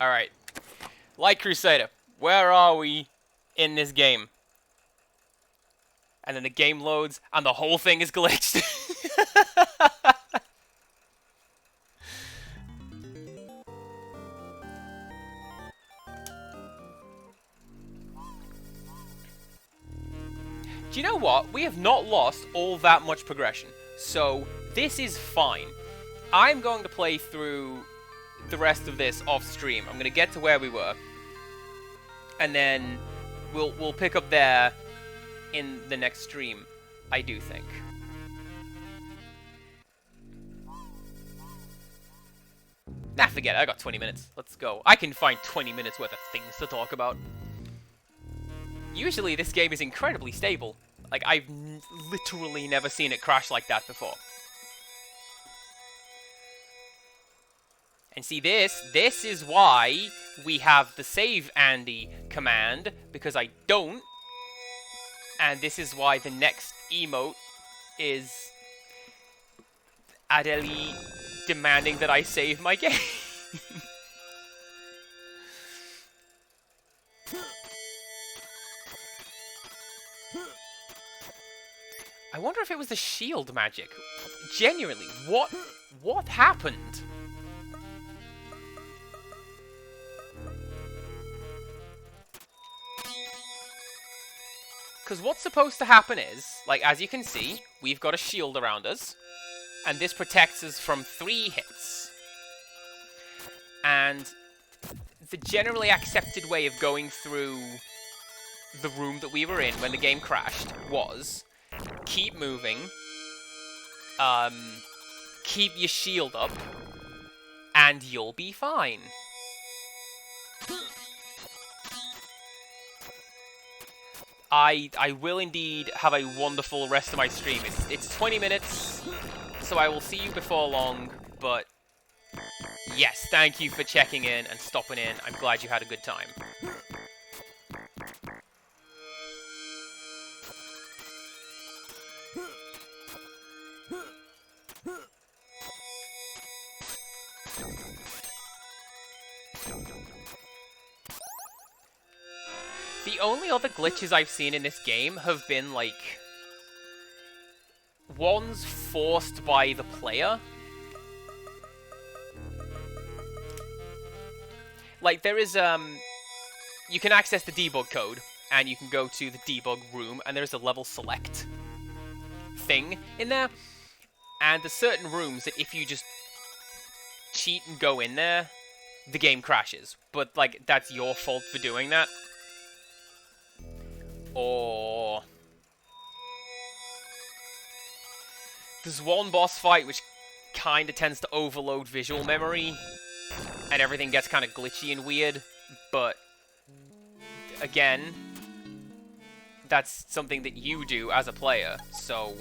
Alright. Like Crusader, where are we in this game? And then the game loads, and the whole thing is glitched. Do you know what? We have not lost all that much progression. So, this is fine. I'm going to play through the rest of this off stream. I'm going to get to where we were. And then we'll pick up there in the next stream, I do think. Nah, forget it. I got 20 minutes. Let's go. I can find 20 minutes worth of things to talk about. Usually this game is incredibly stable. Like, I've literally never seen it crash like that before. And see, this is why we have the Save Andy command, because I don't. And this is why the next emote is Adeli demanding that I save my game. I wonder if it was the shield magic. Genuinely, what happened? Because what's supposed to happen is, like, as you can see, we've got a shield around us, and this protects us from 3 hits. And the generally accepted way of going through the room that we were in when the game crashed was keep moving, keep your shield up, and you'll be fine. I will indeed have a wonderful rest of my stream. It's 20 minutes, so I will see you before long, but yes, thank you for checking in and stopping in. I'm glad you had a good time. The only other glitches I've seen in this game have been, like, ones forced by the player. Like, there is, you can access the debug code, and you can go to the debug room, and there's a level select thing in there. And there's certain rooms that if you just cheat and go in there, the game crashes. But, like, that's your fault for doing that. Or there's one boss fight which kind of tends to overload visual memory, and everything gets kind of glitchy and weird, but again, that's something that you do as a player, so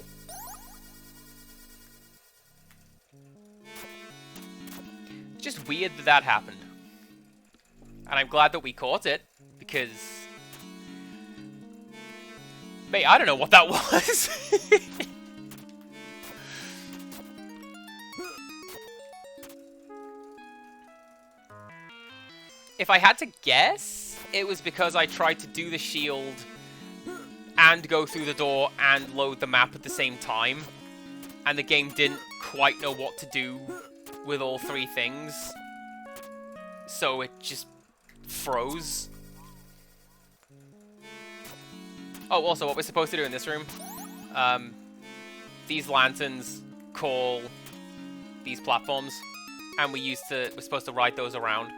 it's just weird that that happened. And I'm glad that we caught it, because mate, I don't know what that was. If I had to guess, it was because I tried to do the shield and go through the door and load the map at the same time, and the game didn't quite know what to do with all three things, so it just froze. Oh, also, what we're supposed to do in this room, these lanterns call these platforms, and we're supposed to ride those around,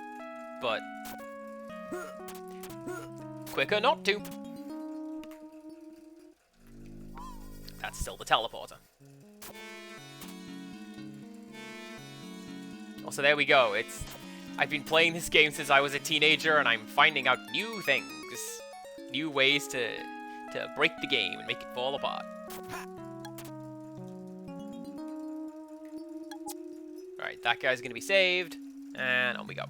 but quicker not to. That's still the teleporter. Also, there we go. I've been playing this game since I was a teenager, and I'm finding out new things, new ways to break the game and make it fall apart. Alright, that guy's gonna be saved, and on we go.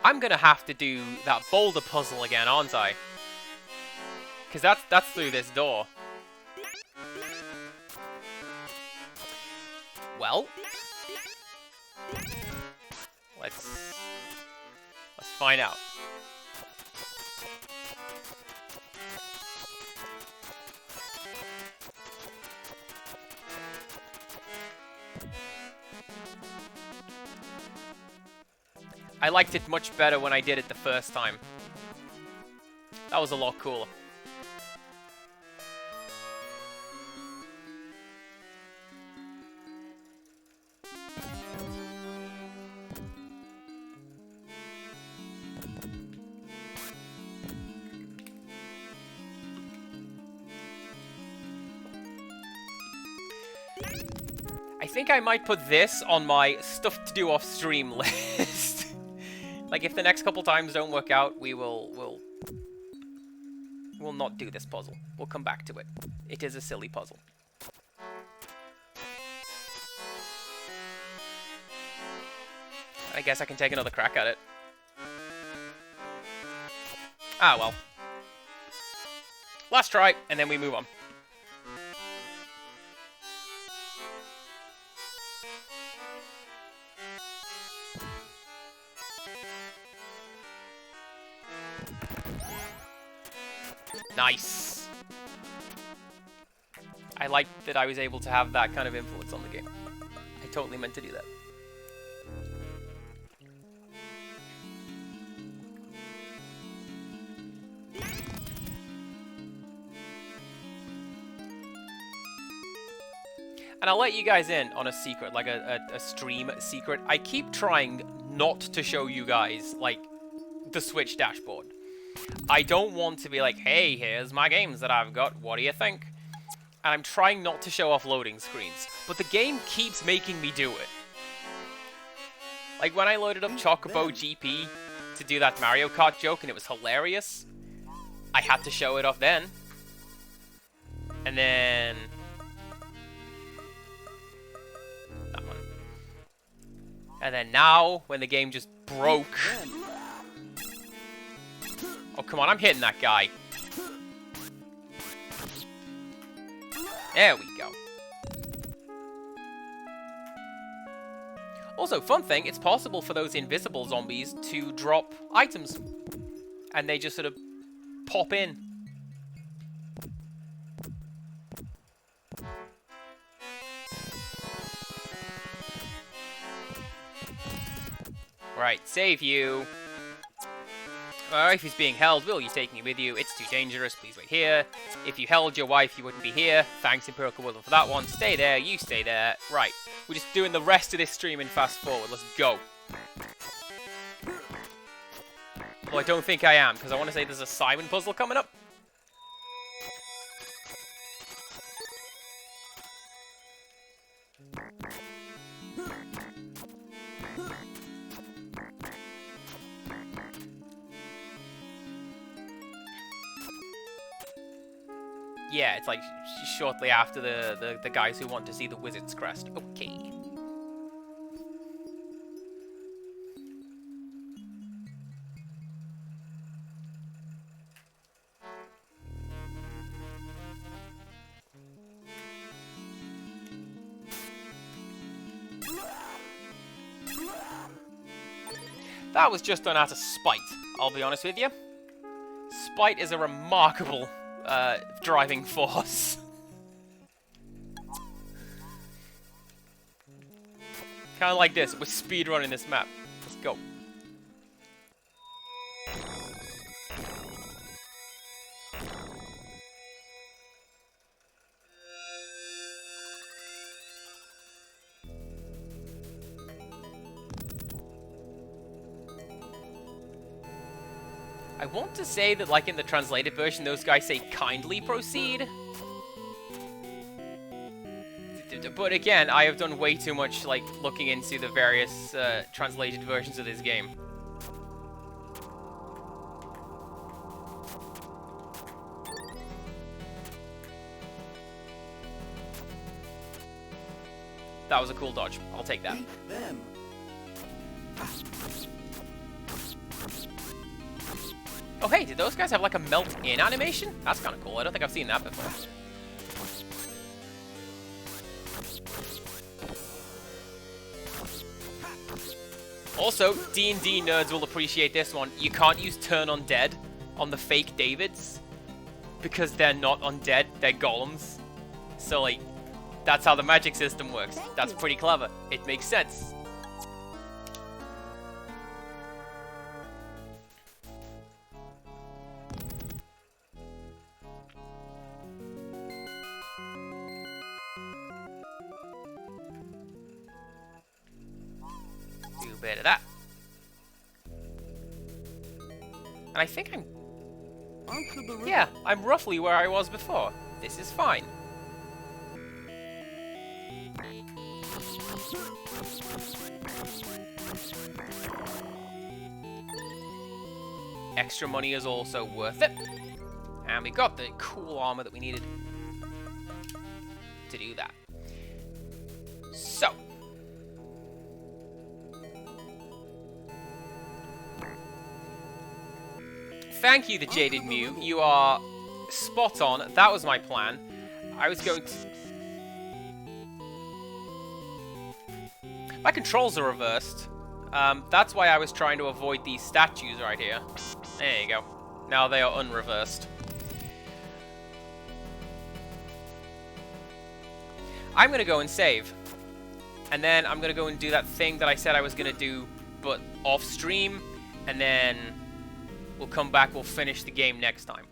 I'm gonna have to do that boulder puzzle again, aren't I? Because that's through this door. Well, let's find out. I liked it much better when I did it the first time. That was a lot cooler. I think I might put this on my stuff to do off stream list. Like, if the next couple times don't work out, we'll not do this puzzle. We'll come back to it. It is a silly puzzle. I guess I can take another crack at it. Ah, well. Last try, and then we move on. Nice. I like that I was able to have that kind of influence on the game. I totally meant to do that. And I'll let you guys in on a secret, like a stream secret. I keep trying not to show you guys, like, the Switch dashboard. I don't want to be like, hey, here's my games that I've got, what do you think? And I'm trying not to show off loading screens, but the game keeps making me do it. Like, when I loaded up Chocobo GP to do that Mario Kart joke, and it was hilarious, I had to show it off then. And then that one. And then now, when the game just broke. Oh, come on, I'm hitting that guy. There we go. Also, fun thing, it's possible for those invisible zombies to drop items. And they just sort of pop in. Right, save you. My wife is being held. Will you take me with you? It's too dangerous. Please wait here. If you held your wife, you wouldn't be here. Thanks, Empirical Will, for that one. Stay there. You stay there. Right. We're just doing the rest of this stream in fast forward. Let's go. Well, I don't think I am, because I want to say there's a Simon puzzle coming up. Yeah, it's like shortly after the guys who want to see the Wizard's Crest. Okay. That was just done out of spite, I'll be honest with you. Spite is a remarkable driving force. Kind of like this, we're speedrunning this map. Let's go. I want to say that, like in the translated version, those guys say kindly proceed. But again, I have done way too much, like, looking into the various translated versions of this game. That was a cool dodge. I'll take that. Beat them. Oh hey, did those guys have like a melt-in animation? That's kind of cool. I don't think I've seen that before. Also, D&D nerds will appreciate this one. You can't use turn undead on the fake Davids because they're not undead, they're golems. So like, that's how the magic system works. That's pretty clever. It makes sense. Do a bit of that. And I think I'm... Onto the river. Yeah, I'm roughly where I was before. This is fine. Extra money is also worth it. And we got the cool armor that we needed to do that. So. Thank you, the Jaded Mew. You are spot on. That was my plan. I was going to... My controls are reversed. That's why I was trying to avoid these statues right here. There you go. Now they are unreversed. I'm going to go and save. And then I'm going to go and do that thing that I said I was going to do, but off stream. And then we'll come back, we'll finish the game next time.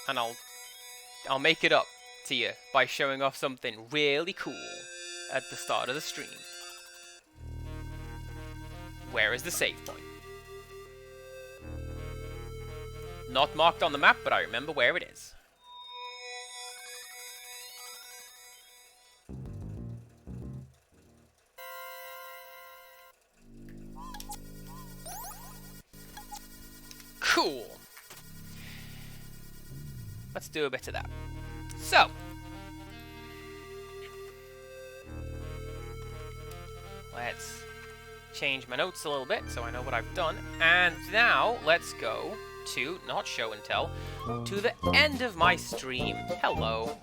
And I'll make it up to you by showing off something really cool at the start of the stream. Where is the save point? Not marked on the map, but I remember where it is. Cool. Let's do a bit of that. So. Let's change my notes a little bit so I know what I've done. And now let's go to, not show and tell, to the end of my stream. Hello.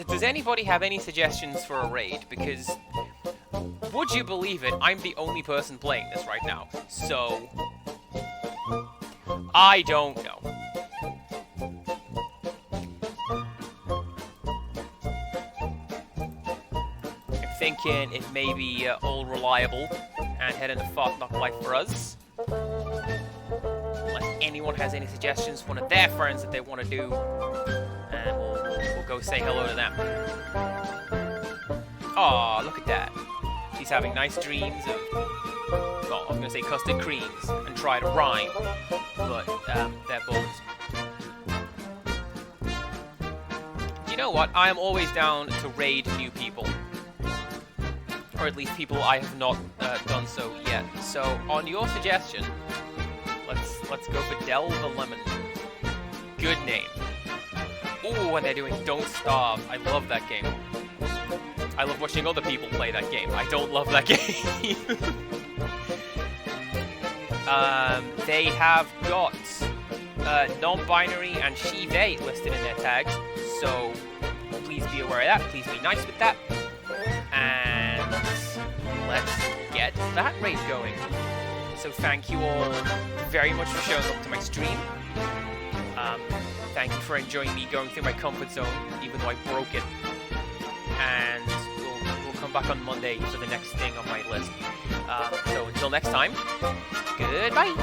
Does anybody have any suggestions for a raid? Because, would you believe it, I'm the only person playing this right now. So, I don't know. I'm thinking it may be all reliable and head into Fort Knock Life for us. Unless anyone has any suggestions for one of their friends that they want to do, and we'll go say hello to them. Aw, look at that. She's having nice dreams of, well, I was going to say custard creams and try to rhyme, but they're both. You know what? I am always down to raid new people. Or at least people I have not done so yet. So, on your suggestion, let's go for Del the Lemon. Good name. Ooh, and they're doing Don't Starve. I love that game. I love watching other people play that game. I don't love that game. They have got non-binary and she/they listed in their tags, so please be aware of that. Please be nice with that. And let's get that raid going. So thank you all very much for showing up to my stream. Thank you for enjoying me going through my comfort zone, even though I broke it. And we'll come back on Monday for the next thing on my list. So until next time, goodbye!